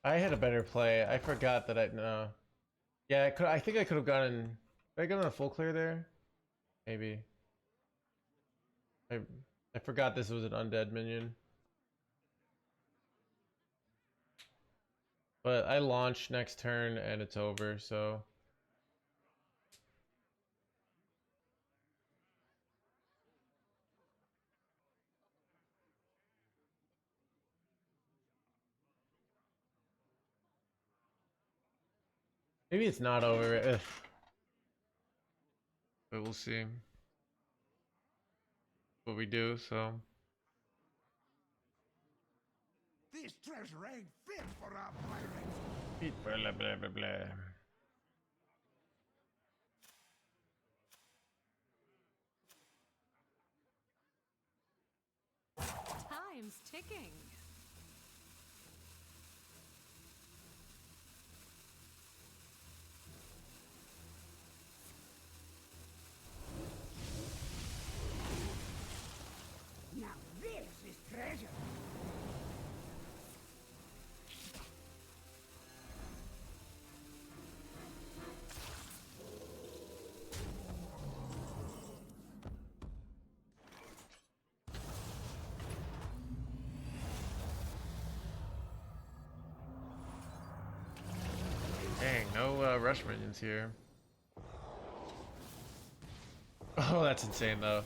I had a better play. I forgot that I no. Yeah, I think I could have gotten. Did I get on a full clear there? Maybe. I forgot this was an undead minion. But I launch next turn and it's over, so. Maybe it's not over. Ugh. But we'll see what we do, so. This treasure ain't fit for a pirate. Blah, blah, blah, blah. Time's ticking. Now this is treasure. Dang, no rush minions here. Oh, that's insane though.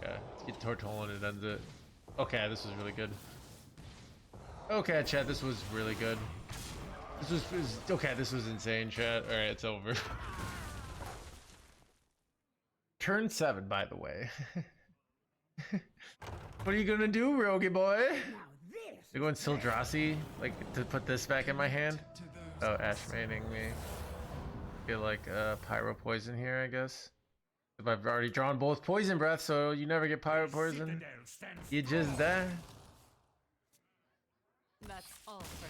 Yeah, let's get Tortolan and it ends it. Okay, this was really good. Okay, chat, this was really good. This was okay, this was insane, chat. Alright, it's over. Turn 7, by the way. What are you gonna do, Rogie boy? Now this. You're going Sildrassi, like, to put this back in my hand? Oh, Ash Manning me. Get like Pyro Poison here, I guess. If I've already drawn both Poison Breath, so you never get Pyro Poison. You just die. That's all for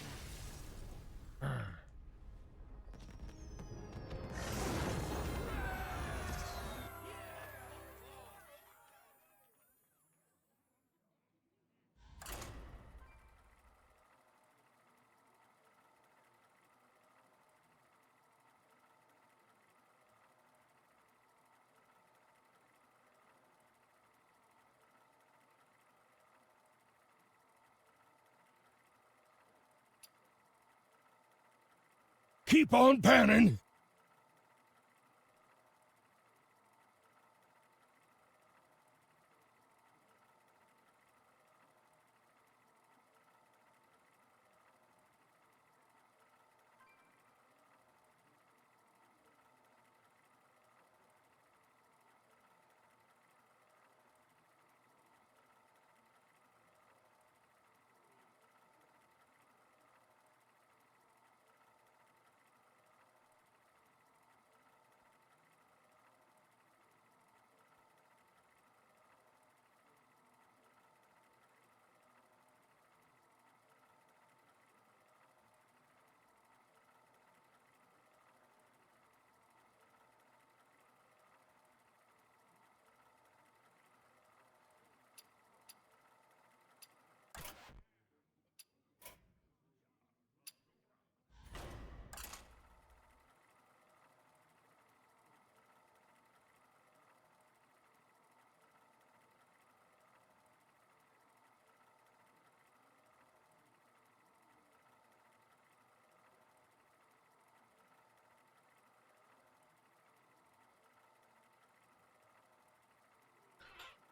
now. Keep on panning.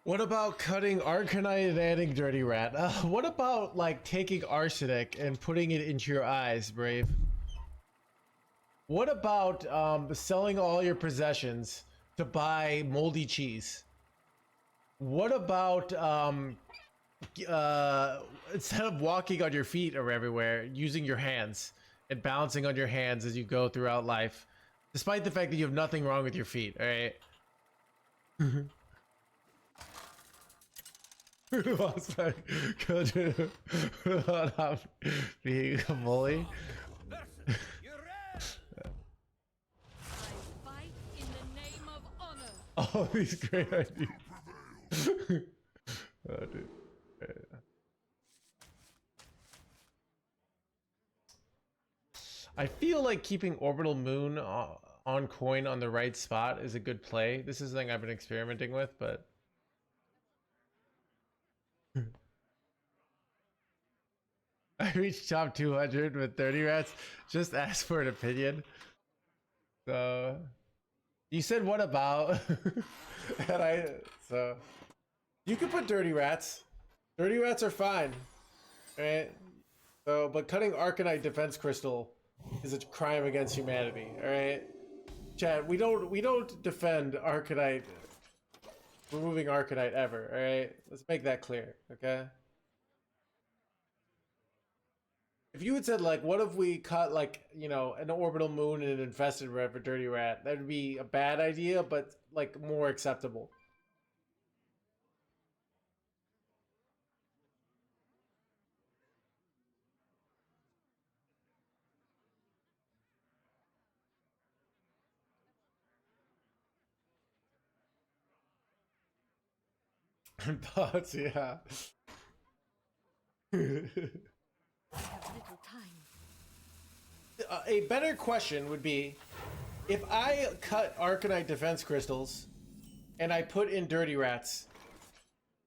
What about cutting Arcanite and adding Dirty Rat? What about like taking arsenic and putting it into your eyes, Brave? What about selling all your possessions to buy moldy cheese? What about instead of walking on your feet or everywhere, using your hands and bouncing on your hands as you go throughout life, despite the fact that you have nothing wrong with your feet, all right? Being a bully. Fight in the name of honor. All these great ideas. Oh, dude. I feel like keeping Orbital Moon on coin on the right spot is a good play. This is something I've been experimenting with, but I reached top 200 with 30 rats. Just ask for an opinion. So you said what about? And so you can put dirty rats. Dirty rats are fine. Alright. So but cutting Arcanite defense crystal is a crime against humanity. Alright. Chad, we don't defend Arcanite, removing Arcanite ever, alright? Let's make that clear, okay? If you had said, like, what if we cut, like, you know, an orbital moon and an infested rat for Dirty Rat, that would be a bad idea, but, like, more acceptable. Thoughts, yeah. I have little time. A better question would be, if I cut Arcanite defense crystals and I put in Dirty Rats,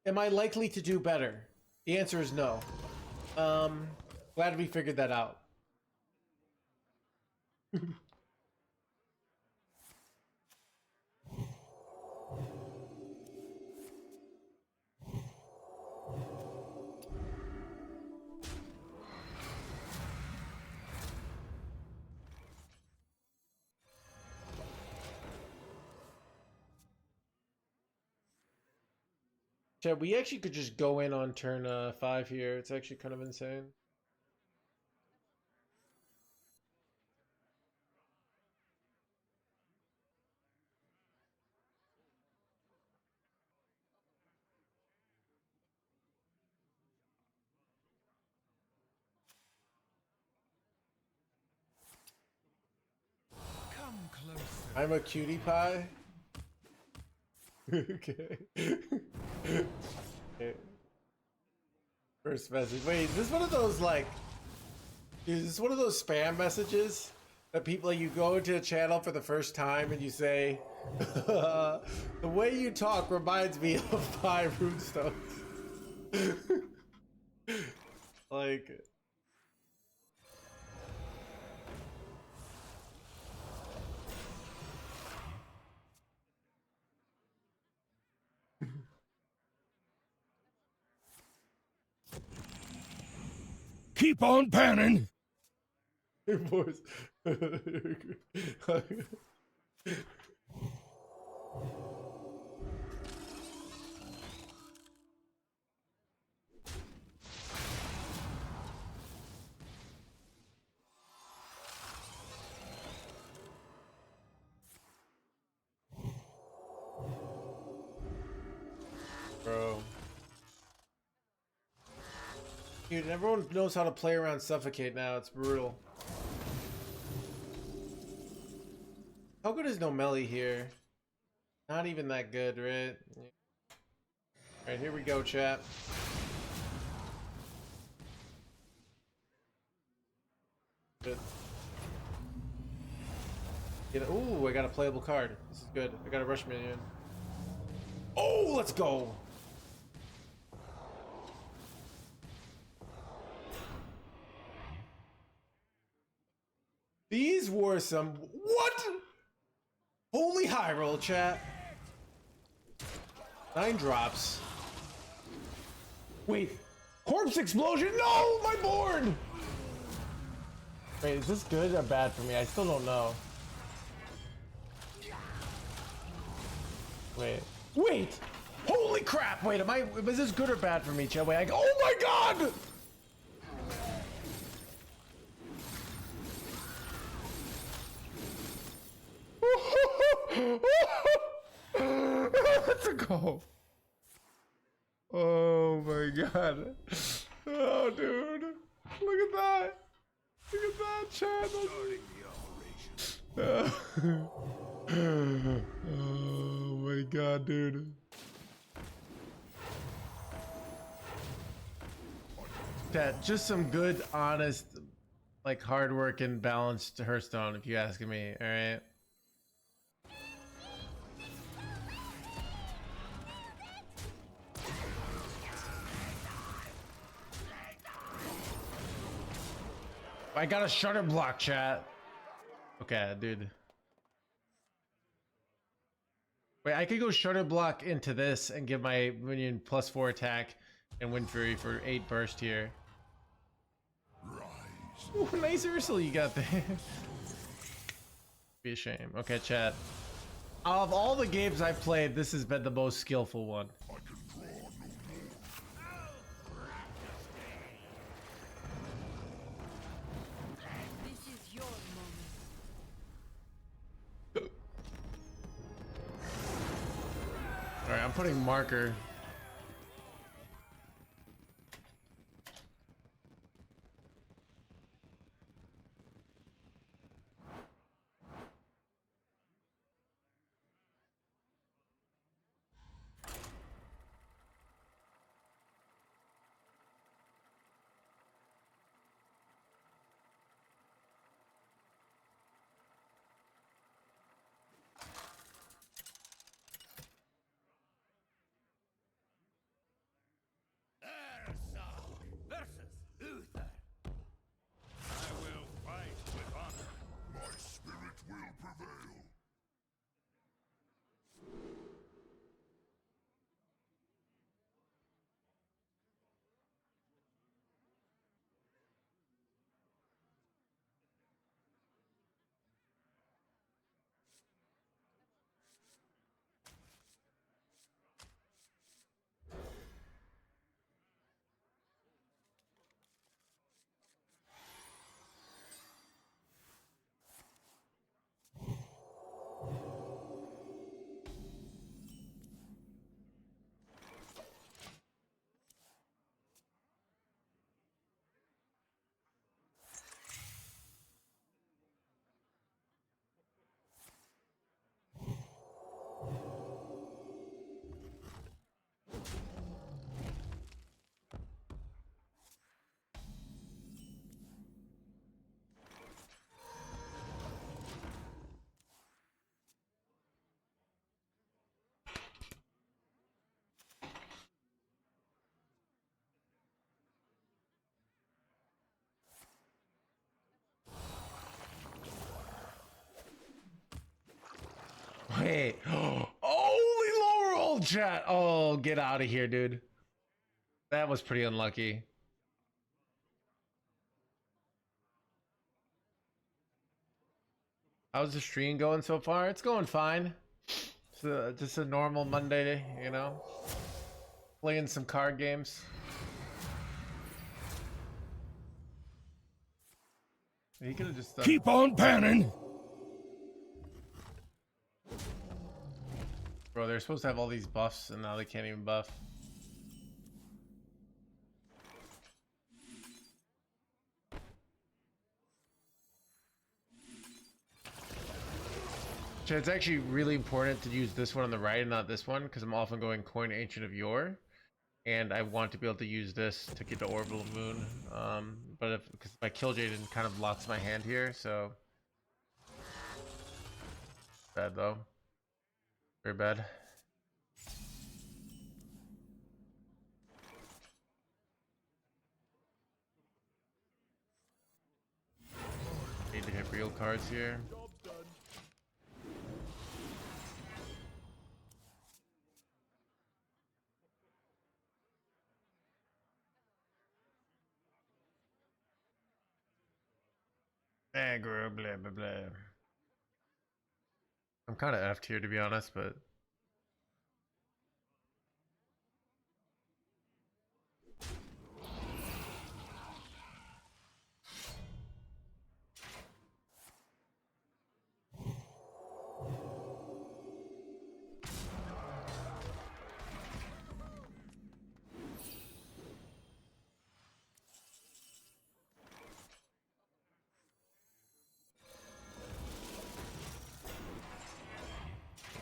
am I likely to do better? The answer is no. Glad we figured that out. Chad, we actually could just go in on turn 5 here. It's actually kind of insane. Come closer. I'm a cutie pie. Okay. Okay. First message. Wait, is this one of those like? Is this one of those spam messages that people like, you go into a channel for the first time and you say, "The way you talk reminds me of 5 runestones." Like. Keep on panning. Your voice. Bro. Dude, everyone knows how to play around Suffocate now. It's brutal. How good is No Melly here? Not even that good, right? Alright, here we go, chat. Good. Ooh, I got a playable card. This is good. I got a rush minion. Oh, let's go! These were some... What? Holy high roll, chat. 9 drops. Wait. Corpse explosion? No! My board! Wait, is this good or bad for me? I still don't know. Wait! Holy crap! Wait, is this good or bad for me, chat? Wait, oh my god! Let's go. Oh my god. Oh, dude. Look at that. Look at that, chat. Oh my god, dude. Chat, just some good, honest, like hard work and balanced Hearthstone, if you asking me, alright? I got a shutter block, chat. Okay, dude. Wait, I could go shutter block into this and give my minion +4 attack and Wind Fury for 8 burst here. Ooh, nice Ursula you got there. Be a shame. Okay, chat. Of all the games I've played, this has been the most skillful one. Alright, I'm putting marker. Wait. Holy lower old chat. Oh, get out of here, dude. That was pretty unlucky. How's the stream going so far? It's going fine. It's just a normal Monday, you know. Playing some card games. He could have just done... Keep on panning. Bro, they're supposed to have all these buffs and now they can't even buff. So it's actually really important to use this one on the right and not this one because I'm often going Coin Ancient of Yore. And I want to be able to use this to get the Orbital Moon. But if because my Kill Jaden kind of locks my hand here, so bad though. Very bad. Need to hit real cards here. Aggro, blah blah blah. I'm kind of effed here to be honest, but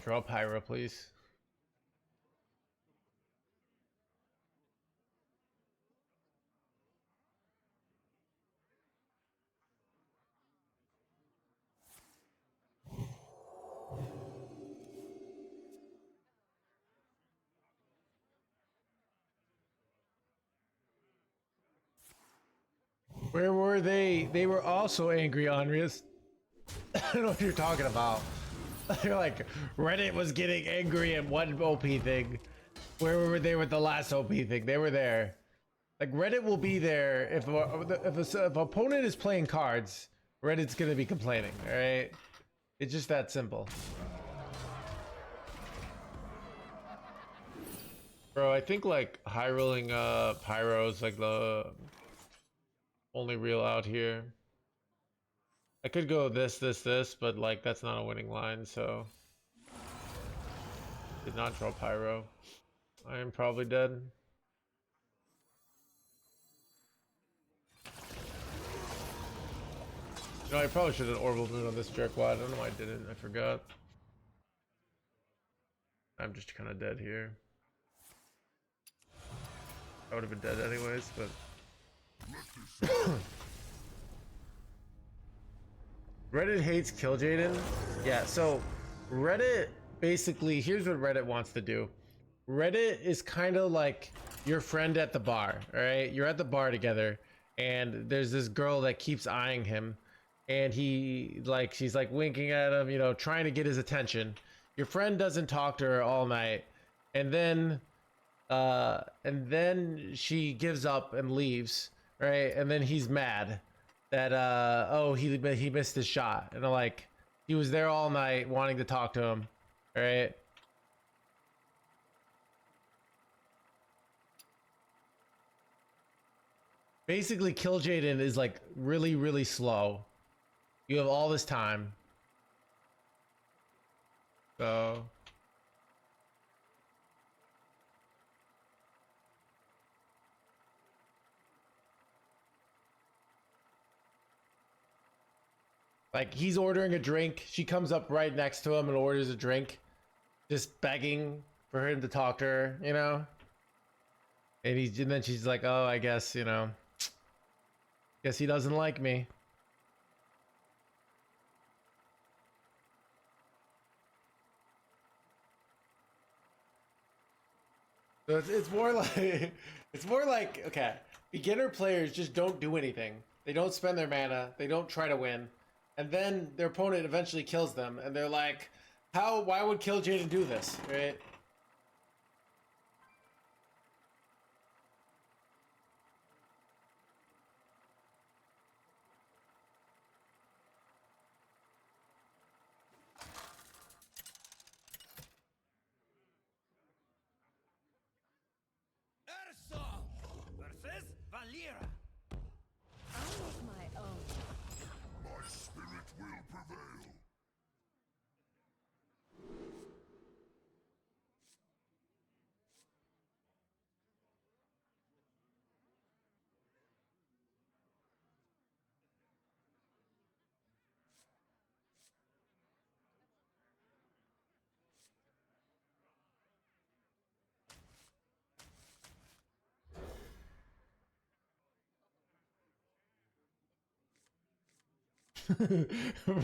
draw Pyro, please. Where were they? They were also angry, Andreas. I don't know what you're talking about. They're like, Reddit was getting angry at one OP thing. Where were they with the last OP thing? They were there. Like, Reddit will be there if an opponent is playing cards, Reddit's gonna be complaining, alright? It's just that simple. Bro, I think like high rolling Pyro is like the only real out here. I could go this, but like that's not a winning line, so did not draw Pyro. I am probably dead. You know, I probably should have Orbital Moon on this jerkwad. I don't know why I didn't. I forgot. I'm just kind of dead here. I would have been dead anyways, but Reddit hates Kill Jaden. Yeah, so Reddit basically, here's what Reddit wants to do. Reddit is kind of like your friend at the bar, all right? You're at the bar together, and there's this girl that keeps eyeing him, and she's like winking at him, you know, trying to get his attention. Your friend doesn't talk to her all night, and then she gives up and leaves, right? And then he's mad that oh, he missed his shot, and like he was there all night wanting to talk to him, right? Basically, Kill Jaden is like really, really slow. You have all this time, so like he's ordering a drink. She comes up right next to him and orders a drink, just begging for him to talk to her, you know. And then she's like, "Oh, I guess, you know, guess he doesn't like me." So it's more like it's more like, okay, beginner players just don't do anything. They don't spend their mana. They don't try to win, and then their opponent eventually kills them, and they're like, "How? Why would Kill Jaden do this?" Right?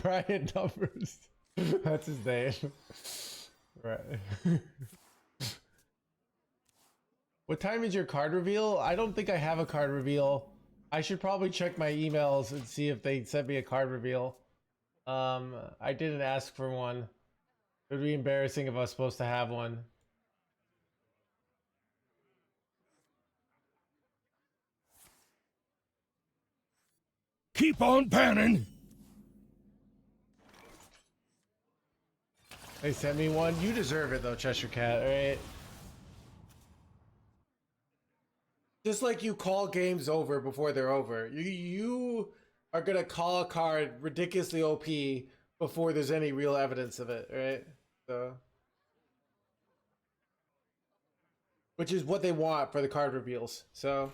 Brian Numbers. That's his name. Right. What time is your card reveal? I don't think I have a card reveal. I should probably check my emails and see if they sent me a card reveal. I didn't ask for one. It would be embarrassing if I was supposed to have one. Keep on panning. They sent me one. You deserve it though, Cheshire Cat, alright? Just like you call games over before they're over. You are gonna call a card ridiculously OP before there's any real evidence of it, right? So, which is what they want for the card reveals. So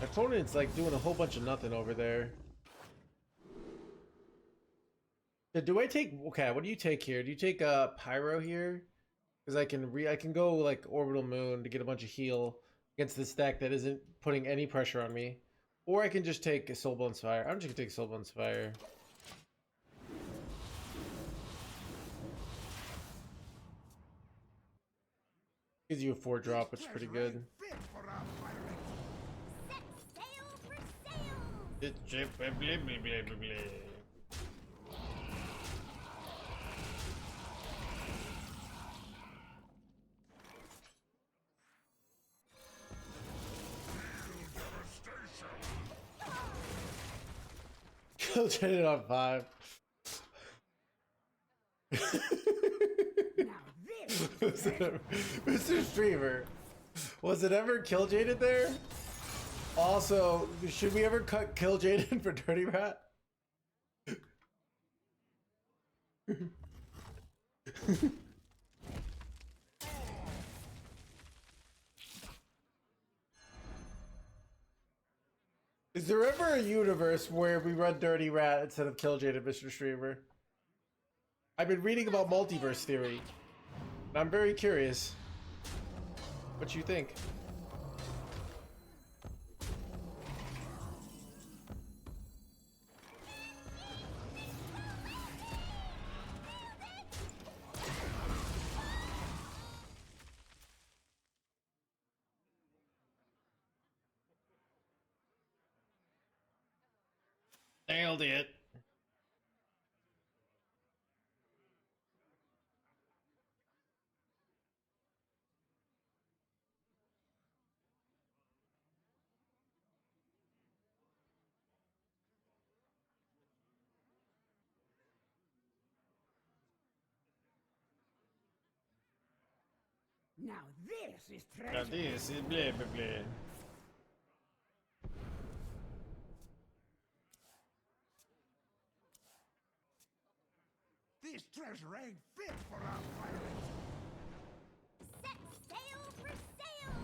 my opponent's like doing a whole bunch of nothing over there. Do I take, okay, what do you take here? Do you take Pyro here? Because I can go like Orbital Moon to get a bunch of heal against this deck that isn't putting any pressure on me. Or I can just take a Soulbone Fire. I'm just gonna take Soulbone Fire. Gives you a 4-drop, which is pretty good. Kill Jaden on 5. Mr. Streamer, was it ever Kill Jaden there? Also, should we ever cut Kill Jaden for Dirty Rat? Is there ever a universe where we run Dirty Rat instead of Kill Jaden, Mr. Streamer? I've been reading about multiverse theory, and I'm very curious what you think. Nailed it. Now this is treasure. Now this is blah blah blah. This treasure ain't fit for our pirates. Set sail for sails!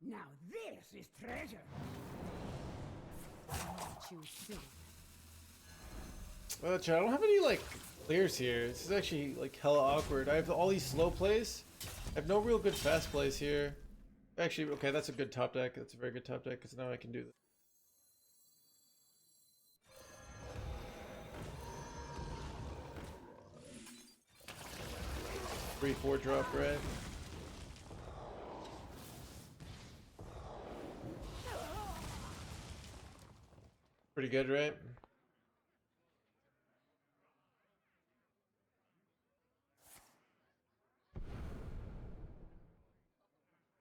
Now this is treasure. Choose soon. Well, chat, I don't have any like clears here. This is actually like hella awkward. I have all these slow plays. I have no real good fast plays here. Actually, okay, that's a good top deck. That's a very good top deck because now I can do this. 3/4 drop, right? Pretty good, right?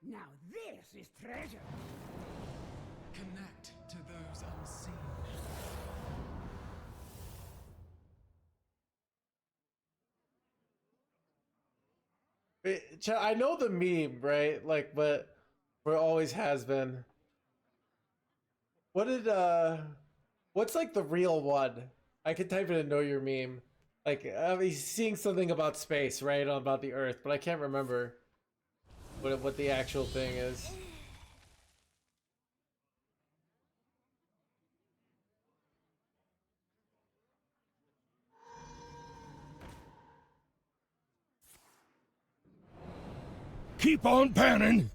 Now this is treasure. Connect to those unseen. I know the meme, right? Like, but where it always has been. What did what's like the real one? I could type it in know your meme. Like he's seeing something about space, right? About the Earth, but I can't remember what the actual thing is. Keep on panning!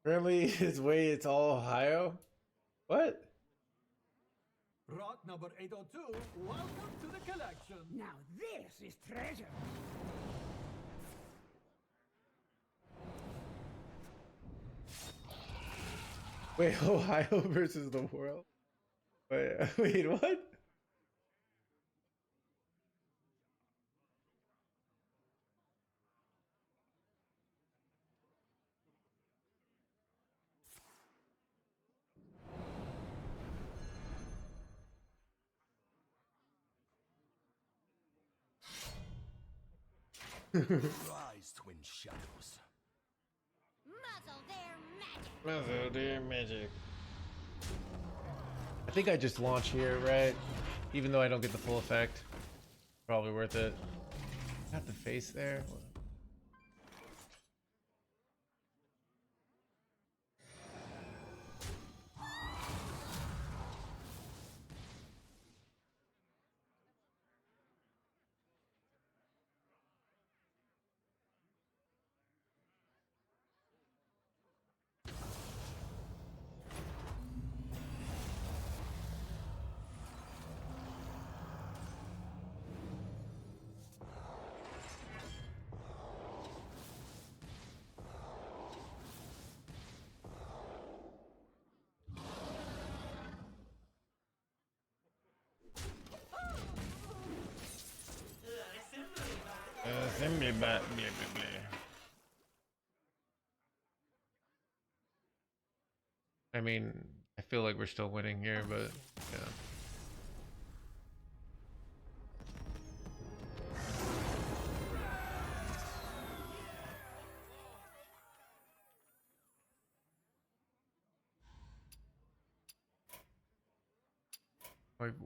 Apparently his way it's all Ohio? What? Rock number 802, welcome to the collection. Now this is treasure. Wait, Ohio versus the world? Wait, wait, what? Rise, twin shadows. Muzzle their magic. Magic. I think I just launch here, right? Even though I don't get the full effect. Probably worth it. Got the face there. I mean, I feel like we're still winning here, but yeah.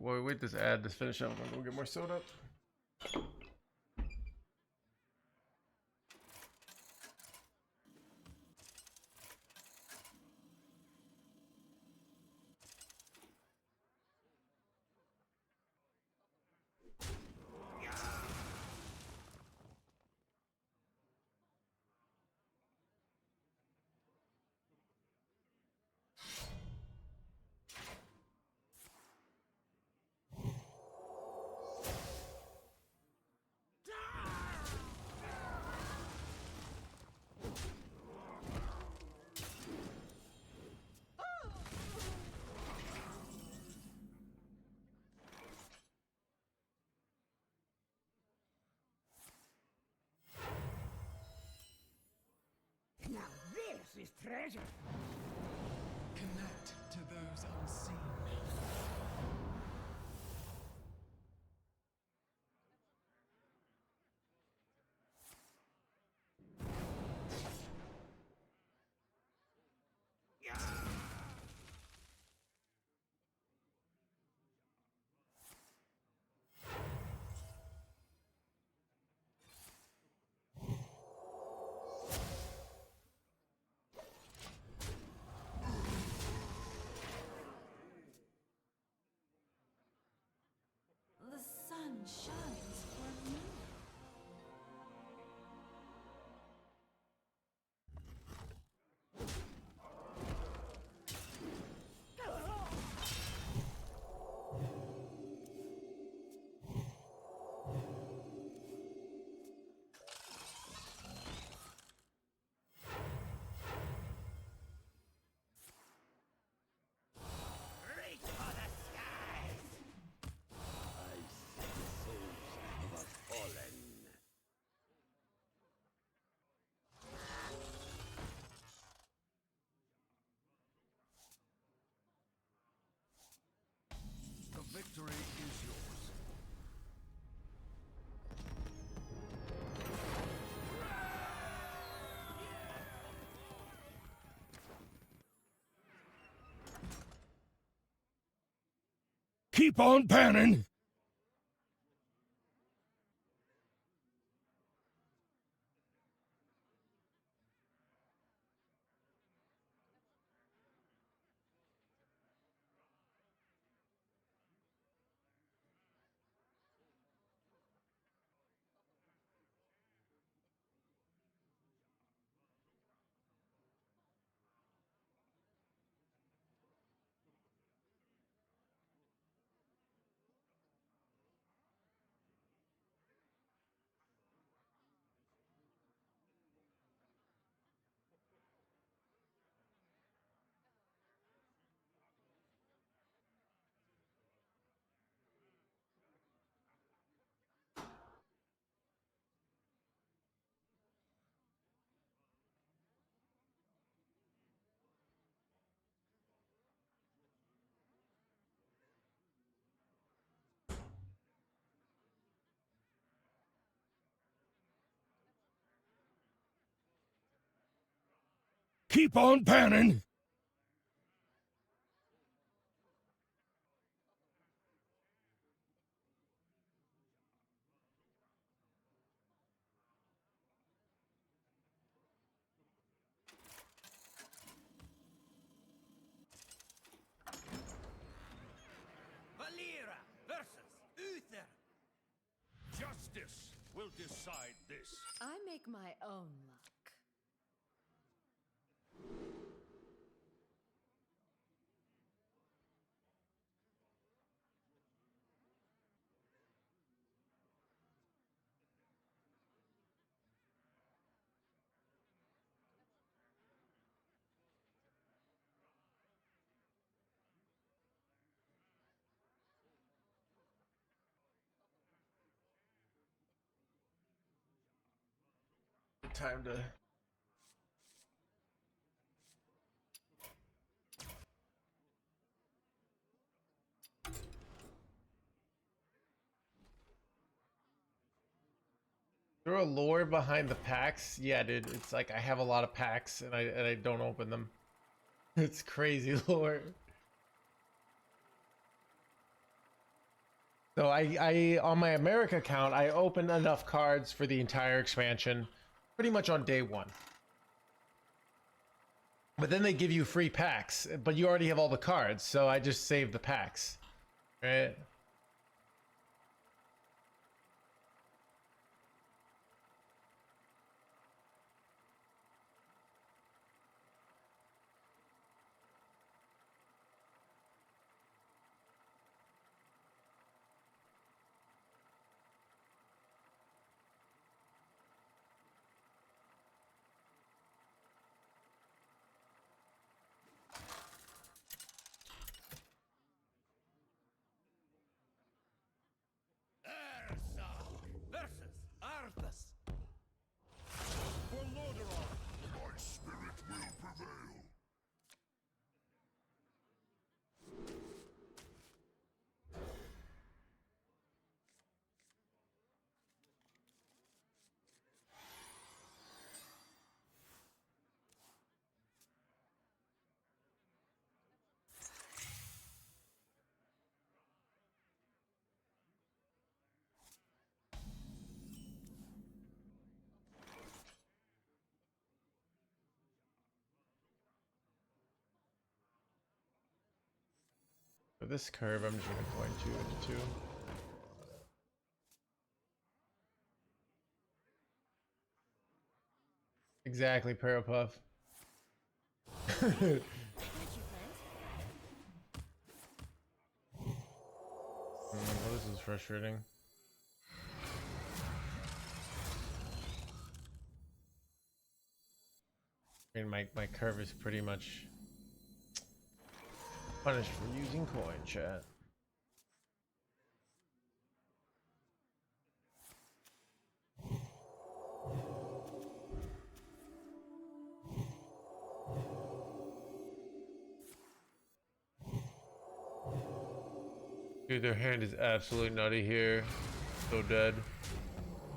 Wait this ad, this finish up. I'm gonna go get more soda. Now this is treasure. connect to those unseen. The sun shines for me. Reach for the skies! I see the souls of the fallen. The victory is yours. Keep on panning! Keep on panning! Valera versus Uther. Justice will decide this. I make my own luck. Time to. There a lore behind the packs? Yeah, dude. It's like I have a lot of packs and I don't open them. It's crazy lore. So I on my America account I opened enough cards for the entire expansion, pretty much on day one. But then they give you free packs, but you already have all the cards, so I just saved the packs, right? For this curve, I'm just gonna coin 2 into 2. Exactly, Parapuff. Well, this is frustrating. I mean, my curve is pretty much punished for using coin, chat. Dude, their hand is absolutely nutty here. So dead.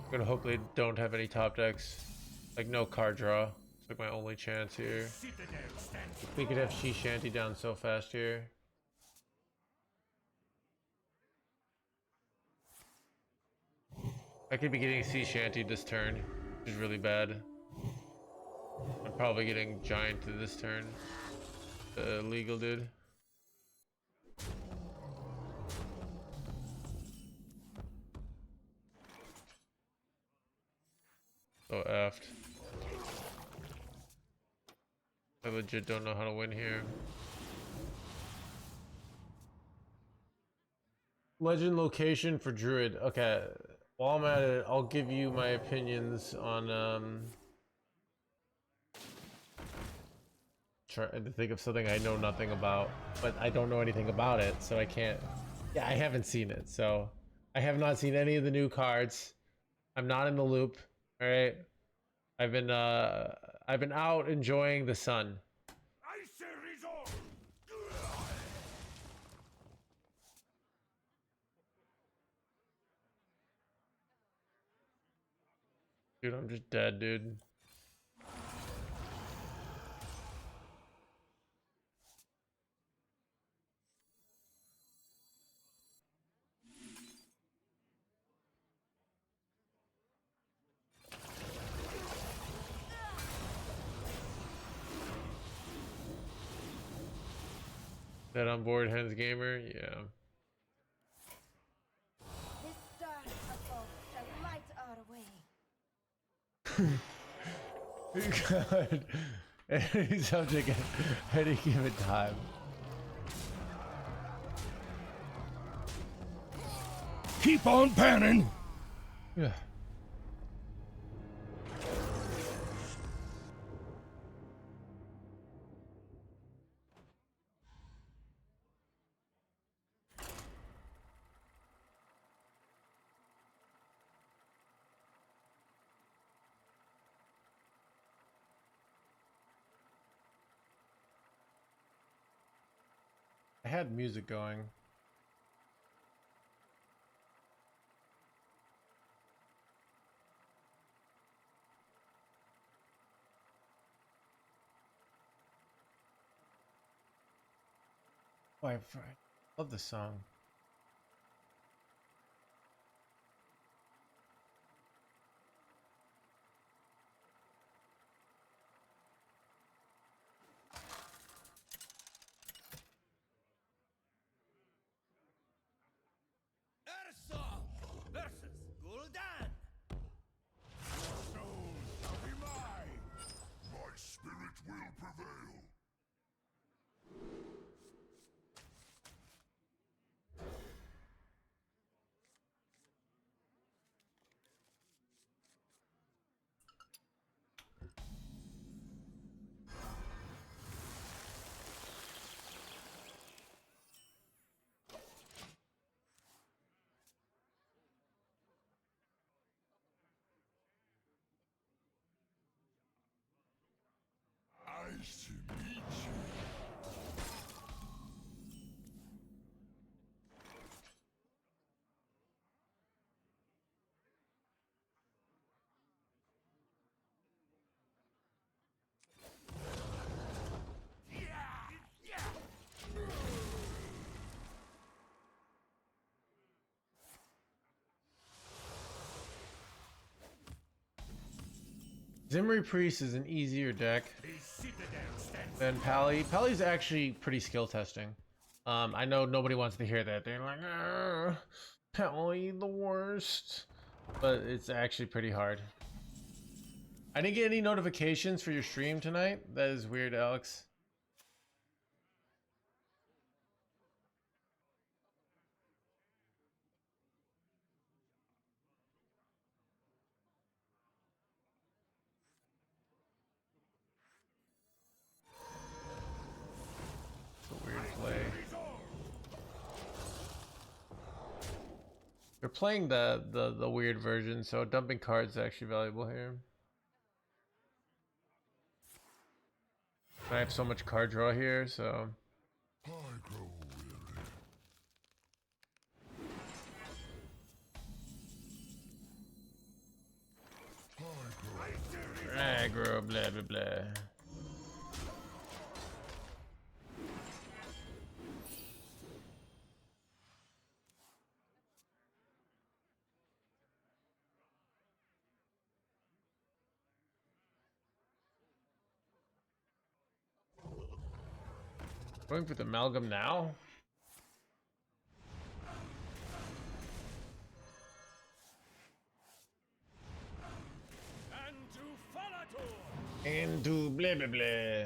I'm gonna hope they don't have any top decks. Like, no card draw. It's like my only chance here. We could have She Shanty down so fast here. I could be getting Sea Shanty this turn, which is really bad. I'm probably getting Giant to this turn. The legal dude. So effed. I legit don't know how to win here. Legend location for Druid. Okay. While I'm at it, I'll give you my opinions on trying to think of something I know nothing about, but I don't know anything about it, so I can't. Yeah, I haven't seen it, so I have not seen any of the new cards. I'm not in the loop. All right, I've been out enjoying the sun. Dude, I'm just dead, dude. That on board, NoHandsGamer? Yeah. This star above shall light our way. God. Any subject at any given time. Keep on panning. Yeah. I had music going. Oh, I love the song. My spirit will prevail. Nice to meet you. Zimri Priest is an easier deck than Pally. Pally's actually pretty skill testing. I know nobody wants to hear that. They're like, Pally the worst. But it's actually pretty hard. I didn't get any notifications for your stream tonight. That is weird, Alex. It's a weird play. They're playing the weird version, so dumping cards is actually valuable here. I have so much card draw here, so I grow weary. aggro, blah blah blah. Going for the amalgam now? And do blah blah blah.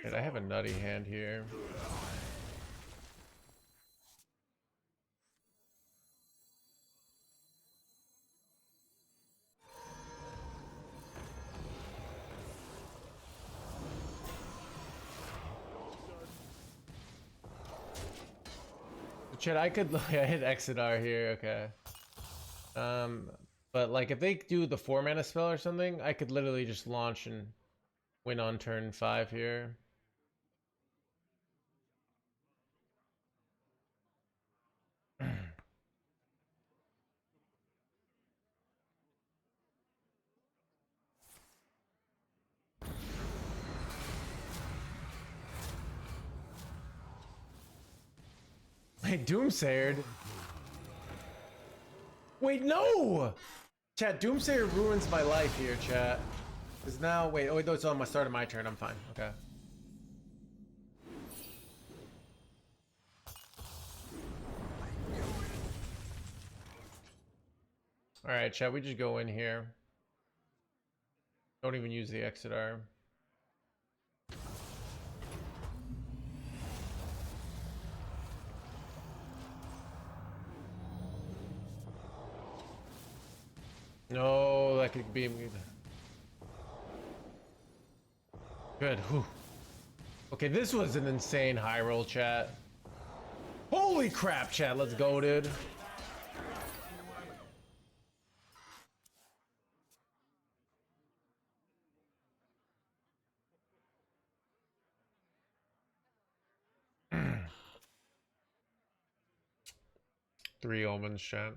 Dude, I have a nutty hand here. Chat, I could I hit Exodar here, okay. But like if they do the 4-mana spell or something, I could literally just launch and win on turn 5 here. Wait, Doomsayer. Wait, no! Chat, Doomsayer ruins my life here, chat. Is now wait, oh wait, no, it's on my start of my turn, I'm fine. Okay. Alright, chat, we just go in here. Don't even use the Exodar. No, that could be me. Good. Whew. Okay, this was an insane high roll, chat. Holy crap, chat. Let's go, dude. Three omens, chat.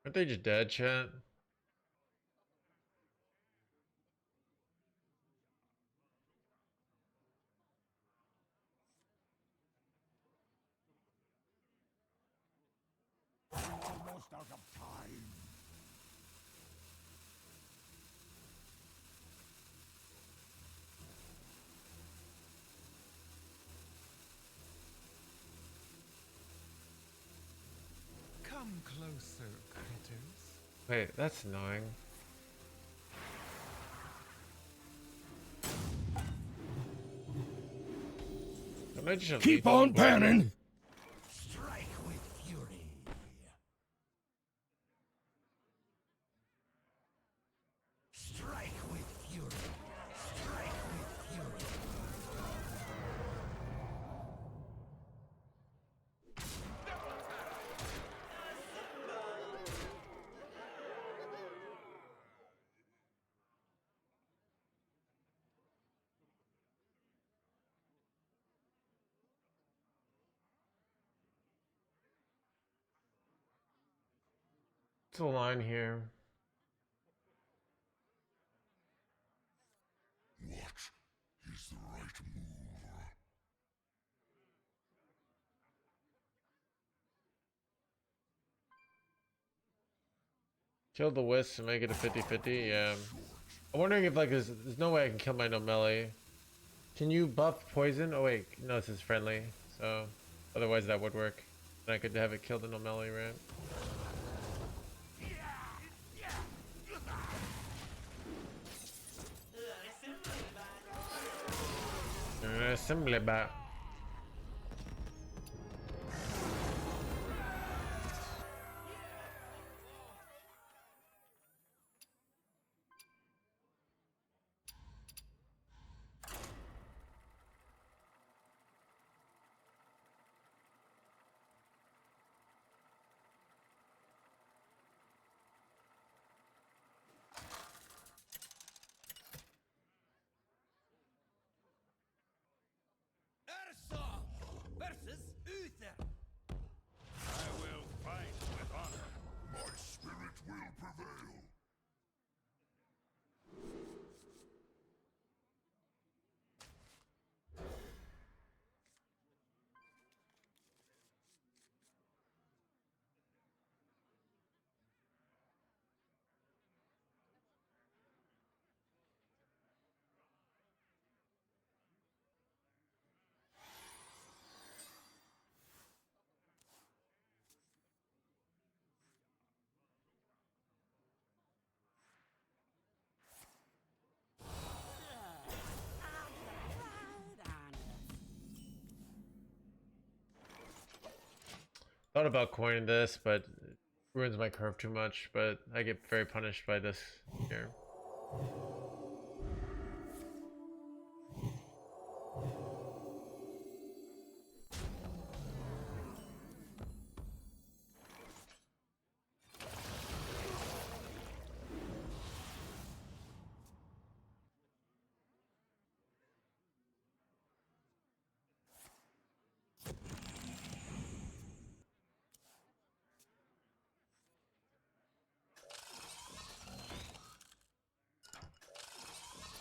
Aren't they just dead, chat? Almost out of time. Come closer, critters. Wait, that's annoying. Don't I just have Keep lethal? on panning. Strike with fury. Strike with fury. Strike with fury. What's the line here? What is the right move? Kill the wisp and make it a 50-50. Yeah. I'm wondering if like there's no way I can kill my no melee. Can you buff poison? Oh wait, no, this is friendly. So otherwise that would work. And I could have it kill the no melee, right? Assembly bot. Versus Uther. I will fight with honor. My spirit will prevail. Thought about coining this, but it ruins my curve too much. But I get very punished by this here.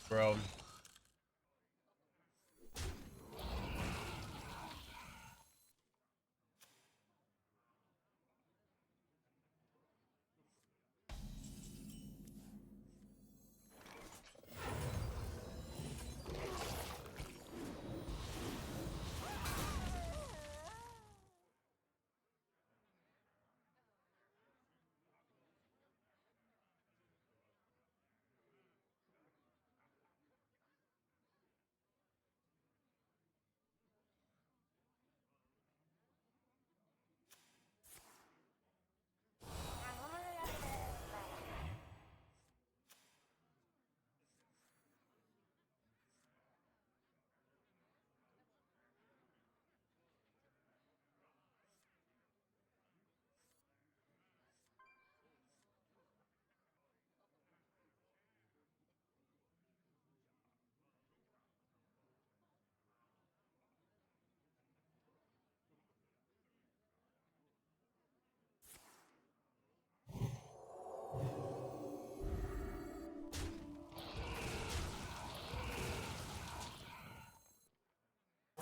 Bro.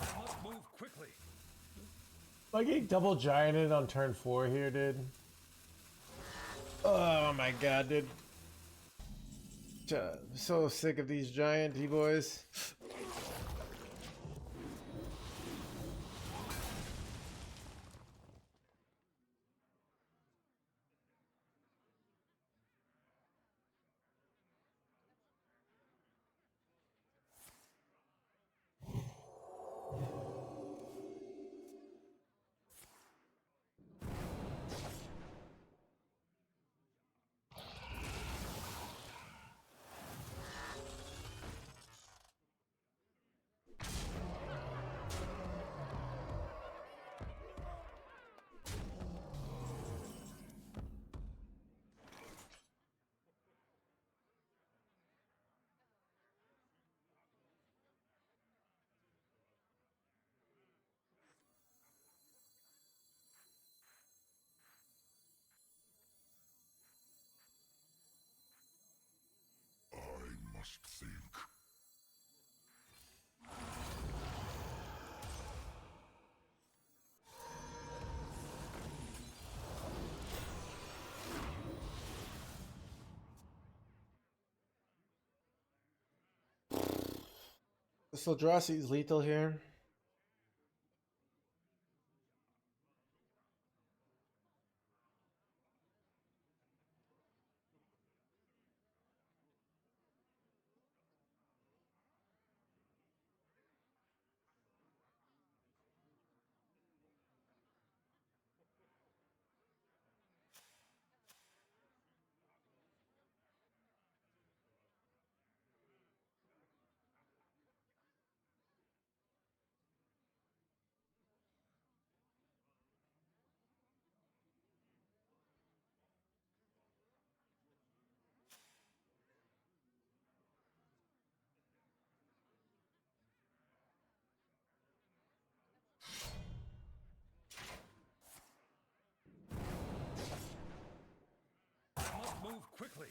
I must move quickly. Am I getting double gianted on turn 4 here, dude? Oh my god, dude. So sick of these giant D-boys. Eldrazi is lethal here. Move quickly.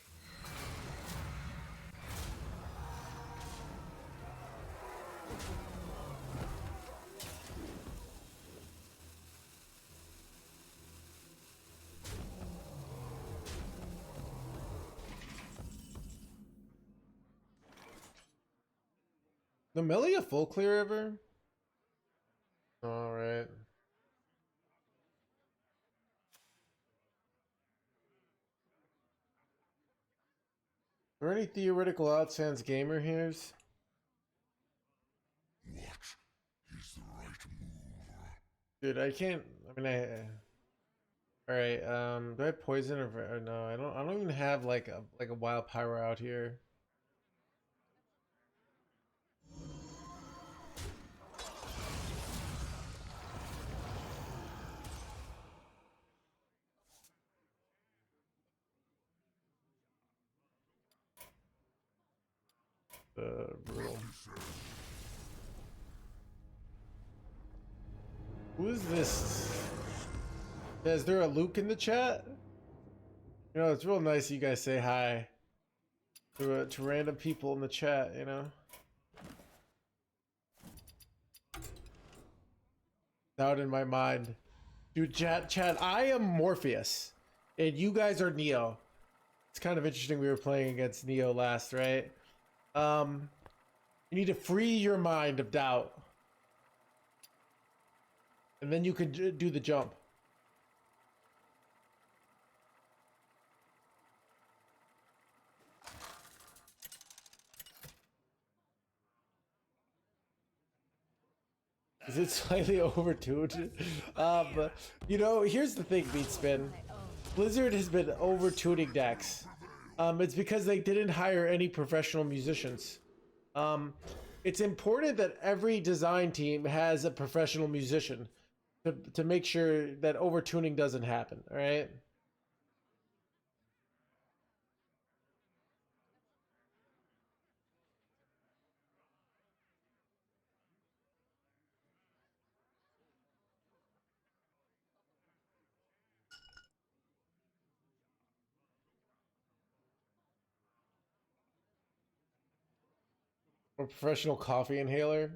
The Melia full clear ever? Alright. Are there any theoretical NoHandsGamer here's? What is the right move? Dude, I can't. I mean, all right. Do I have poison or no? I don't. I don't even have like a wild pyro out here. Brutal. Who is this? Is there a Luke in the chat? You know, it's real nice you guys say hi to random people in the chat. You know. Out in my mind, dude. Chat. I am Morpheus, and you guys are Neo. It's kind of interesting. We were playing against Neo last, right? You need to free your mind of doubt. And then you can do the jump. Is it slightly overtuned? You know, here's the thing, Beatspin. Blizzard has been overtuning decks. It's because they didn't hire any professional musicians. It's important that every design team has a professional musician to make sure that overtuning doesn't happen, all right? Or professional coffee inhaler.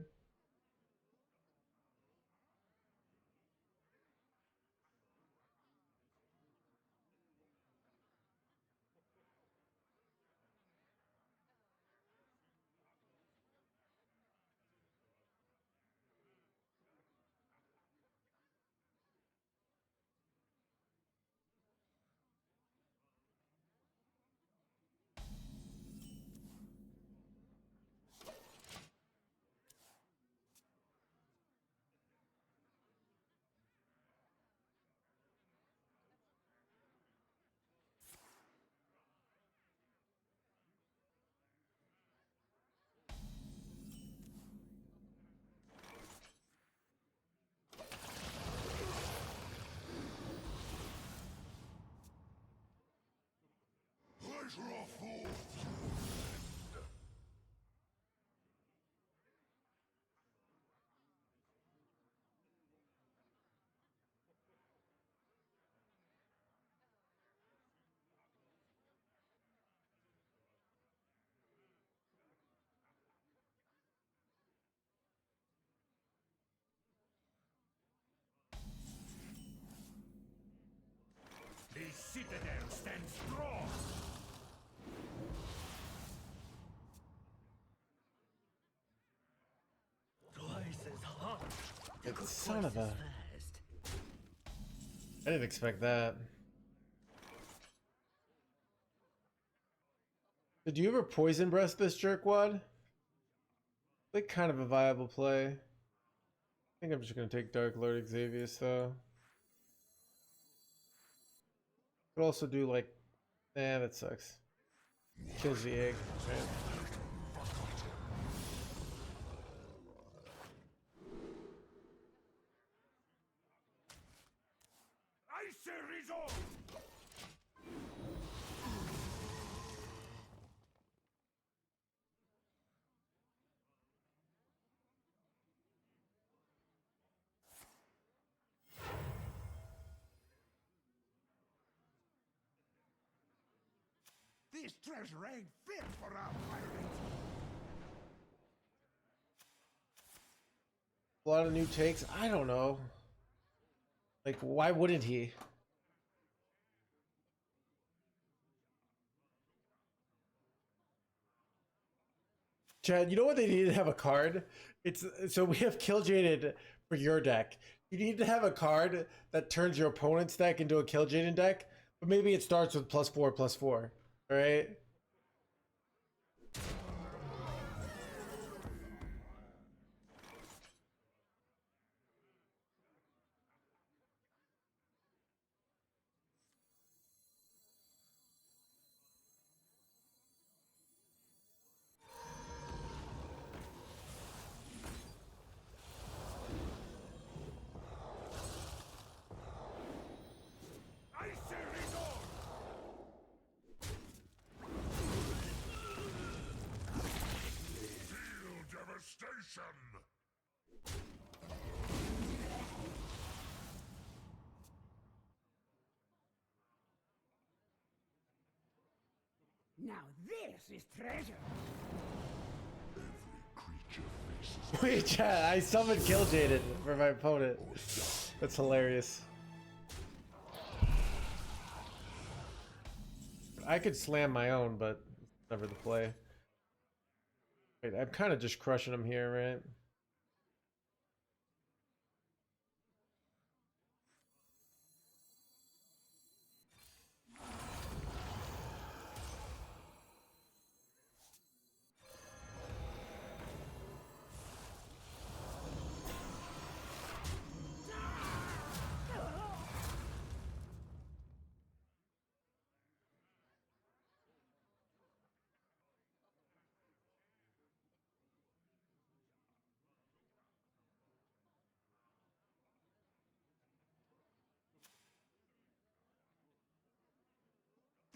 Pleasure of force. The citadel stands strong. The good Son of a... choices first. I didn't expect that. Did you ever poison breast this jerkwad? Like kind of a viable play. I think I'm just gonna take Dark Lord Xavius though. Could also do like, that sucks. Kills the egg. Right? Icy resort! This treasure ain't fit for our pirates. A lot of new takes. I don't know. Like, why wouldn't he? Chad, you know what they need to have a card? It's so we have kill jaded for your deck. You need to have a card that turns your opponent's deck into a kill jaded deck, but maybe it starts with +4/+4. All right. Icy resort! Feel devastation! Now this is treasure. Every creature faces Wait, Chad, I summoned kill jaded for my opponent. That's hilarious. I could slam my own, but it's never the play. Wait, I'm kind of just crushing him here, right?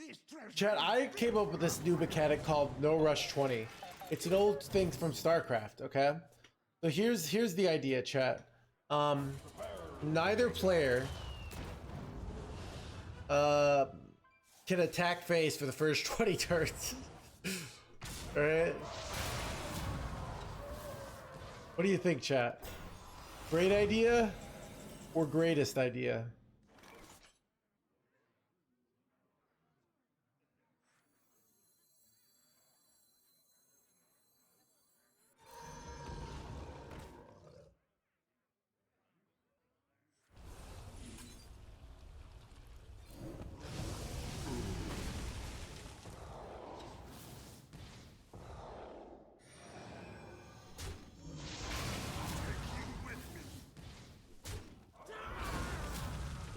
this treasure. Chad, I came up with this new mechanic called No Rush 20. It's an old thing from StarCraft, okay? So here's the idea, chat. Neither player can attack face for the first 20 turns. Alright? What do you think, chat? Great idea or greatest idea?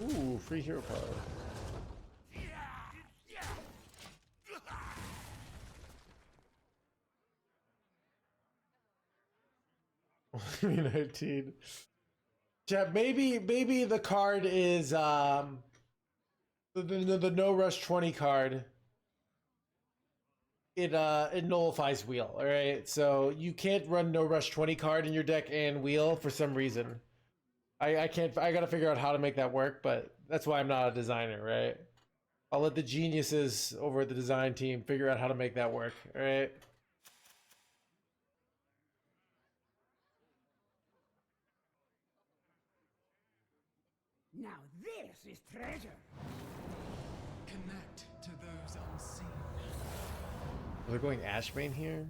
Ooh, free hero power. Only 19. Chat, maybe the card is the No Rush 20 card. It nullifies wheel, alright? So you can't run No Rush 20 card in your deck and wheel for some reason. I gotta figure out how to make that work, but that's why I'm not a designer, right? I'll let the geniuses over at the design team figure out how to make that work, alright? Now this is treasure. Connect to those unseen. They're going Ashbane here?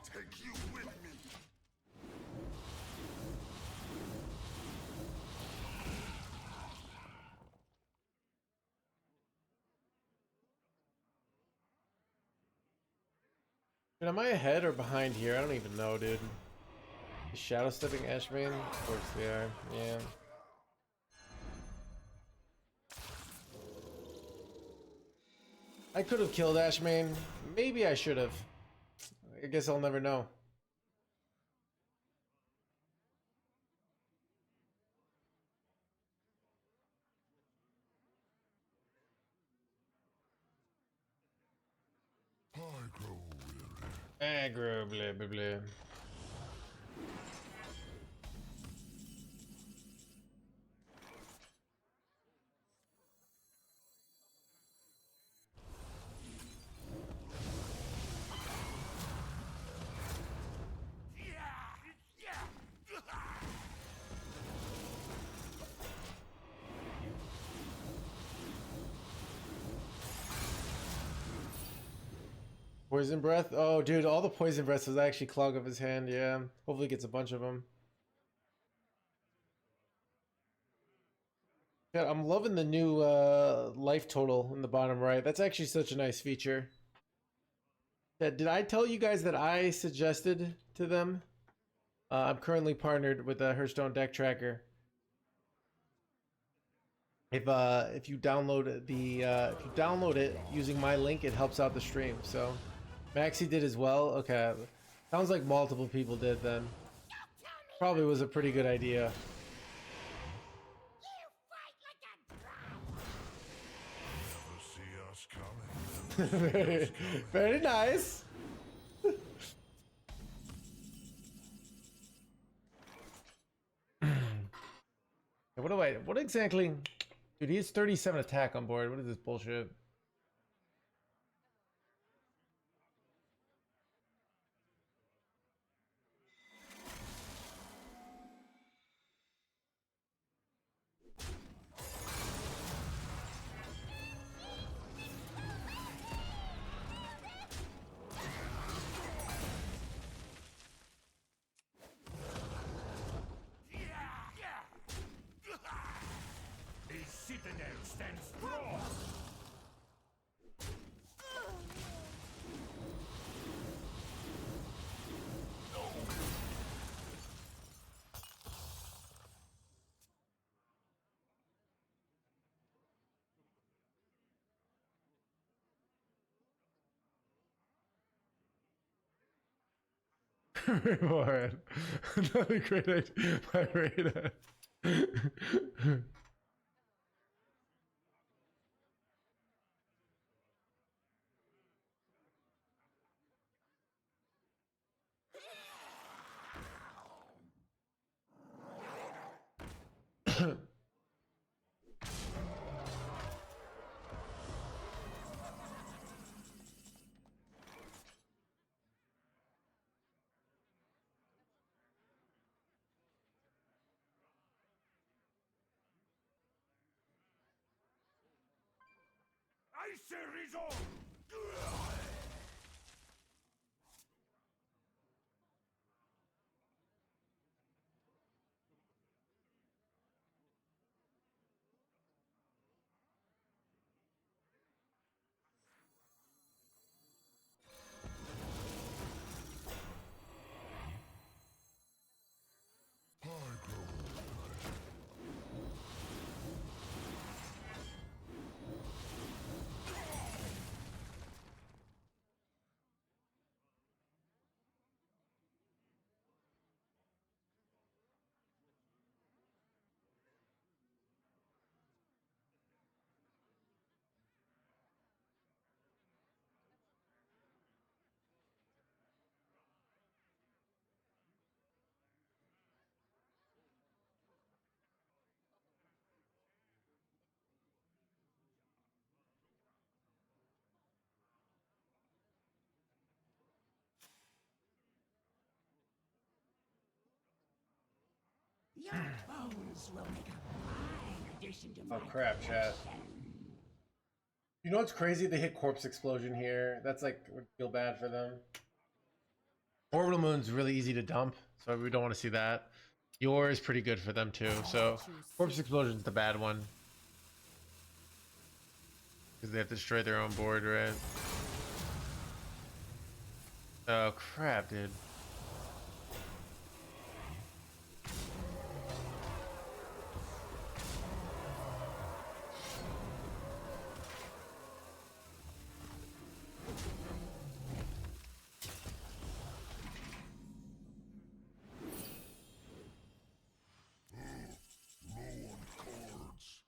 I'll take you with me. Dude, am I ahead or behind here? I don't even know, dude. Is shadow stepping Ashman? Of course they are. Yeah. I could have killed Ashman. Maybe I should have. I guess I'll never know. I grow weary. Aggro, blah, blah, blah. Poison breath? Oh, dude, all the poison breaths was actually clog up his hand. Yeah, hopefully gets a bunch of them. Yeah, I'm loving the new life total in the bottom right. That's actually such a nice feature. Yeah, did I tell you guys that I suggested to them? I'm currently partnered with a Hearthstone deck tracker. If you download it using my link, it helps out the stream. So Maxi did as well. Okay, sounds like multiple people did then. Probably was a pretty good idea. Never see us coming. very, very nice. What exactly? Dude, he has 37 attack on board. What is this bullshit? A citadel stands strong. Reward. Another great idea by Rada. Ice Rizon! Your bones will make a fine addition to my Oh crap, chat. You know what's crazy? They hit corpse explosion here. That's like, would feel bad for them. Orbital Moon's really easy to dump, so we don't want to see that. Yours is pretty good for them too, so Corpse Explosion's the bad one. Because they have to destroy their own board, right? Oh crap, dude. Low on cards.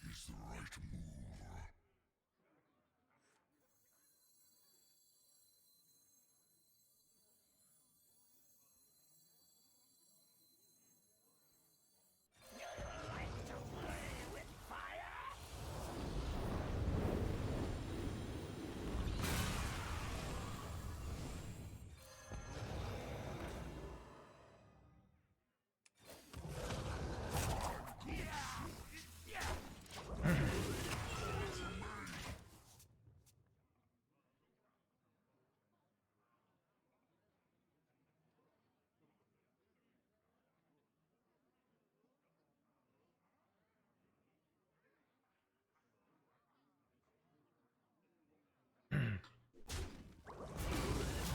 What is the right move?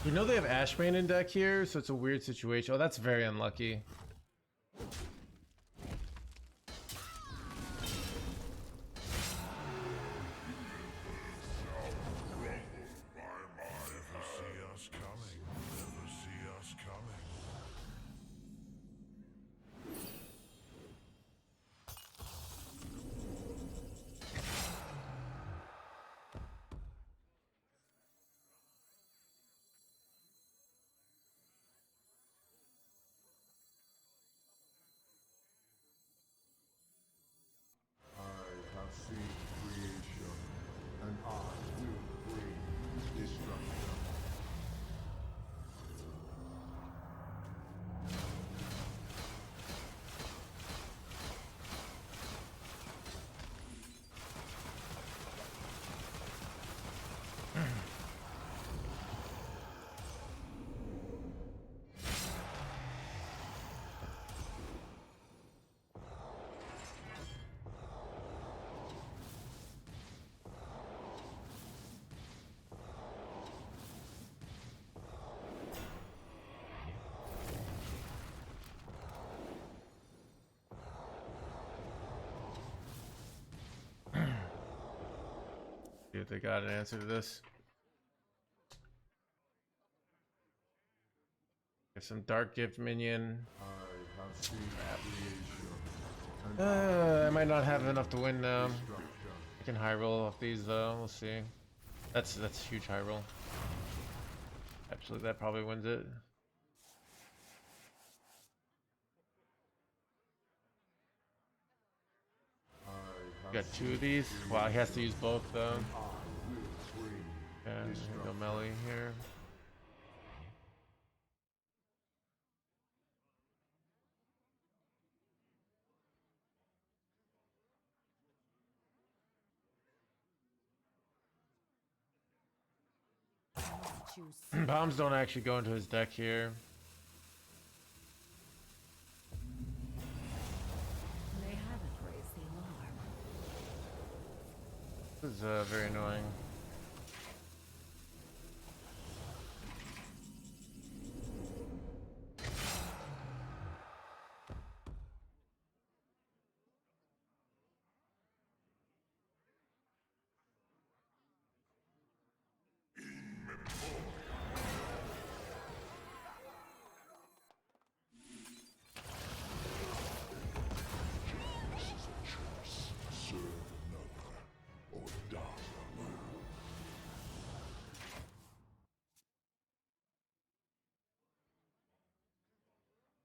We know they have Ashbane in deck here, so it's a weird situation. Oh, that's very unlucky. Never see us coming. Never see us coming. I have seen creation, and I will bring destruction. See if they got an answer to this. Get some Dark Gift minion. I have seen creation, and I might not have enough to win now. destruction. I can high roll off these though. We'll see. That's huge high roll. Absolutely, that probably wins it. Got two of these. Wow, he has to use both though. Yeah, go melee here. Bombs don't actually go into his deck here. They haven't raised the alarm. This is very annoying. Serve another, or die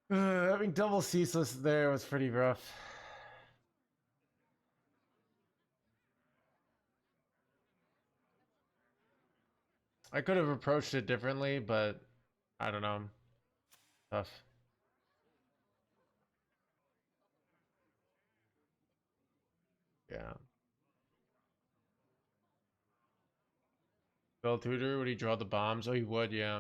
alone. Having double ceaseless there was pretty rough. I could have approached it differently, but I don't know. Tough. Yeah. Spell tutor, would he draw the bombs? Oh, he would, yeah.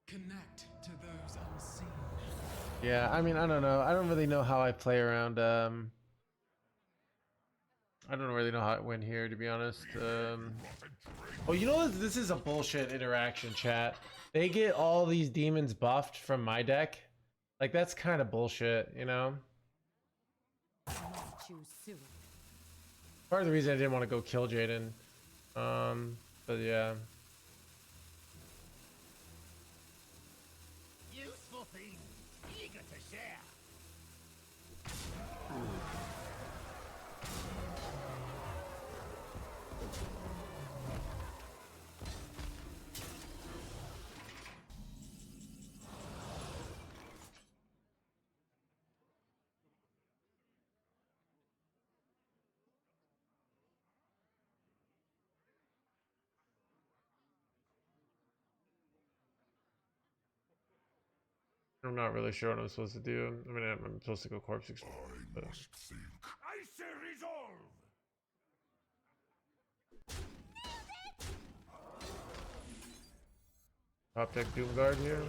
Connect to those unseen. Yeah, I mean, I don't know. I don't really know how I play around. I don't really know how I win here, to be honest. Oh, you know what? This is a bullshit interaction, chat. They get all these demons buffed from my deck. Like, that's kind of bullshit, you know? I must choose soon. Part of the reason I didn't want to go kill Jaden. But yeah. Useful things, eager to share. I'm not really sure what I'm supposed to do. I mean, I'm supposed to go corpse explode, but... I must think. I say resolve! Top deck Doomguard here.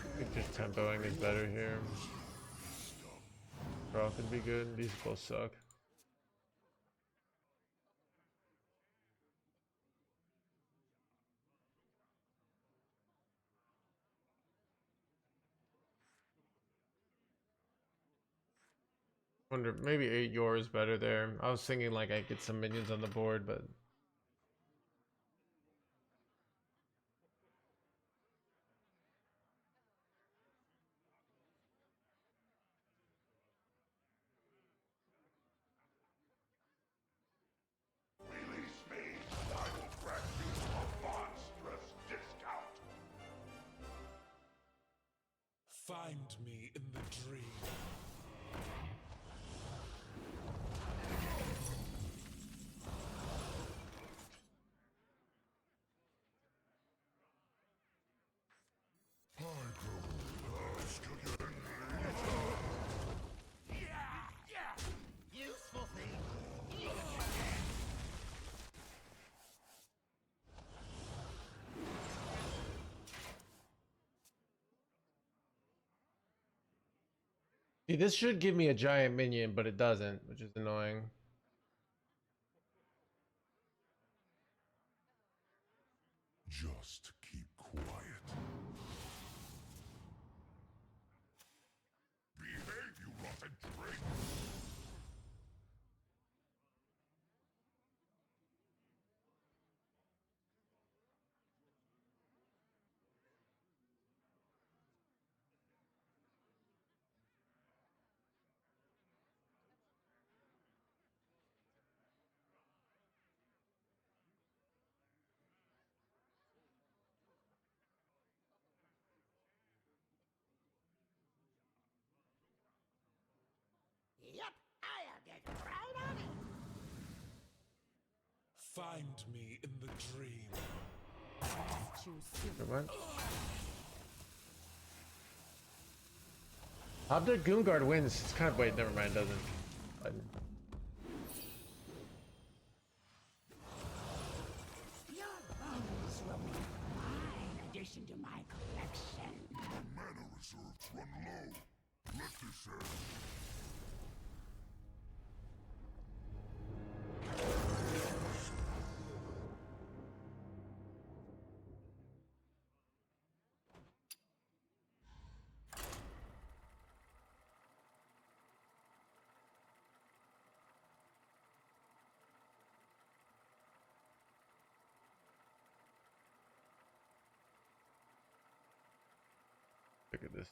I think just tempoing is better here. Draw could be good. These both suck. Wonder maybe 8 yours better there. I was thinking like I get some minions on the board, but Release me, and I will grant you a monstrous discount. Find me in the dream. I will ask again later. Useful things, eager to share. see, this should give me a giant minion, but it doesn't, which is annoying. Just keep quiet. Behave, you rotten drink! Yep, I'll get right on it. Find me in the dream. I must choose soon. Wait, what? Top deck Doomguard wins. It's kind of wait, never mind, it doesn't. Your bones will be a fine addition to my collection. Mana reserves run low. Let this end. Look at this.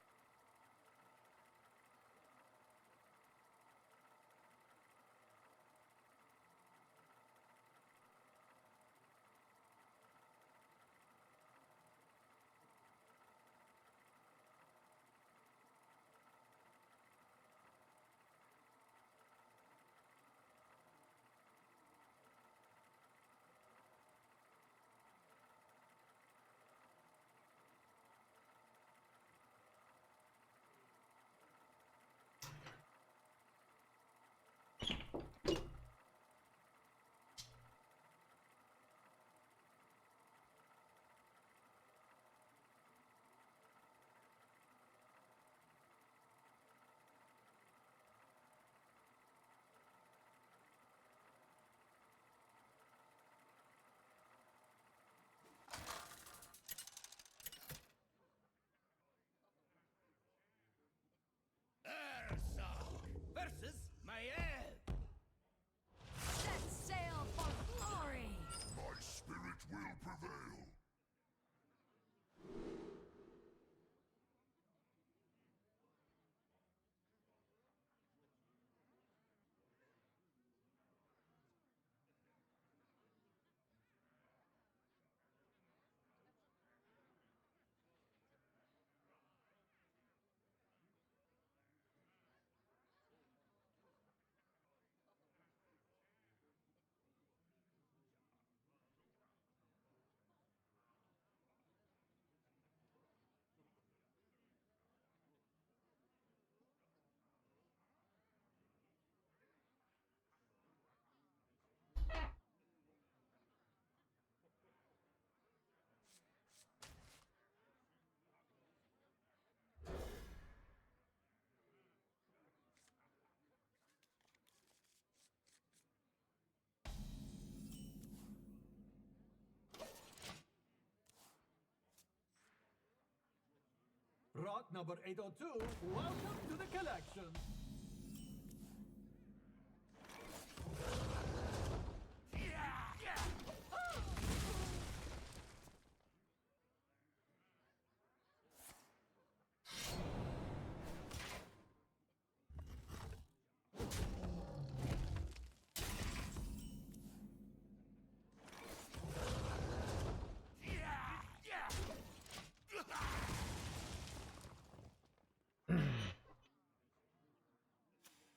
number 802, welcome to the collection.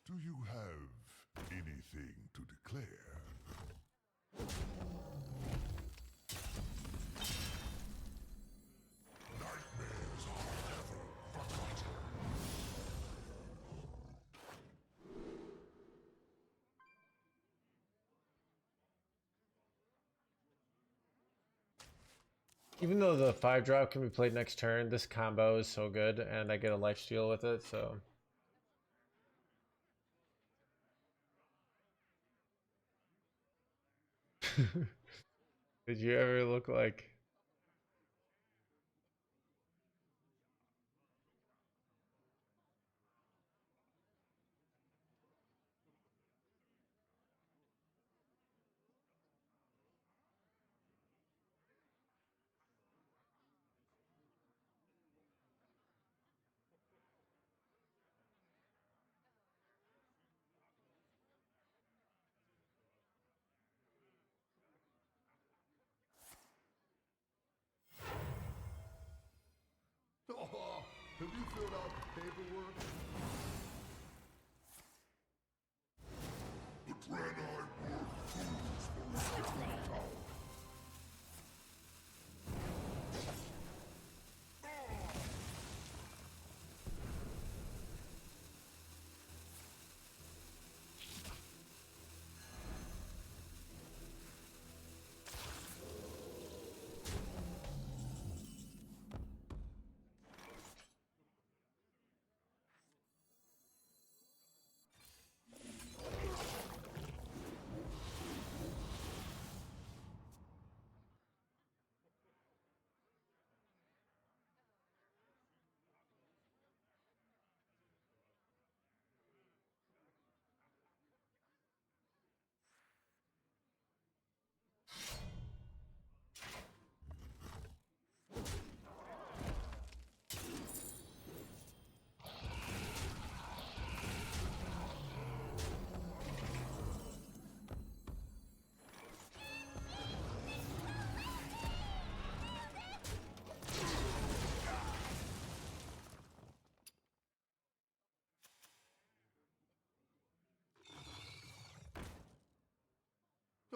Do you have anything to declare? Nightmares are never forgotten. Even though the 5-drop can be played next turn, this combo is so good, and I get a lifesteal with it, so... Did you ever look like... Oh, have you filled out the paperwork? The Dread-Eye Ward fools for restoring power.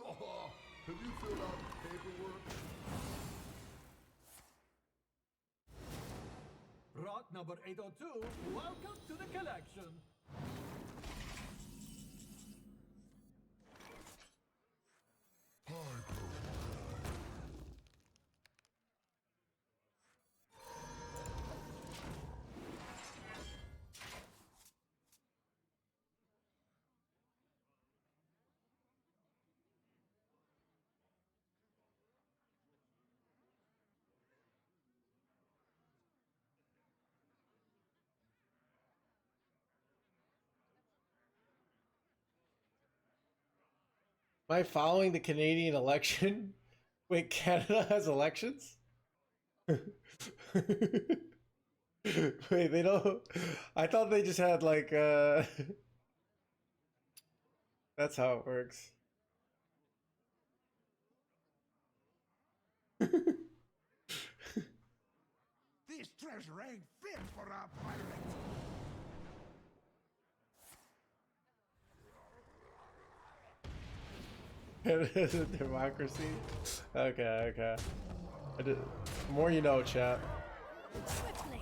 Oh, have you filled out the paperwork? Rock number 802, welcome to the collection. Am I following the Canadian election? Wait, Canada has elections? Wait, they don't. I thought they just had like that's how it works. This treasure ain't fit for a pirate. It is a democracy. Okay, okay. The more you know, chat. Swiftly.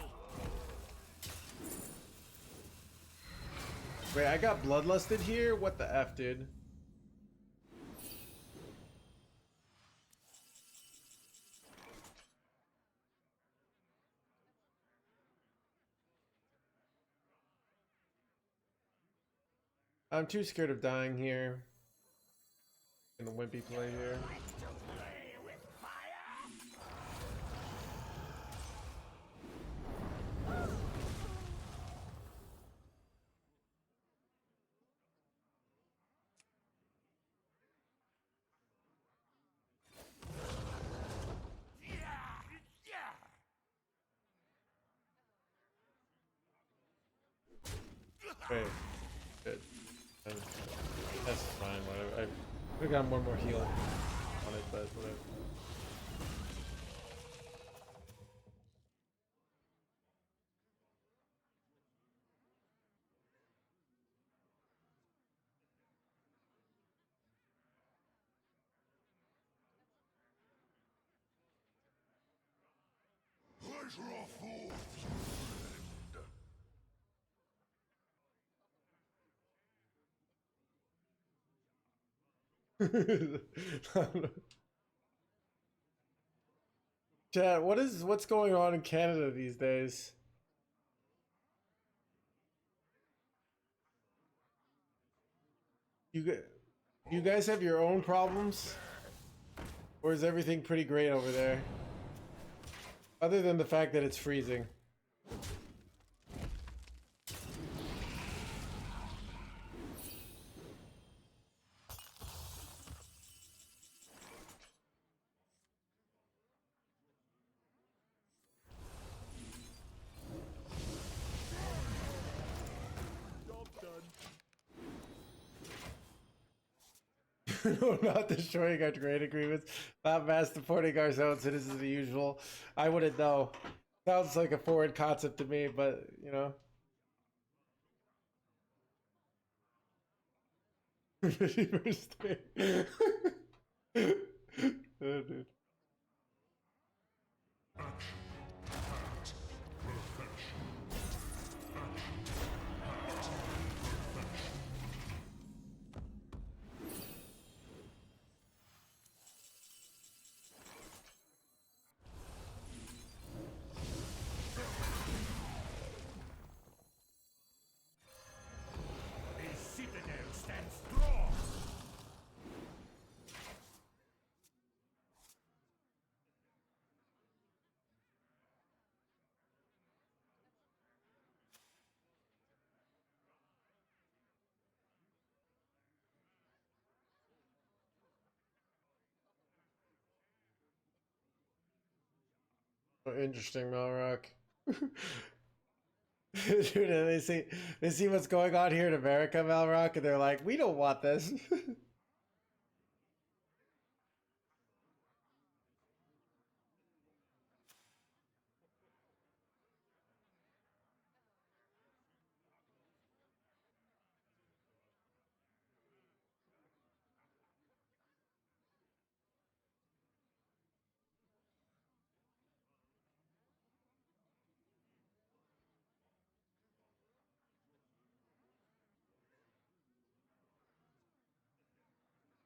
Wait, I got bloodlusted here? What the F, dude? I'm too scared of dying here. In the wimpy play here. Great. Good. And that's fine, whatever. I could've gotten one more heal on it, but whatever. Pleasure forth, Chat, what's going on in Canada these days? You gu- you guys have your own problems? Or is everything pretty great over there? Other than the fact that it's freezing. No, not destroying our trade agreements, not mass deporting our own citizens as usual. I wouldn't know. Sounds like a foreign concept to me, but you know. 51st day. Oh, dude. the citadel stands strong. Oh, interesting, Melrock. Dude, they see what's going on here in America, Melrock, and they're like, we don't want this.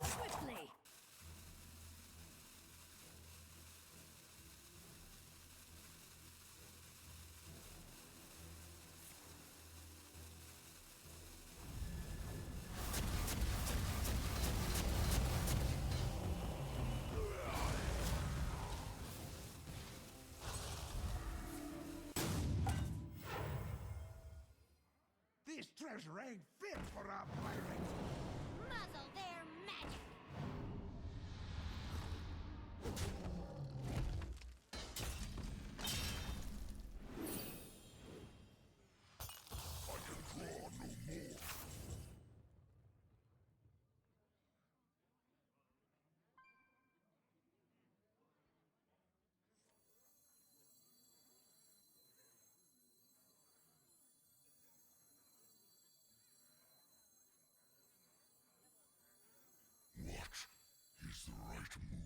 Swiftly! This treasure ain't fit for our pirates. Muzzle their magic. I can draw no more. What is the right move?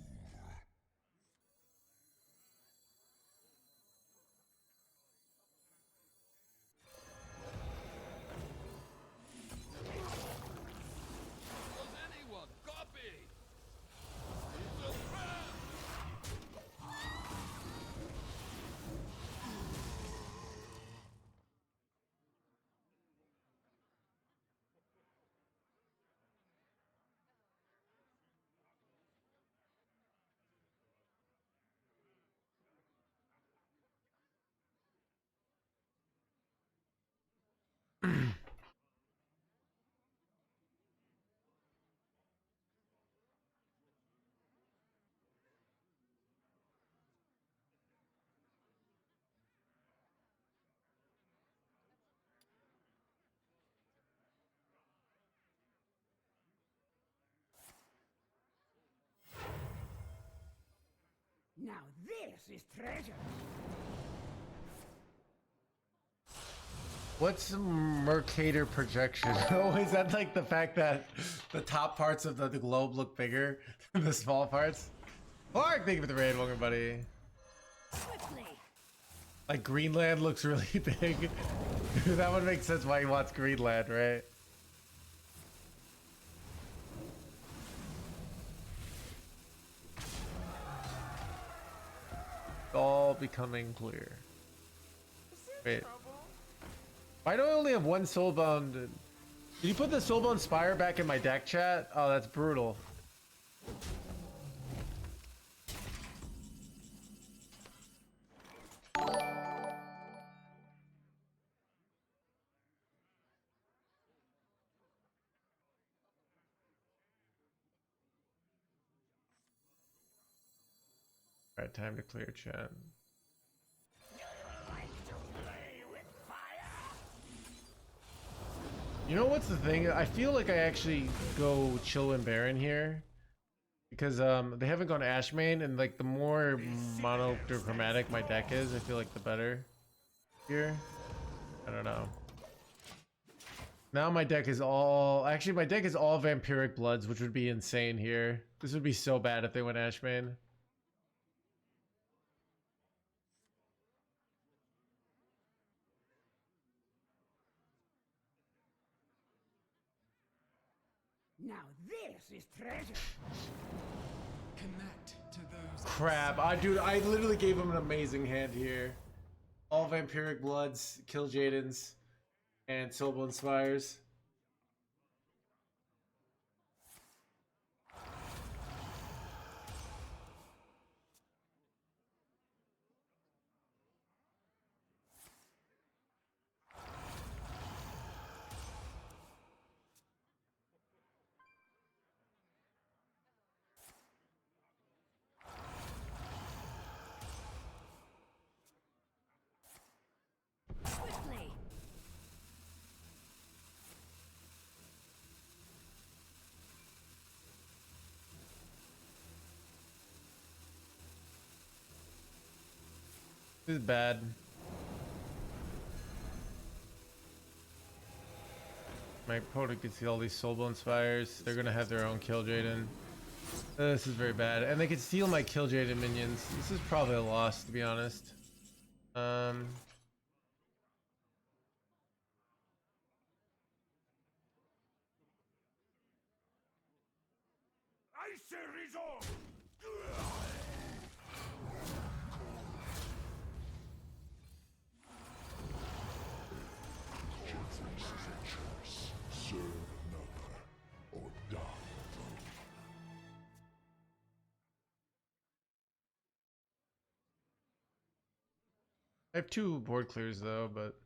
Does anyone copy? It's a trap! Now this is treasure. What's Mercator projection? Oh, is that like the fact that the top parts of the globe look bigger than the small parts? Mark, thank you for the raid, welcome, buddy. Swiftly. Like Greenland looks really big. That would make sense why he wants Greenland, right? All becoming clear. Wait. Why do I only have one soulbound? Did you put the soulbound spire back in my deck, chat? Oh, that's brutal. Alright, time to clear chat. You know what's the thing? I feel like I actually go chill and Baron here. Because they haven't gone Ashmane, and like the more monochromatic my deck is, I feel like the better here. I don't know. Now my deck is all... Actually, my deck is all Vampiric Bloods, which would be insane here. This would be so bad if they went Ashmane. Now this is treasure. Connect to those. Crap. Dude, I literally gave him an amazing hand here. All Vampiric Bloods, Kill Jadens, and Soulbone Spires. Swiftly. This is bad. My opponent can see all these Soulbone Spires. They're gonna have their own Kill Jaden. This is very bad. And they can steal my Kill Jaden minions. This is probably a loss, to be honest. I say resolve! Serve another or die alone. I have 2 board clears though, but...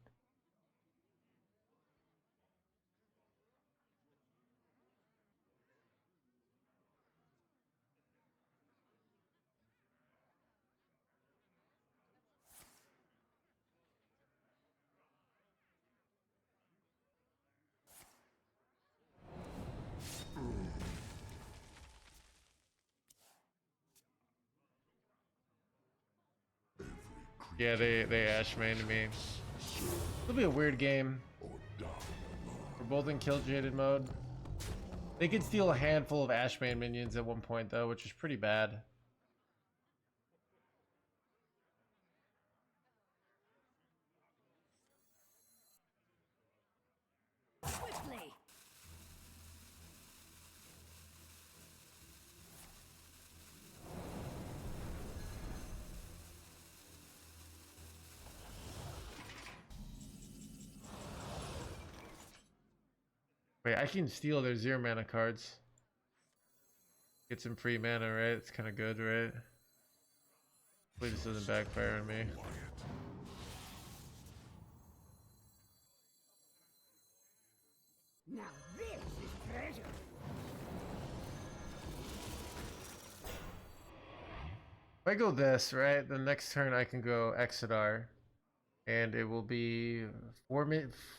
Yeah, they Ashmane to me. It'll be a weird game. We're both in Kill Jaded mode. They could steal a handful of Ashmane minions at one point though, which is pretty bad. Swiftly. Wait, I can steal their 0 mana cards. Get some free mana, right? It's kind of good, right? Hopefully this doesn't backfire on me. Now this is treasure. If I go this, right, the next turn I can go Exodar. And it will be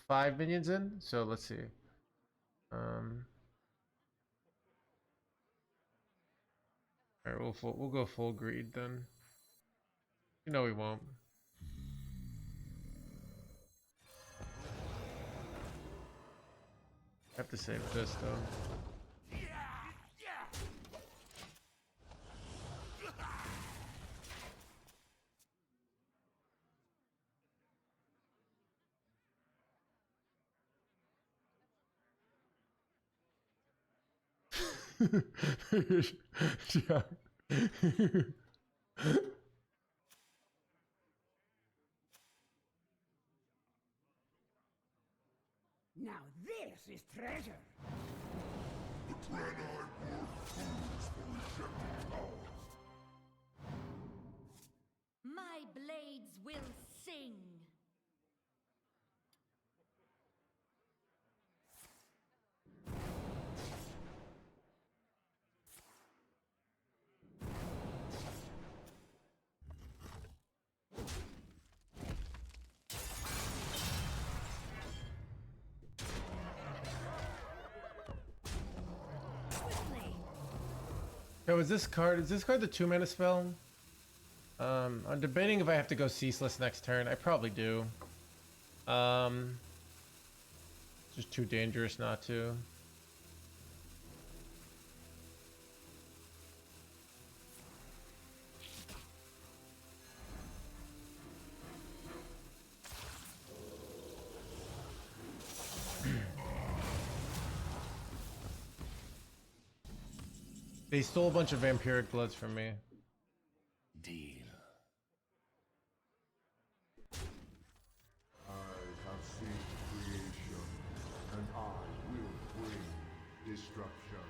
5 minions in. So let's see. Alright, we'll go full greed then. You know he won't. I have to save this though. Yeah. Now this is treasure. The Dread-Eye were fools for rejecting power. My blades will sing. Yo, is this card the 2-mana spell? I'm debating if I have to go ceaseless next turn. I probably do. It's just too dangerous not to. They stole a bunch of vampiric bloods from me. Deal. I have seen creation, and I will bring destruction.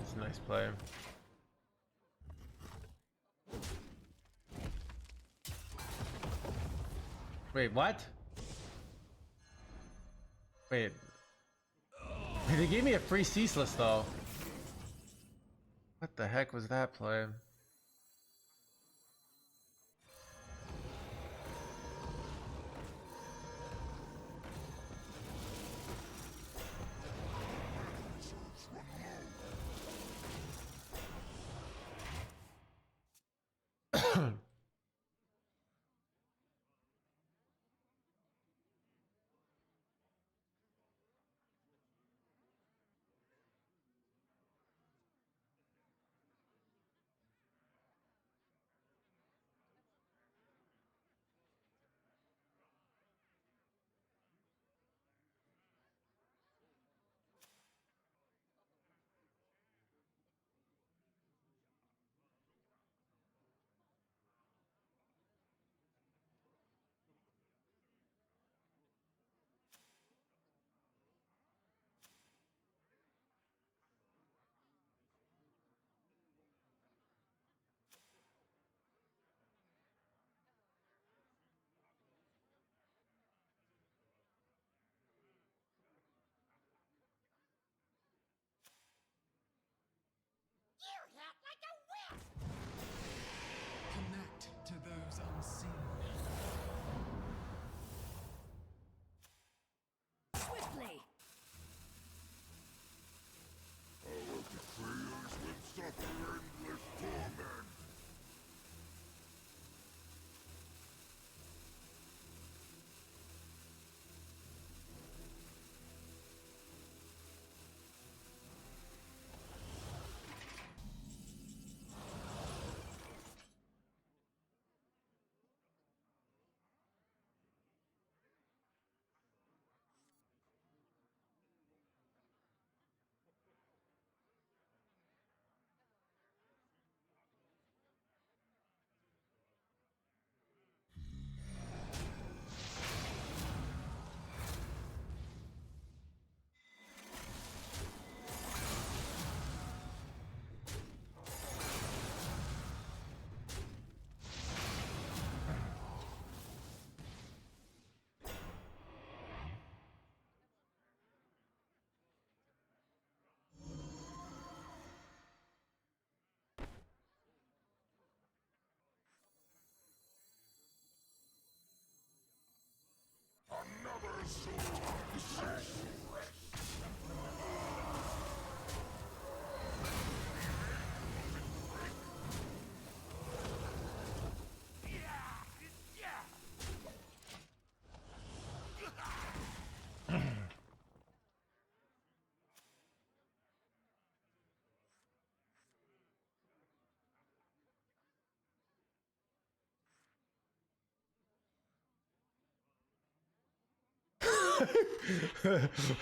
It's a nice play. Wait, what? Wait. Hey, they gave me a free ceaseless though. What the heck was that play?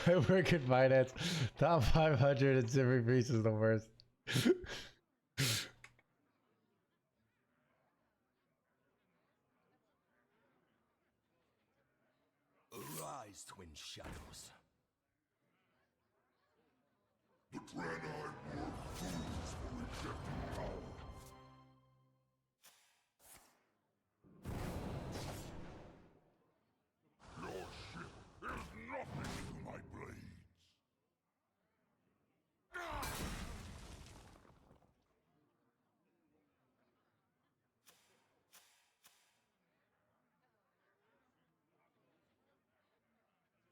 I work in finance. Top 500 and Civic Grease is the worst. Arise, twin shadows. The Draenei were fools for rejecting power. Your ship is nothing to my blades.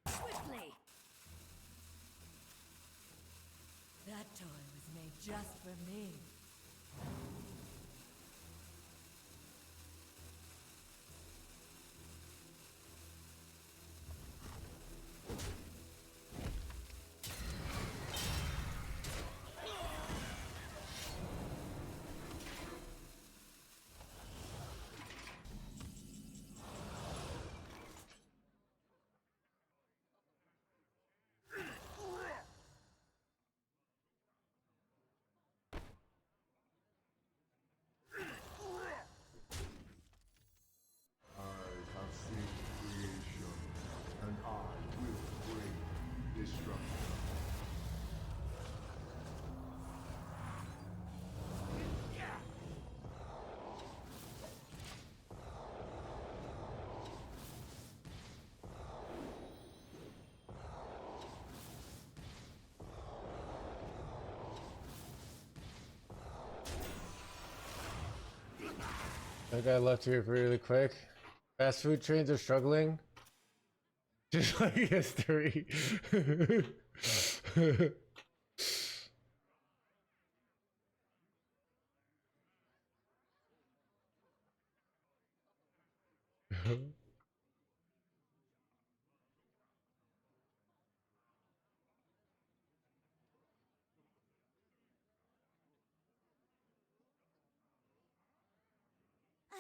Swiftly. That toy was made just for me. I have seen creation, and I will bring destruction. That guy left here really quick. Fast food trains are struggling. Just like history.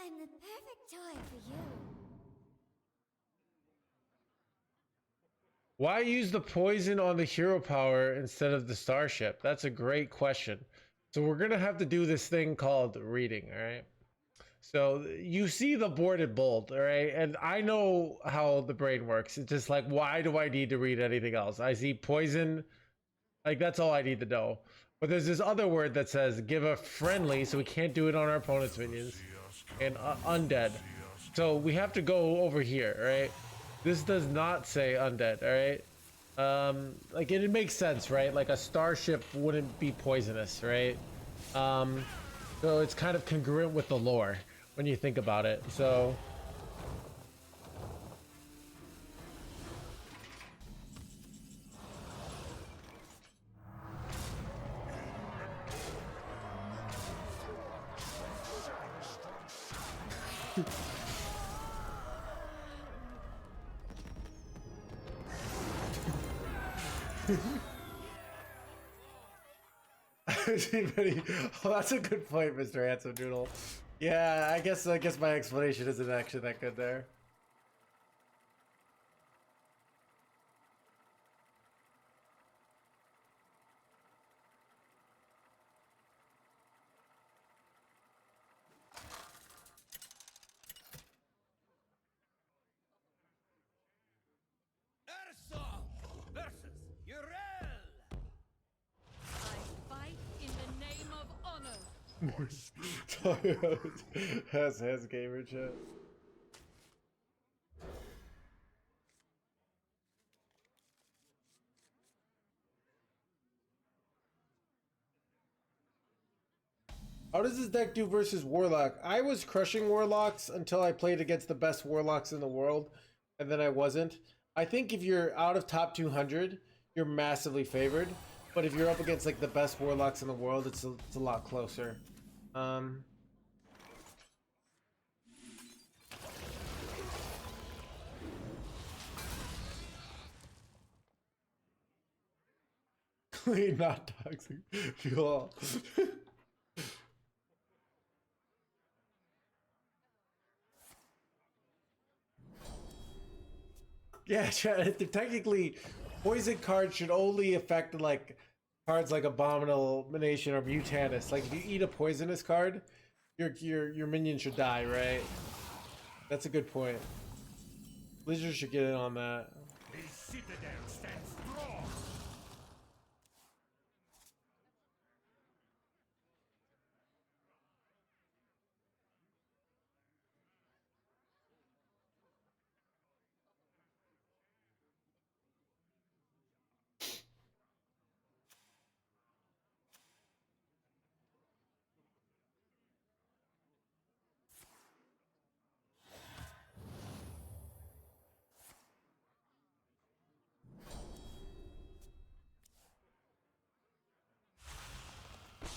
I'm the perfect toy for you. Why use the poison on the hero power instead of the starship? That's a great question. So we're gonna have to do this thing called reading, all right? So you see the board in bold, all right? And I know how the brain works. It's just like, why do I need to read anything else? I see poison, like that's all I need to know. But there's this other word that says give a friendly, so we can't do it on our opponent's minions, and undead. So we have to go over here, all right? This does not say undead, all right? Like it makes sense, right? Like a starship wouldn't be poisonous, right? So it's kind of congruent with the lore when you think about it. So oh, that's a good point, Mr. Handsome Doodle. Yeah, I guess my explanation isn't actually that good there. Erso versus Uriel. I fight in the name of honor. Has gamer chat. How does this deck do versus Warlock? I was crushing Warlocks until I played against the best Warlocks in the world, and then I wasn't. I think if you're out of top 200, you're massively favored. But if you're up against like the best warlocks in the world, it's a lot closer. Clean, not toxic fuel. Yeah, technically, poison cards should only affect like cards like Abomination or Mutanus. Like if you eat a poisonous card, your minion should die, right? That's a good point. Blizzard should get in on that. The citadel stands strong.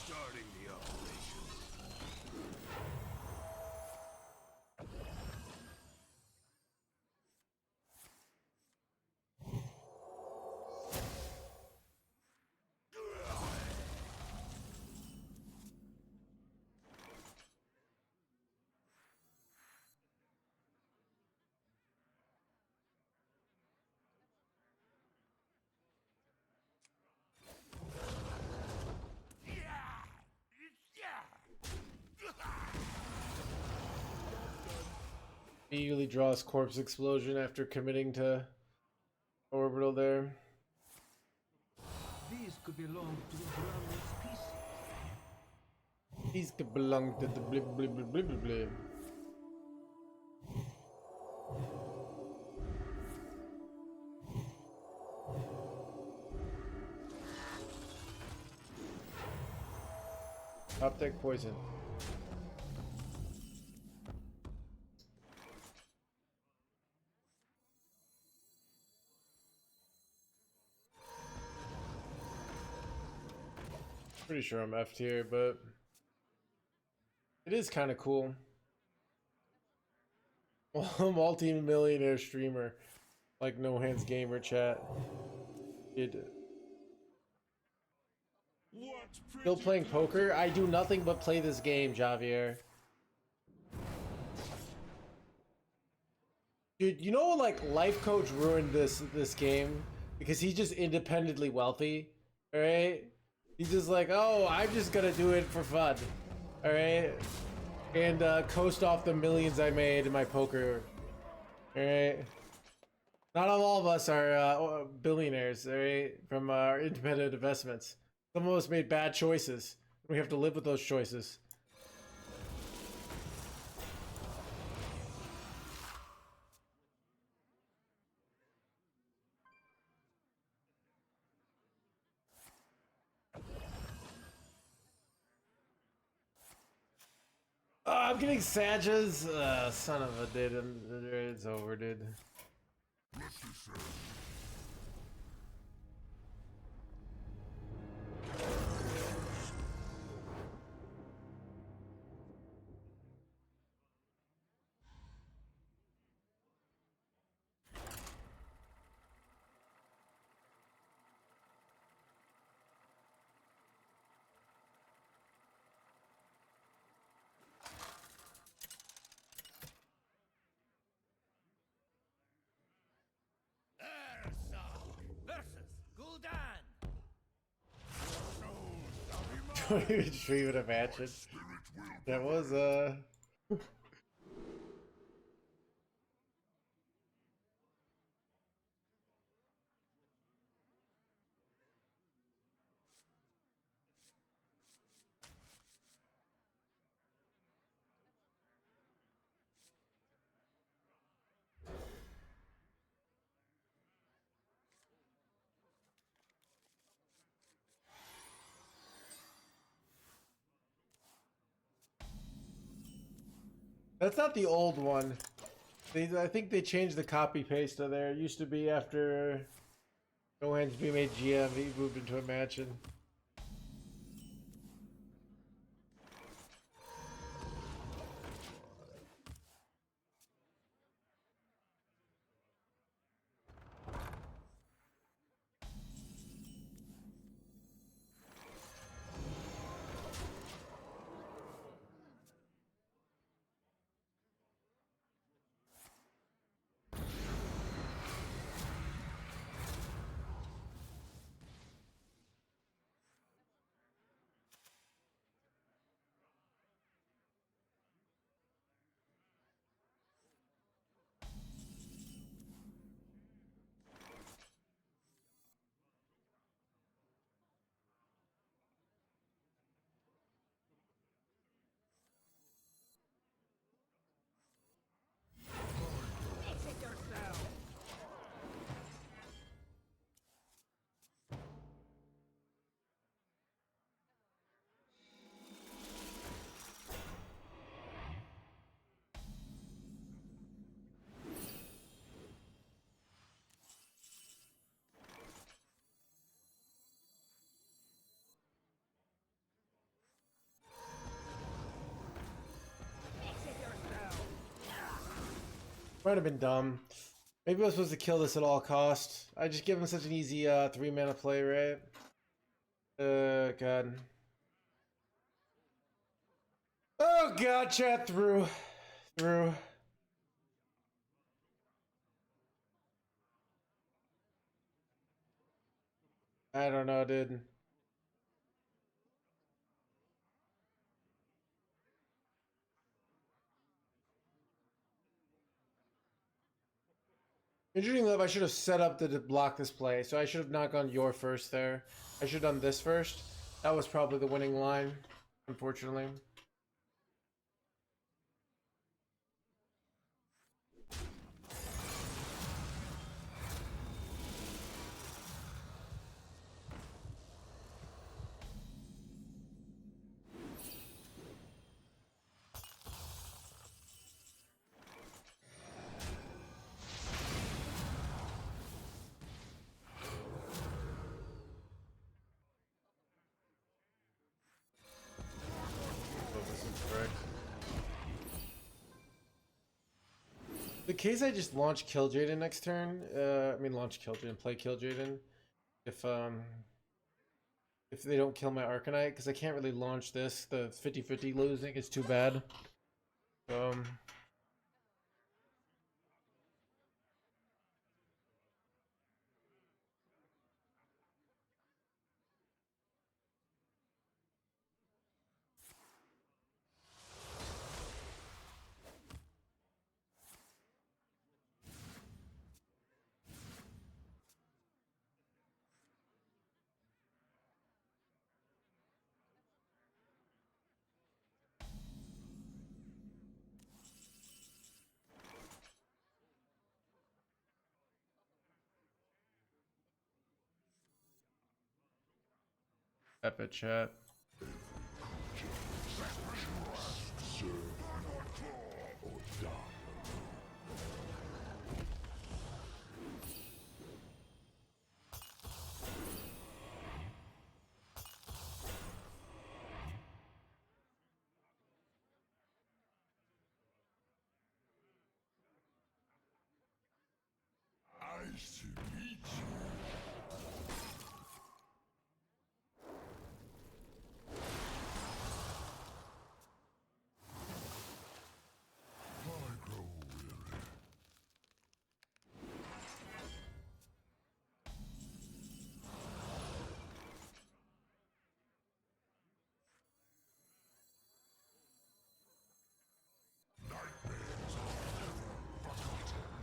Starting the operation. Immediately draws corpse explosion after committing to orbital there. These could belong to a growing species. These could belong to the blib blib blib blib blib blib. Top deck poison. Pretty sure I'm F tier, but it is kind of cool. Multi-millionaire streamer like NoHandsGamer chat. Still playing poker? I do nothing but play this game, Javier. Dude, you know, like Life Coach ruined this game because he's just independently wealthy. All right, he's just like, oh, I'm just gonna do it for fun. All right, and coast off the millions I made in my poker. All right, not all of us are billionaires. All right, from our independent investments. Some of us made bad choices. We have to live with those choices. I'm getting Sages. Son of a dude. It's over, dude. Don't even dream of imagine. That was That's not the old one. I think they changed the copy paste of there. It used to be after NoHandsGamer made GM, he moved into a mansion. Might have been dumb. Maybe I was supposed to kill this at all costs. I just give him such an easy 3 mana play, right? God. Oh god, chat through. I don't know, dude. Interesting enough, I should have set up to block this play, so I should have not gone your first there. I should have done this first. That was probably the winning line, unfortunately. The case I just launch Kill Jaden next turn. I mean launch Kill Jaden, play Kill Jaden. If they don't kill my Arcanite, because I can't really launch this. The 50-50 losing is too bad. Epic chat. Nice to meet you. I grow weary. Nightmares are never forgotten.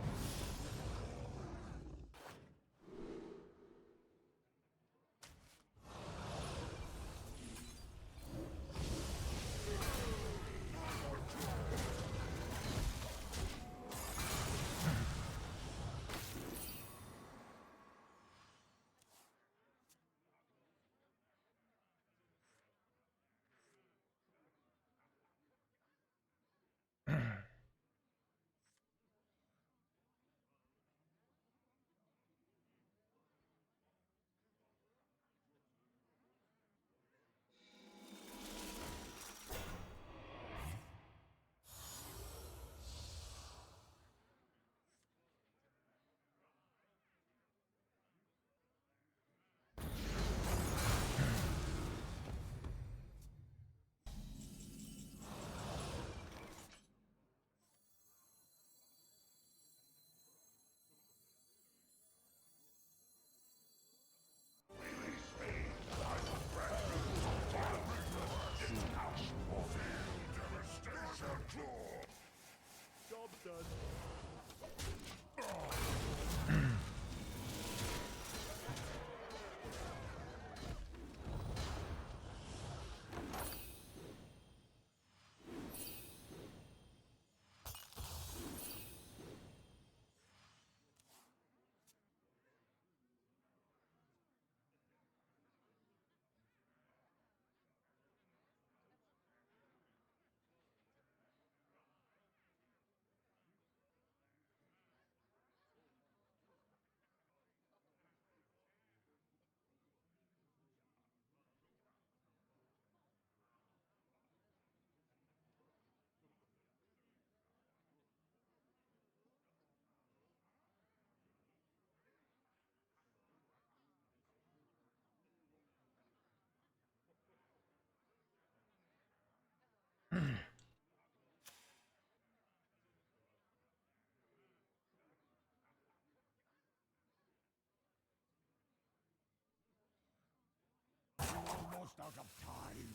almost out of time.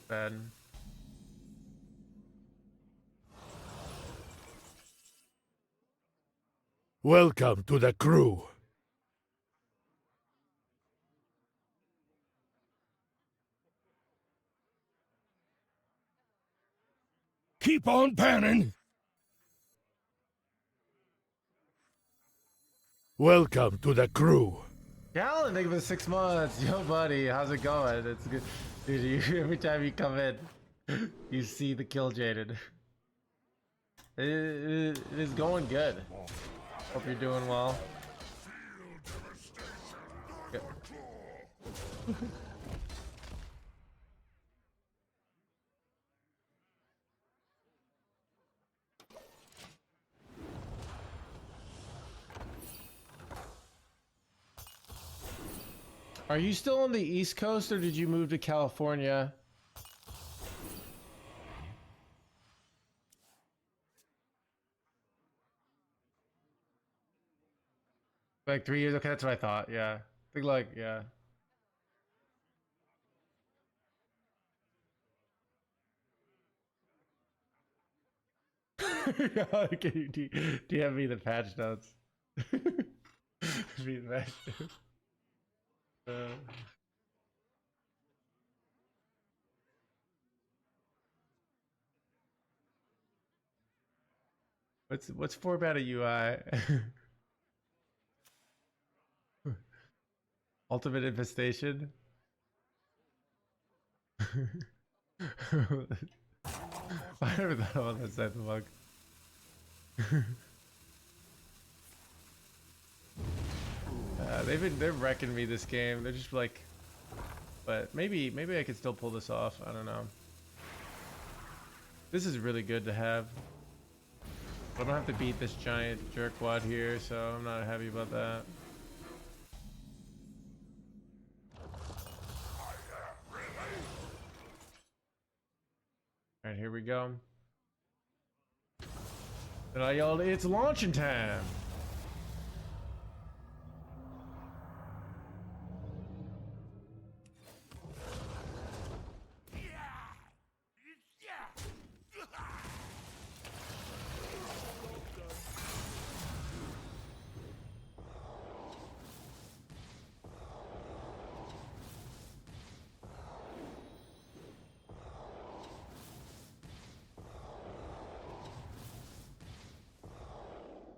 Ben. Welcome to the crew. Keep on panning. Welcome to the crew. Callan, thank you for the 6 months. Yo, buddy, how's it going? It's good. Dude, every time you come in, you see the kill jaded. It is going good. Hope you're doing well. Yeah. Are you still on the East Coast or did you move to California? Like 3 years? Okay, that's what I thought. Yeah. I think like, yeah. Okay, do you have me the patch notes? Me the patch notes. What's format a UI? Ultimate infestation. I never thought about that side of the bug. They're wrecking me this game. They're just like, but maybe I could still pull this off. I don't know. This is really good to have. I don't have to beat this giant jerkwad here, so I'm not happy about that. Alright, here we go. And I yelled, it's launching time!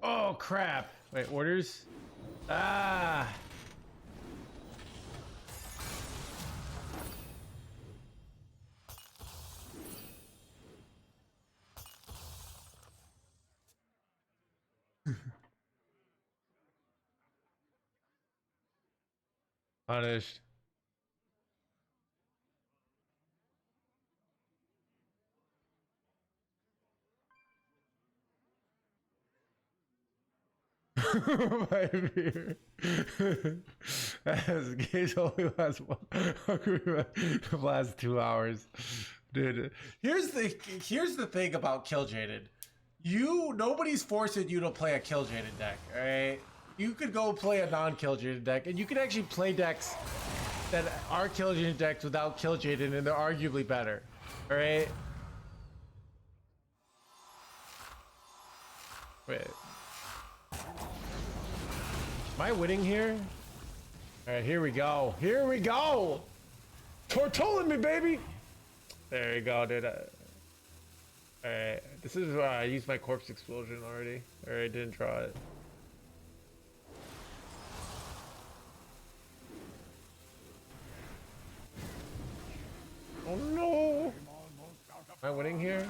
Oh crap! Wait, orders? Ah! Punished. My beer. As games only last last 2 hours, dude. Here's the thing about kill jaded. Nobody's forcing you to play a kill jaded deck. All right, you could go play a non-kill jaded deck, and you can actually play decks that are kill jaded decks without kill jaded, and they're arguably better. All right. Wait. Am I winning here? Alright, here we go. Here we go! Tortolling me, baby! There you go, dude. Alright, this is why I used my corpse explosion already. Alright, didn't draw it. Oh no! Am I winning here?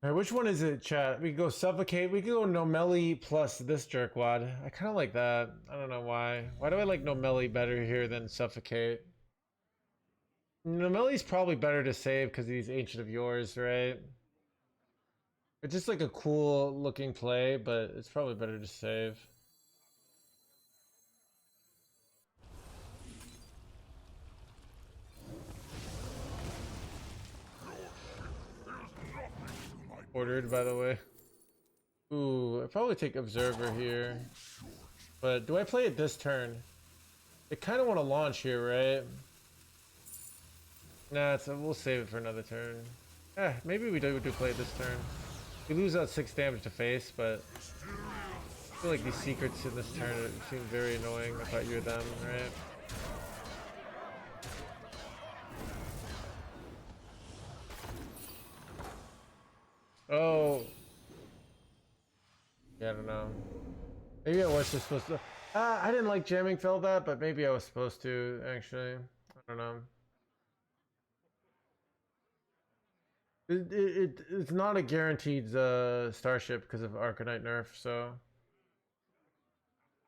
All right, which one is it, chat? We can go Suffocate. We can go Nomelli plus this jerkwad. I kind of like that. I don't know why. Why do I like Nomelli better here than Suffocate? Nomelli's probably better to save because he's Ancient of Yours, right? It's just like a cool looking play, but it's probably better to save. Ordered, by the way. Ooh, I probably take Observer here. But do I play it this turn? I kind of want to launch here, right? Nah, we'll save it for another turn. Maybe we do play it this turn. We lose out 6 damage to face, but I feel like these secrets in this turn seem very annoying. I thought you were them, right? Oh. Yeah, I don't know. Maybe I was just supposed to. I didn't like jamming fell that, but maybe I was supposed to, actually. I don't know. It's not a guaranteed Starship because of Arcanite nerf, so.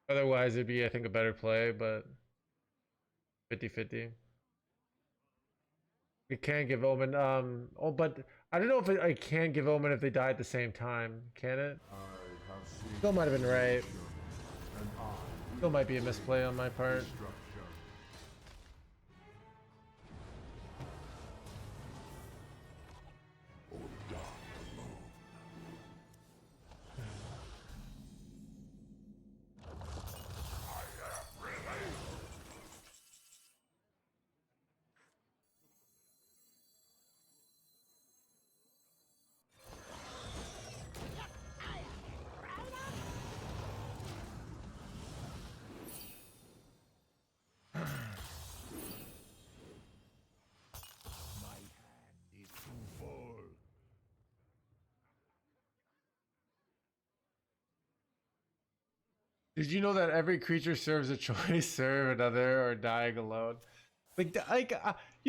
Otherwise, it'd be, I think, a better play, but 50-50. We can give Omen. Oh, but I don't know if I can give Omen if they die at the same time. Can it? Still might have been right. Still might be a misplay on my part. Did you know that every creature serves a choice, serve another, or dying alone? You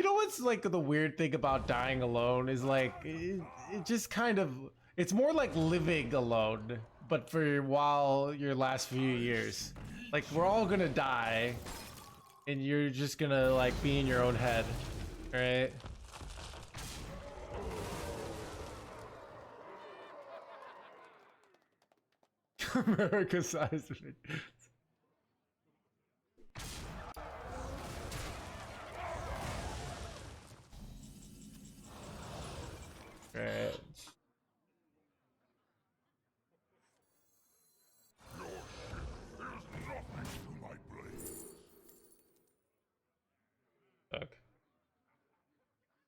know what's like the weird thing about dying alone is like it just kind of it's more like living alone, but for your last few years. Like we're all gonna die, and you're just gonna like be in your own head, right? America sized me. Right. Fuck.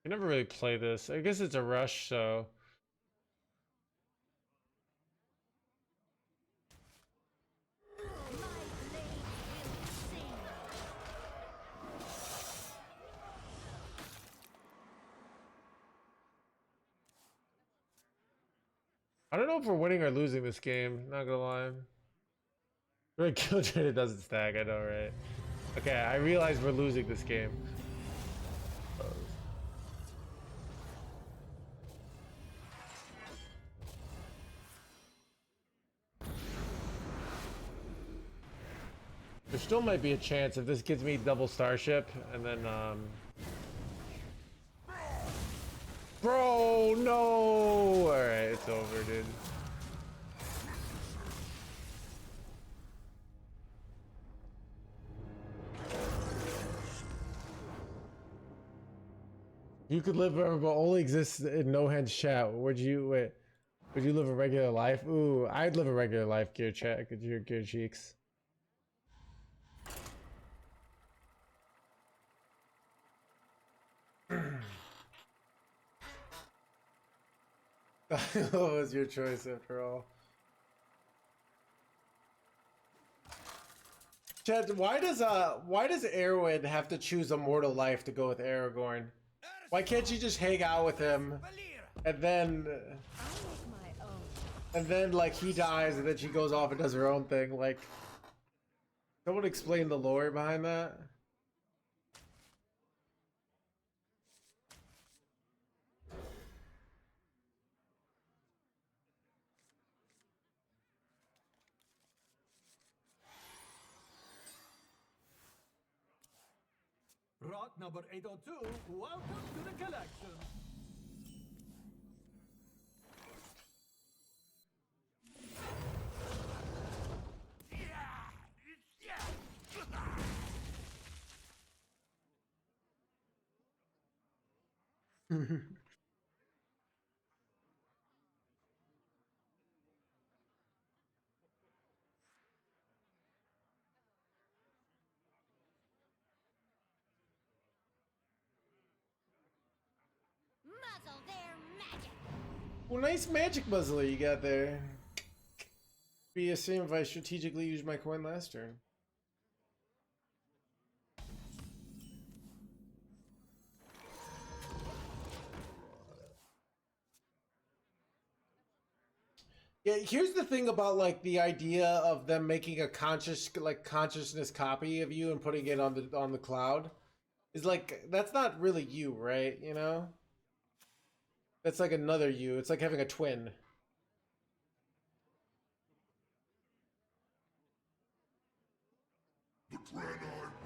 I never really play this. I guess it's a rush, so. I don't know if we're winning or losing this game, not gonna lie. Red kill traded doesn't stack, I know, right? Okay, I realize we're losing this game. There still might be a chance if this gives me double Starship, and then, Bro, no! Alright, it's over, dude. You could live forever, but only exists in No Hands chat. Would you live a regular life? Ooh, I'd live a regular life, Gear chat, Gear Cheeks. That was your choice after all. Chad, why does Erwin have to choose a mortal life to go with Aragorn? Why can't you just hang out with him and then like he dies and then she goes off and does her own thing? Like, someone explain the lore behind that. Rock number 802, welcome to the collection. Muzzle their magic. Well, nice magic muzzler you got there. Be a shame if I strategically used my coin last turn. Yeah, here's the thing about like the idea of them making a consciousness copy of you and putting it on the cloud is like that's not really you, right? You know? That's like another you. It's like having a twin.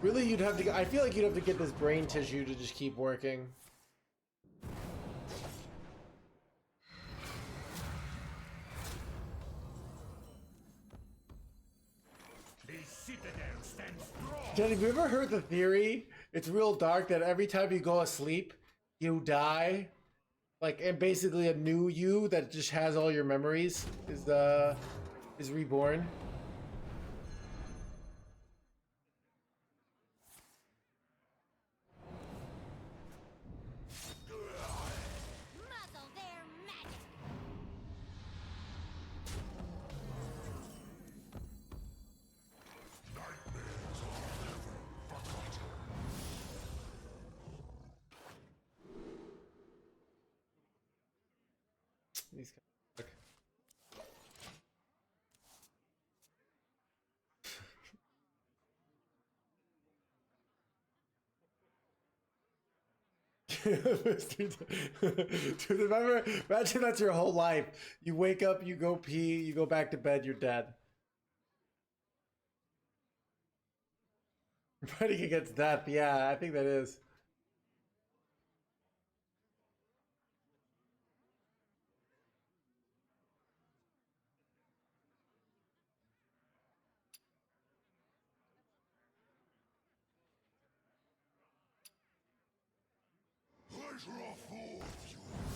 Really, you'd have to. I feel like you'd have to get this brain tissue to just keep working. The citadel stands strong. Jen, have you ever heard the theory? It's real dark that every time you go asleep, you die. Like, and basically a new you that just has all your memories is reborn. Muzzle their magic. Nightmares are never forgotten. These guys. Dude, remember, imagine that's your whole life. You wake up, you go pee, you go back to bed, you're dead. Fighting against death, yeah, I think that is. I draw forth your wind.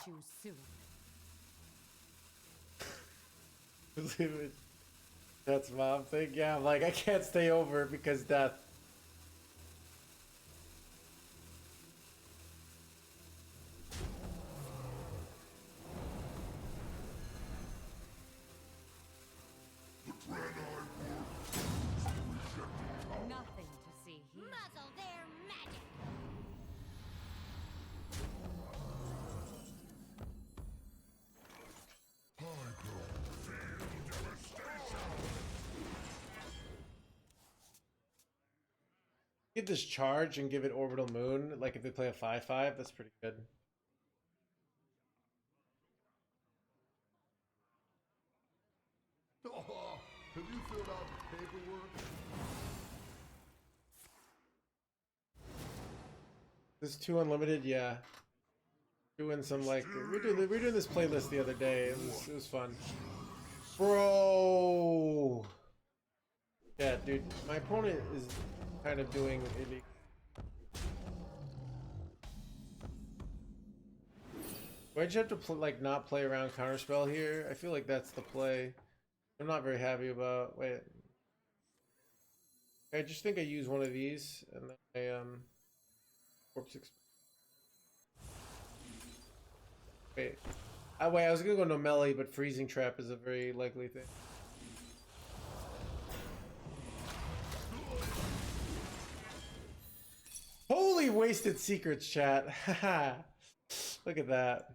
Choose soon. That's mom thing. Yeah, I'm like, I can't stay over because death. Nothing to see here. Muzzle their magic. I grow feel devastation. Give this charge and give it orbital moon. Like if they play a 5/5, that's pretty good. Oh, have you filled out the paperwork? This 2 unlimited, yeah. Doing some like we're doing this playlist the other day. It was fun. Bro. Yeah, dude, my opponent is kind of doing illegal. Why'd you have to like not play around counterspell here? I feel like that's the play. I'm not very happy about. Wait, I just think I use one of these and then I corpse. Wait, I was gonna go no melee, but freezing trap is a very likely thing. Holy wasted secrets, chat. Haha. Look at that.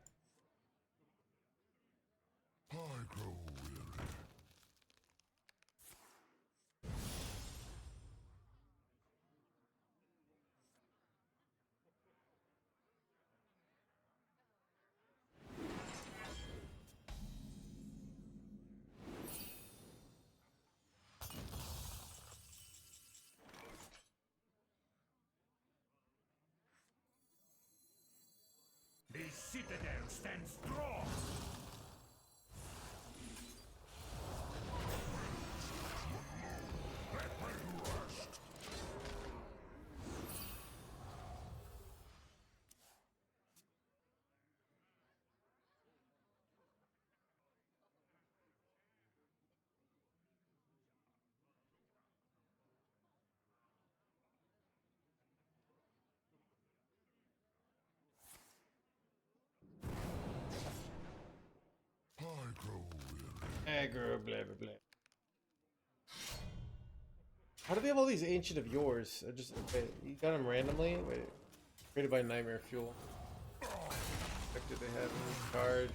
I grow weary. citadel stands strong. Let me rest. I grow weary. Aggro, blah blah blah. How do they have all these ancient of yours? I just wait, you got them randomly. Wait, created by Nightmare Fuel. What did they have in charge?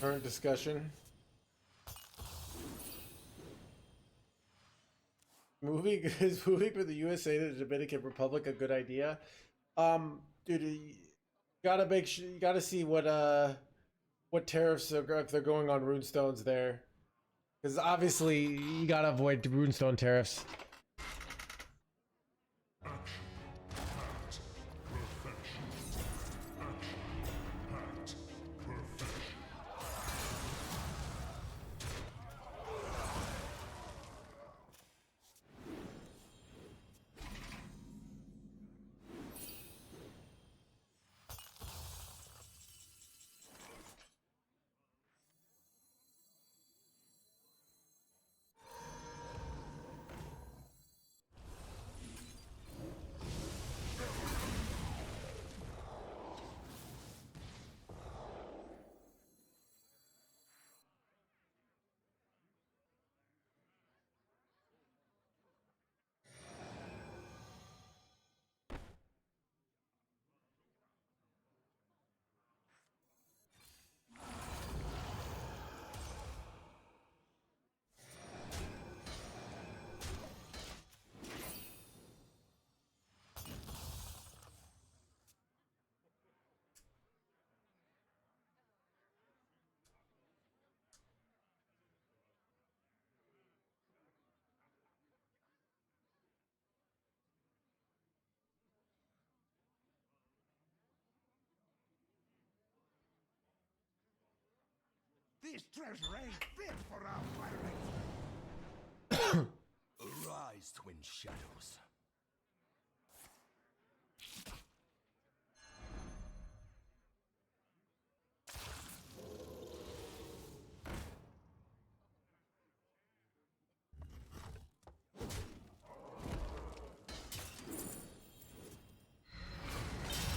Current discussion. Is moving from the USA to the Dominican Republic a good idea? Dude, you gotta make sure you gotta see what tariffs are if they're going on runestones there, because obviously you gotta avoid runestone tariffs. This treasure ain't fit for our pirates. Arise, twin shadows.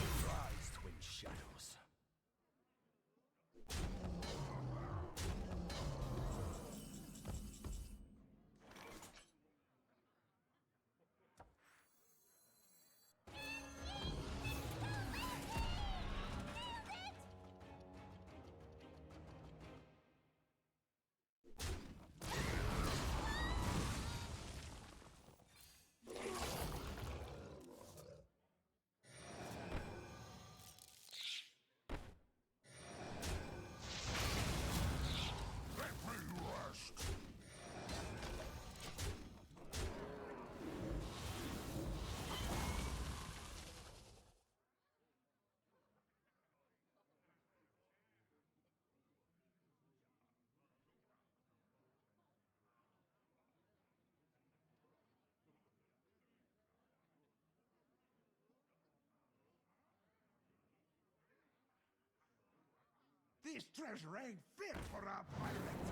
Arise, twin shadows. Let me rest. This treasure ain't fit for our pirates.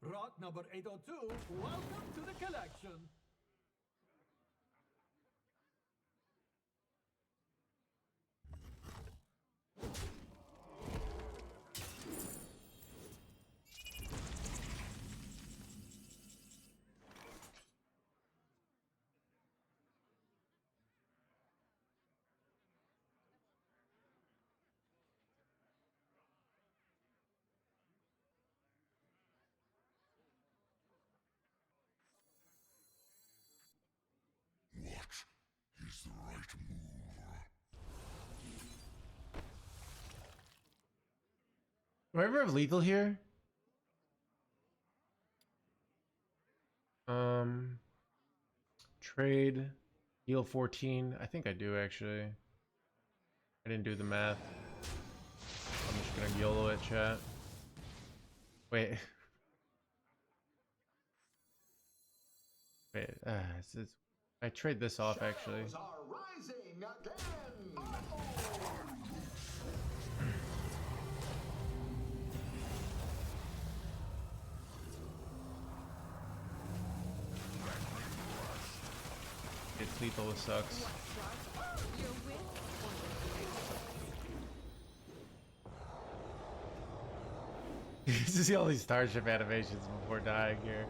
Rock number 802, welcome to the collection. Do I ever have lethal here? Trade, heal 14. I think I do actually. I didn't do the math. I'm just gonna YOLO it, chat. Wait. Wait, I trade this off actually. It's lethal, it sucks. You see all these Starship animations before dying here.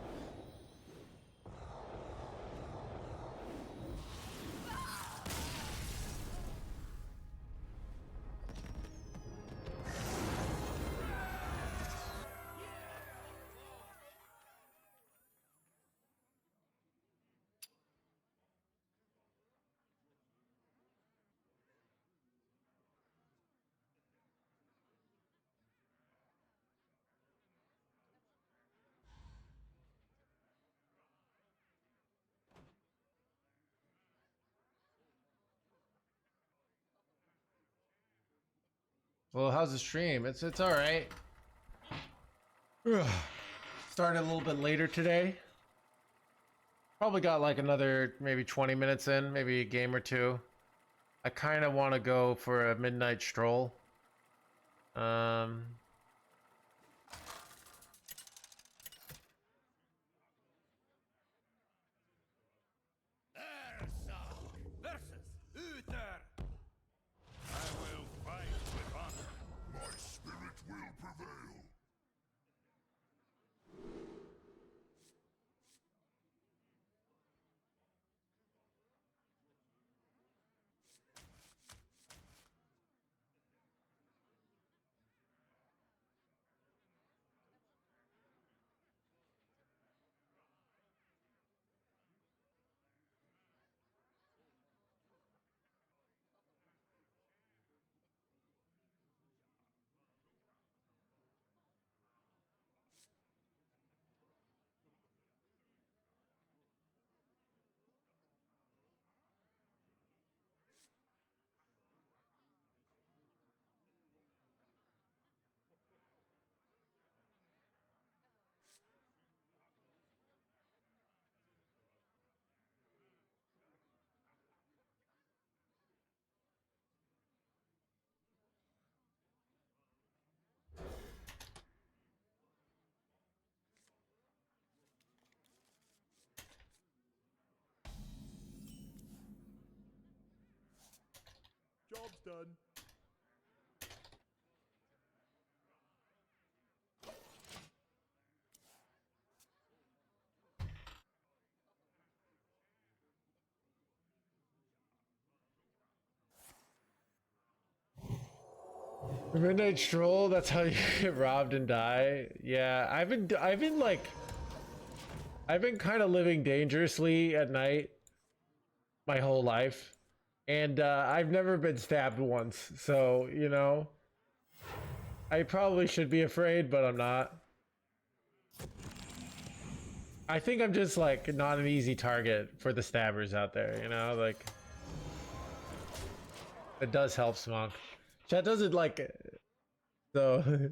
Well, how's the stream? It's all right. Started a little bit later today. Probably got like another maybe 20 minutes in, maybe a game or two. I kind of want to go for a midnight stroll. My spirit will prevail. Job's done. Midnight stroll, that's how you get robbed and die. Yeah, I've been kind of living dangerously at night my whole life. And I've never been stabbed once. So, you know, I probably should be afraid, but I'm not. I think I'm just like not an easy target for the stabbers out there, you know, like it does help Smunk. Chat doesn't like so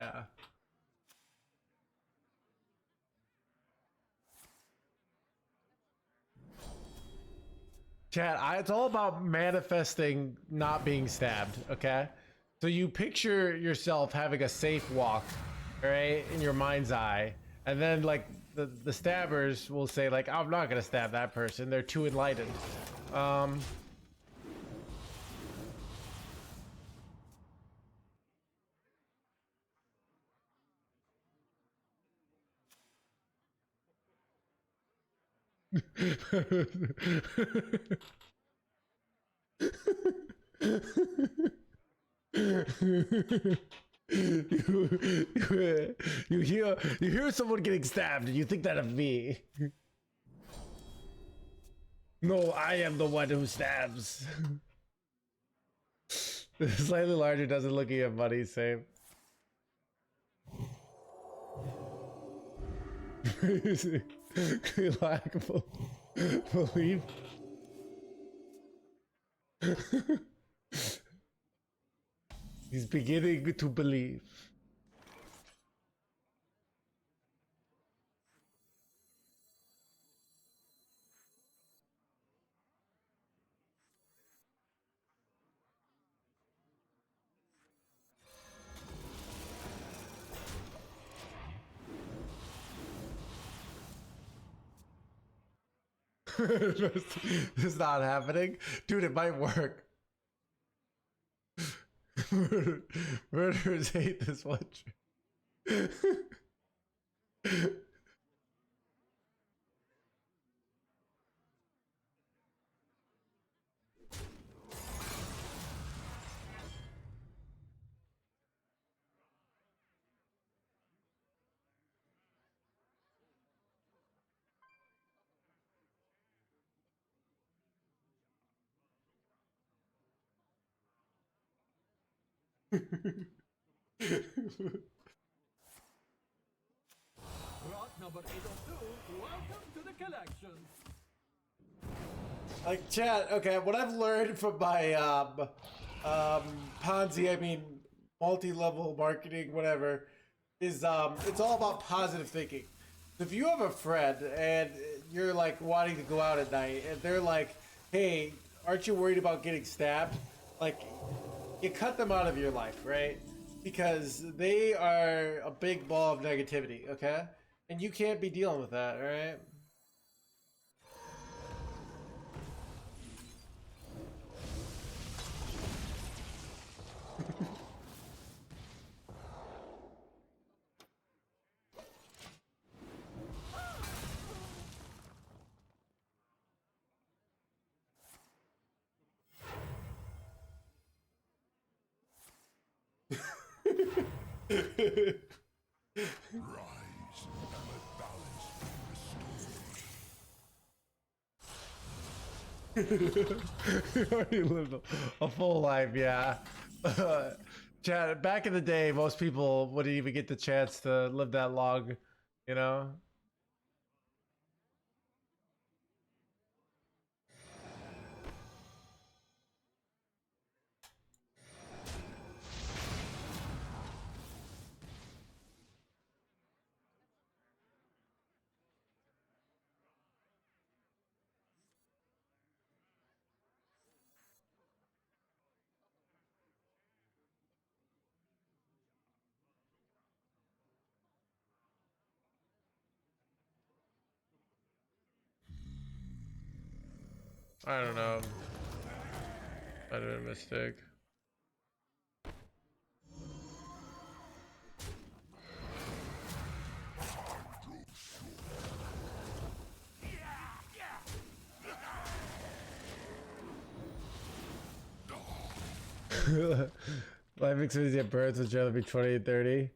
yeah. Chat, it's all about manifesting not being stabbed, okay? So you picture yourself having a safe walk, right, in your mind's eye, and then like the stabbers will say like, I'm not gonna stab that person, they're too enlightened. You hear someone getting stabbed and you think that of me. No, I am the one who stabs. Slightly larger doesn't look at your money, same. Lack of belief. He's beginning to believe. It's not happening. Dude, it might work. Murderers hate this one. Rock number 802, welcome to the collection. Like chat, okay, what I've learned from my Ponzi, I mean multi-level marketing, whatever, is it's all about positive thinking. If you have a friend and you're like wanting to go out at night and they're like, hey, aren't you worried about getting stabbed? Like, you cut them out of your life, right? Because they are a big ball of negativity, okay? And you can't be dealing with that, alright? Rise, and let balance be restored. You already lived a full life, yeah. Chad, back in the day, most people wouldn't even get the chance to live that long, you know? I don't know. Might have been a mistake. Life expectancy at birth would generally be 20 and 30.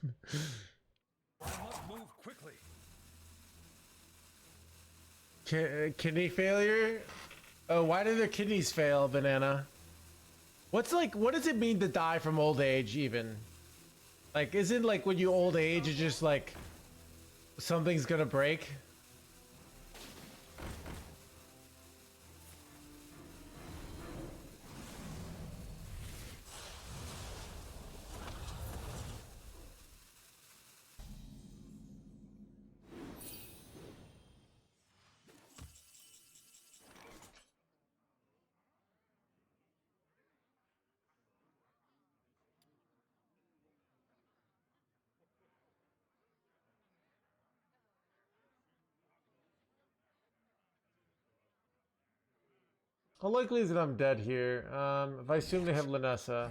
I must move quickly. Kidney failure? Oh, why do their kidneys fail, Banana? What's like, what does it mean to die from old age, even? Like, isn't like when you old age, it's just like something's gonna break? How likely is it I'm dead here? If I assume they have Linessa,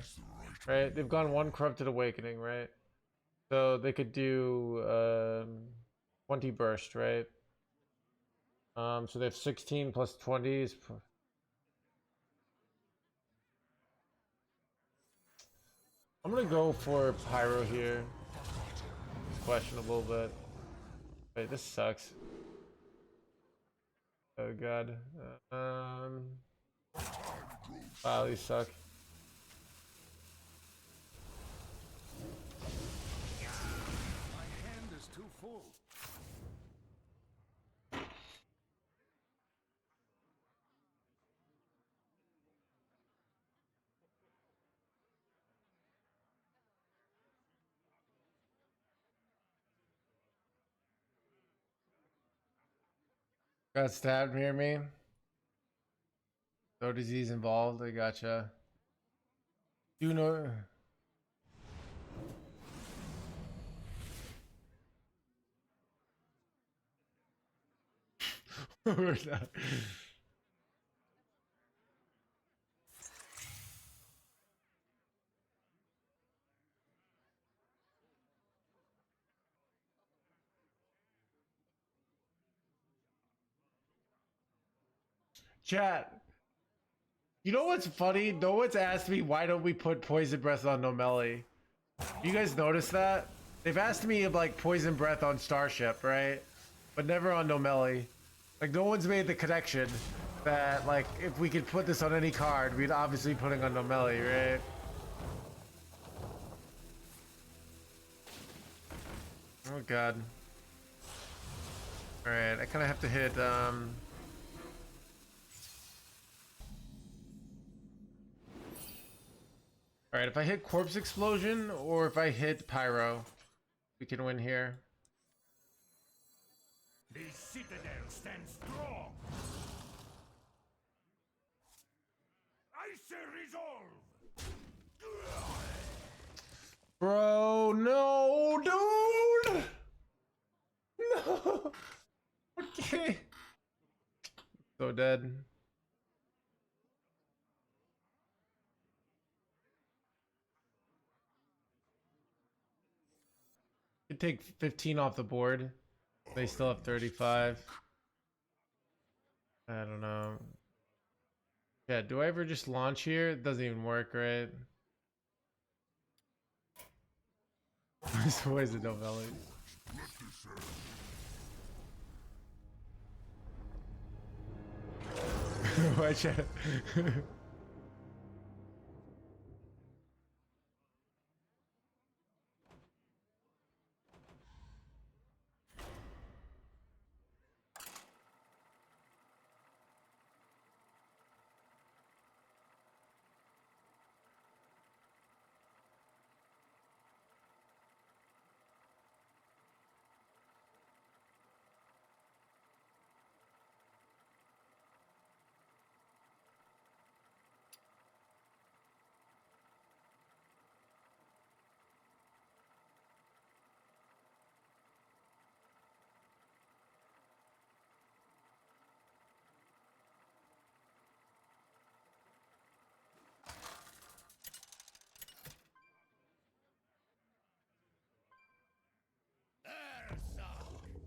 right? They've gone one Corrupted Awakening, right? So they could do 20 burst, right? So they have 16 plus 20 is. I'm gonna go for Pyro here. It's questionable, but wait, this sucks. Oh god. Wow, these suck. My hand is too full. Got stabbed near me. No disease involved. I gotcha. Do know. We're not. Chat. You know what's funny? No one's asked me why don't we put Poison Breath on Nomelli. You guys notice that? They've asked me of like Poison Breath on Starship, right? But never on Nomelli. Like no one's made the connection that like if we could put this on any card, we'd obviously put it on Nomelli, right? Oh god. Alright, I kinda have to hit Alright, if I hit Corpse Explosion or if I hit Pyro, we can win here. The citadel stands strong. I say resolve. Bro, no, dude! No! Okay. So dead. Could take 15 off the board. They still have 35. I don't know. Yeah, do I ever just launch here? It doesn't even work, right? This was a Novelli. Watch out.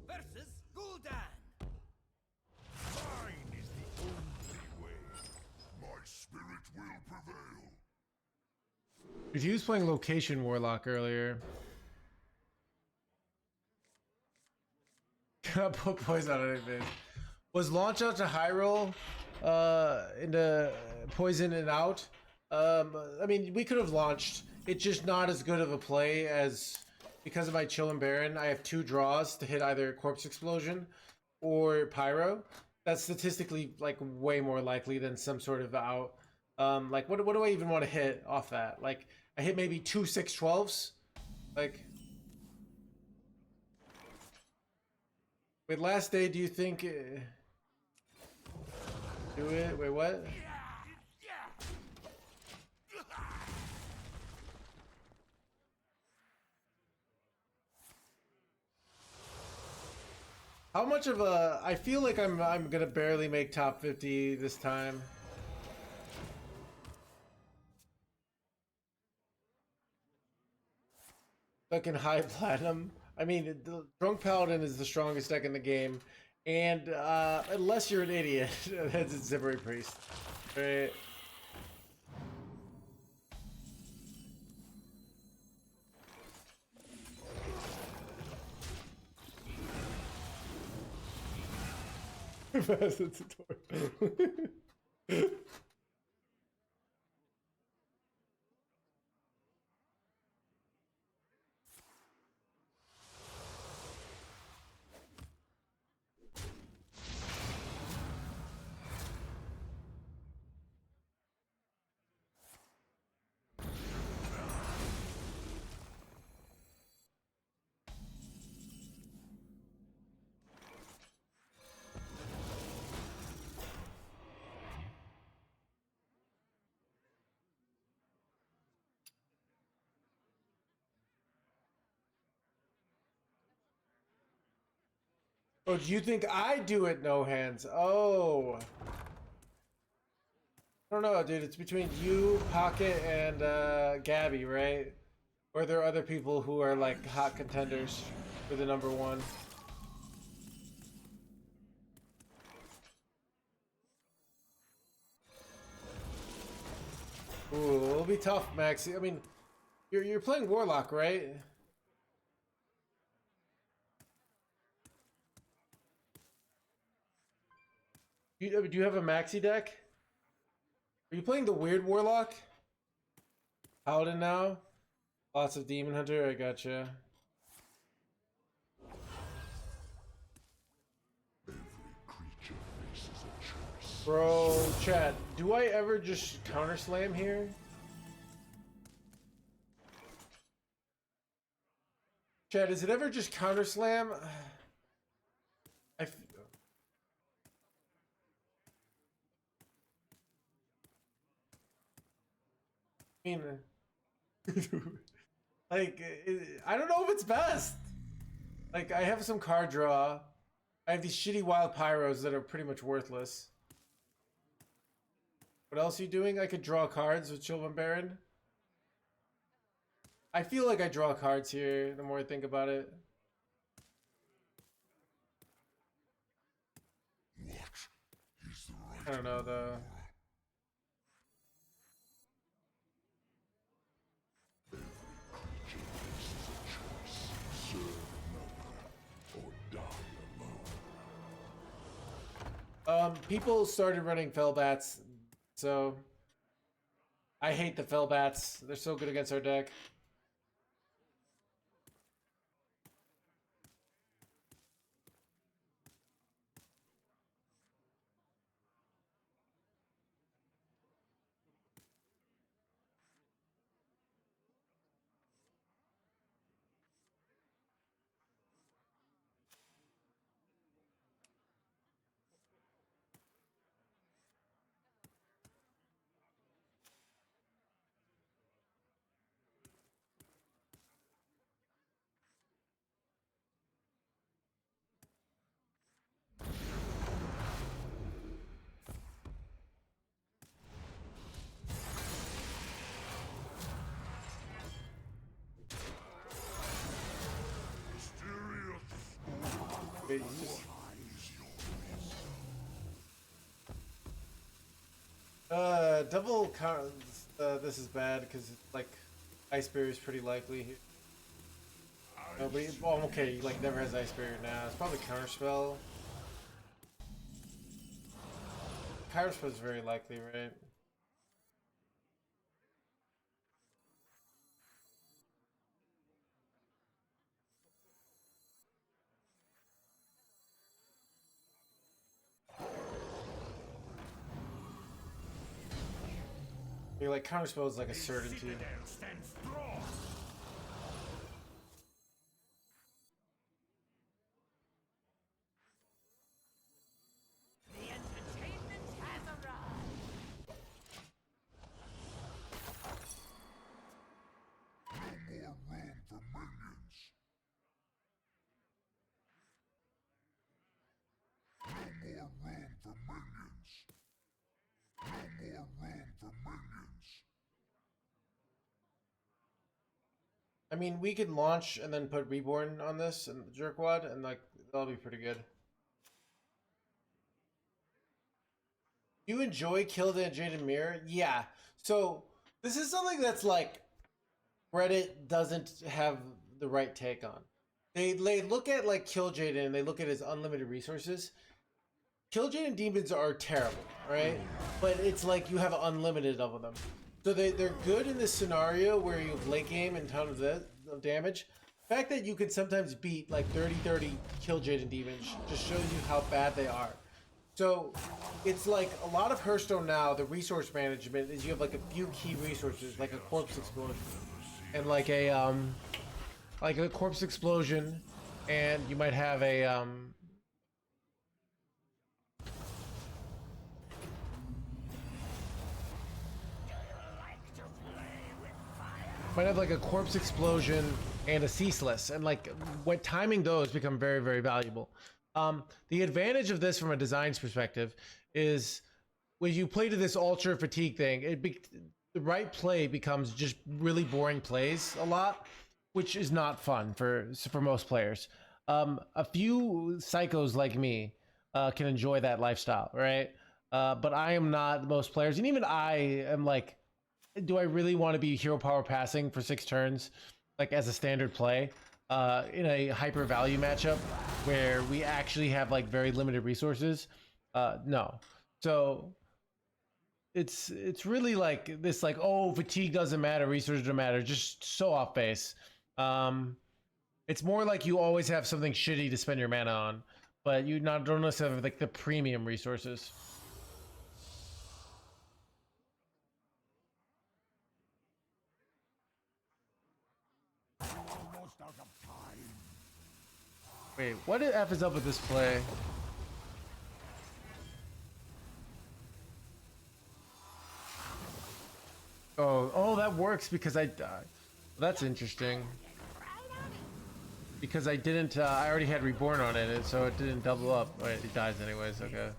Versus Gul'dan. Mine is the only way. My spirit will prevail. If he was playing Location Warlock earlier. Cannot put poison on anything. Was launch out to Hyrule into poison and out? I mean, we could have launched. It's just not as good of a play as because of my Chill and Baron. I have 2 draws to hit either Corpse Explosion or Pyro. That's statistically like way more likely than some sort of out. Like what do I even want to hit off that? Like I hit maybe 2 6/12s. Like. Wait, last day, do you think... do it? Wait, what? How much of a... I feel like I'm gonna barely make top 50 this time. fucking high platinum. I mean, the Drunk Paladin is the strongest deck in the game, and unless you're an idiot, that's a Zimmery Priest. Right? That's adorable. Oh, do you think I do it, no hands? Oh. I don't know, dude. It's between you, Pocket, and Gabby, right? Or are there other people who are like hot contenders for the #1? Ooh, it'll be tough, Maxi. I mean, you're playing Warlock, right? Do you have a Maxi deck? Are you playing the weird Warlock? Paladin now? Lots of Demon Hunter, I gotcha. Bro, chat, do I ever just counter slam here? Chat, is it ever just counter slam? I mean, like, I don't know if it's best. Like, I have some card draw. I have these shitty wild pyros that are pretty much worthless. What else are you doing? I could draw cards with Chilvan Baron. I feel like I draw cards here the more I think about it. I don't know though. People started running Fellbats, so I hate the Fellbats. They're so good against our deck. Double count. This is bad because like Ice Barrier is pretty likely. No, but well, okay, he like never has Ice Barrier now. It's probably Counterspell. Counterspell is very likely, right? You're like Counterspell is like a certainty. I mean, we could launch and then put Reborn on this and Jerkwad, and like that'll be pretty good. You enjoy Kill the Jaded Mirror? Yeah. So this is something that's like Reddit doesn't have the right take on. They look at like Kill Jaden and they look at his unlimited resources. Kill Jaden demons are terrible, right? But it's like you have unlimited of them. So they're good in this scenario where you have late game and tons of damage. The fact that you can sometimes beat like 30-30 Kill Jaden demons just shows you how bad they are. So it's like a lot of Hearthstone now, the resource management is you have like a few key resources, like a corpse explosion and like a corpse explosion, and you might have a might have like a corpse explosion and a ceaseless, and like what timing those become very, very valuable. The advantage of this from a designs perspective is when you play to this ultra fatigue thing, the right play becomes just really boring plays a lot, which is not fun for most players. A few psychos like me can enjoy that lifestyle, right? But I am not most players, and even I am like, do I really want to be hero power passing for 6 turns, like as a standard play, in a hyper value matchup where we actually have like very limited resources? No. So it's really like this, like, oh, fatigue doesn't matter, resources don't matter, just so off base. It's more like you always have something shitty to spend your mana on, but you don't necessarily have like the premium resources. Almost out of time. Wait, what the F is up with this play? Oh, that works because I died. That's interesting. Because I didn't, I already had Reborn on it, and so it didn't double up. Wait, it dies anyways, okay.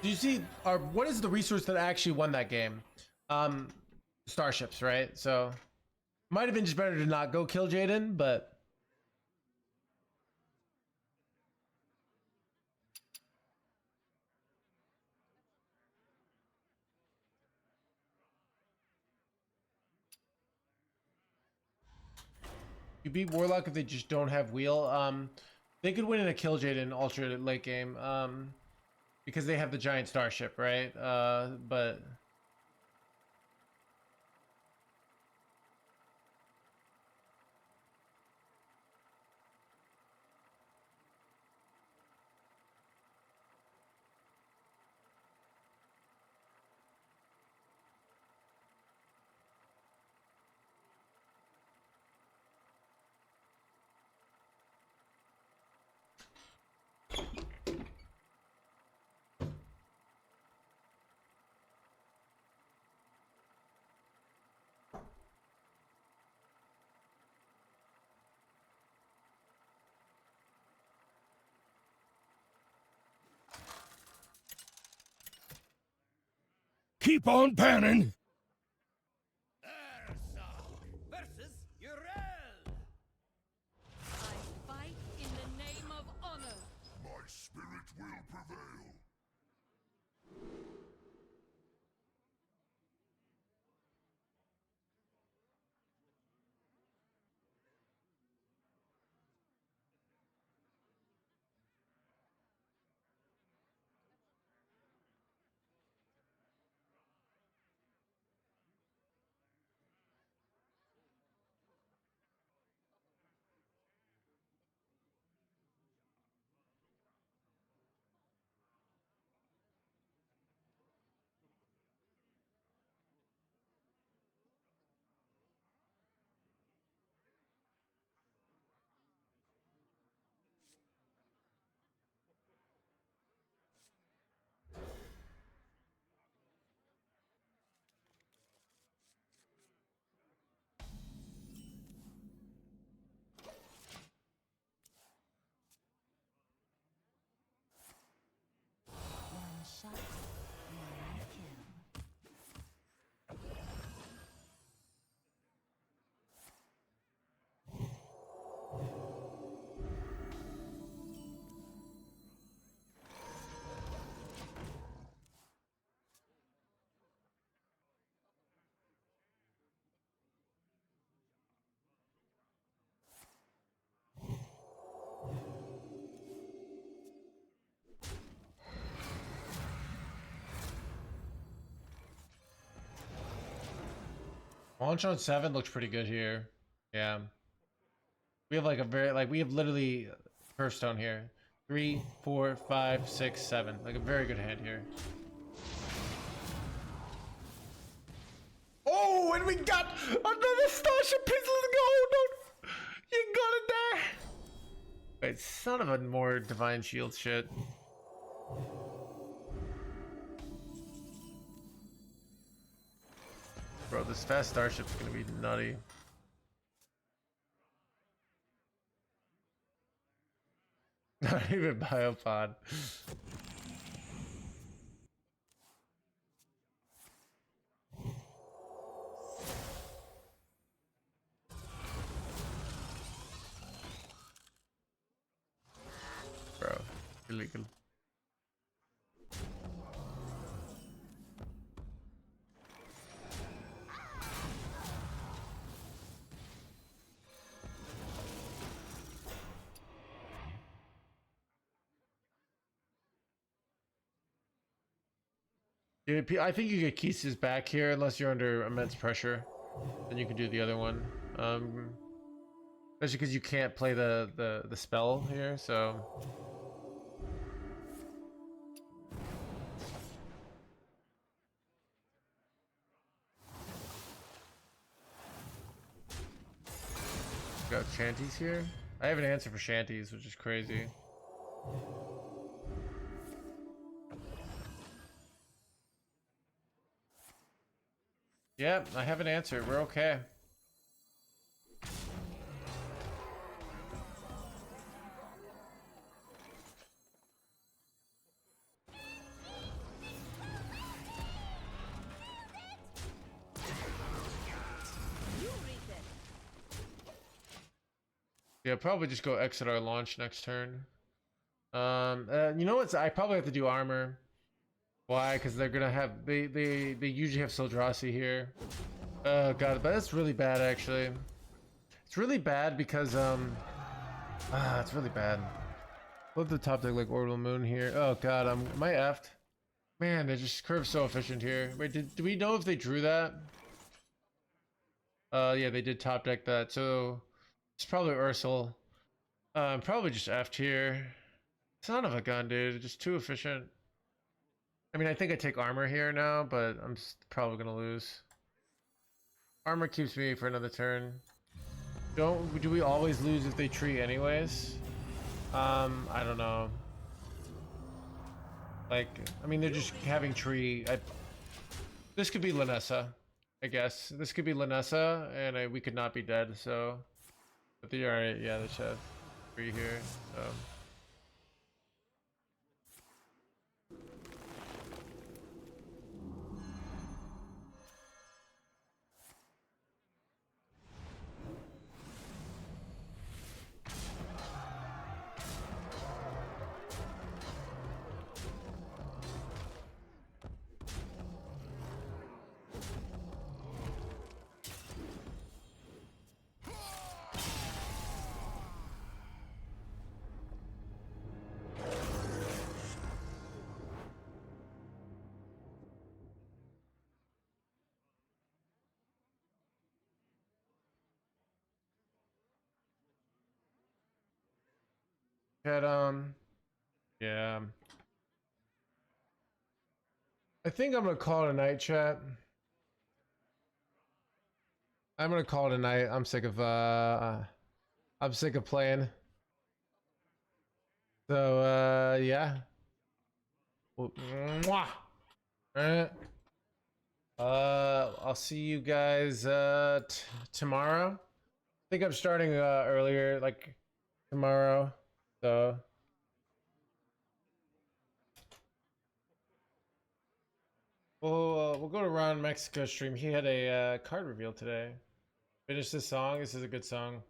Do you see, what is the resource that actually won that game? Starships, right? So, might have been just better to not go kill Jaden, but... You beat Warlock if they just don't have wheel. They could win in a kill Jaden ultra late game. Because they have the giant starship, right? But Keep on panning! Versus Urel! I fight in the name of honor. My spirit will prevail. Launch on 7 looks pretty good here. Yeah. We have like a very, like, we have literally Hearthstone here. 3, 4, 5, 6, 7. Like a very good hand here. Oh, and we got another Starship piece. Let's go. No, you got it there. Wait, son of a more Divine Shield shit. Bro, this fast Starship's gonna be nutty. Not even Biopod. Bro, illegal. Yeah, I think you get Keese's back here unless you're under immense pressure. Then you can do the other one. Especially because you can't play the spell here, so. Got shanties here. I have an answer for shanties, which is crazy. Yep, I have an answer. We're okay. Yeah, probably just go exit our launch next turn. You know what? I probably have to do armor. Why? Because they're gonna have they usually have Soldrassi here. Oh god, but that's really bad actually. It's really bad because it's really bad. Flip the top deck like Orbital Moon here. Oh god, am I effed? Man, they just curve so efficient here. Wait, do we know if they drew that? Yeah, they did top deck that. So it's probably Ursul. Probably just effed here. Son of a gun, dude. Just too efficient. I mean, I think I take armor here now, but I'm probably gonna lose. Armor keeps me for another turn. Do we always lose if they tree anyways? I don't know. Like, I mean, they're just having tree. This could be Lanessa, I guess. This could be Lanessa, and we could not be dead. So, but they are, yeah, they should have tree here. So. Chat, yeah. I think I'm gonna call it a night, chat. I'm gonna call it a night. I'm sick of playing. So yeah. Well, mwah. Alright. I'll see you guys tomorrow. I think I'm starting earlier, like tomorrow. So we'll go to Ron Mexico stream. He had a card reveal today. Finish this song. This is a good song.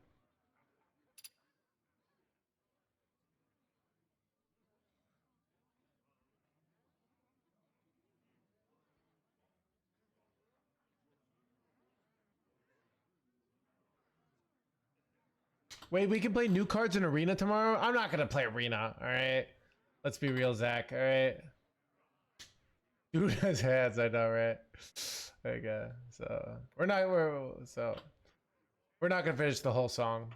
Wait, we can play new cards in Arena tomorrow? I'm not gonna play Arena, alright? Let's be real, Zach, alright? Dude has hands, I know, right? Okay, so we're not gonna finish the whole song.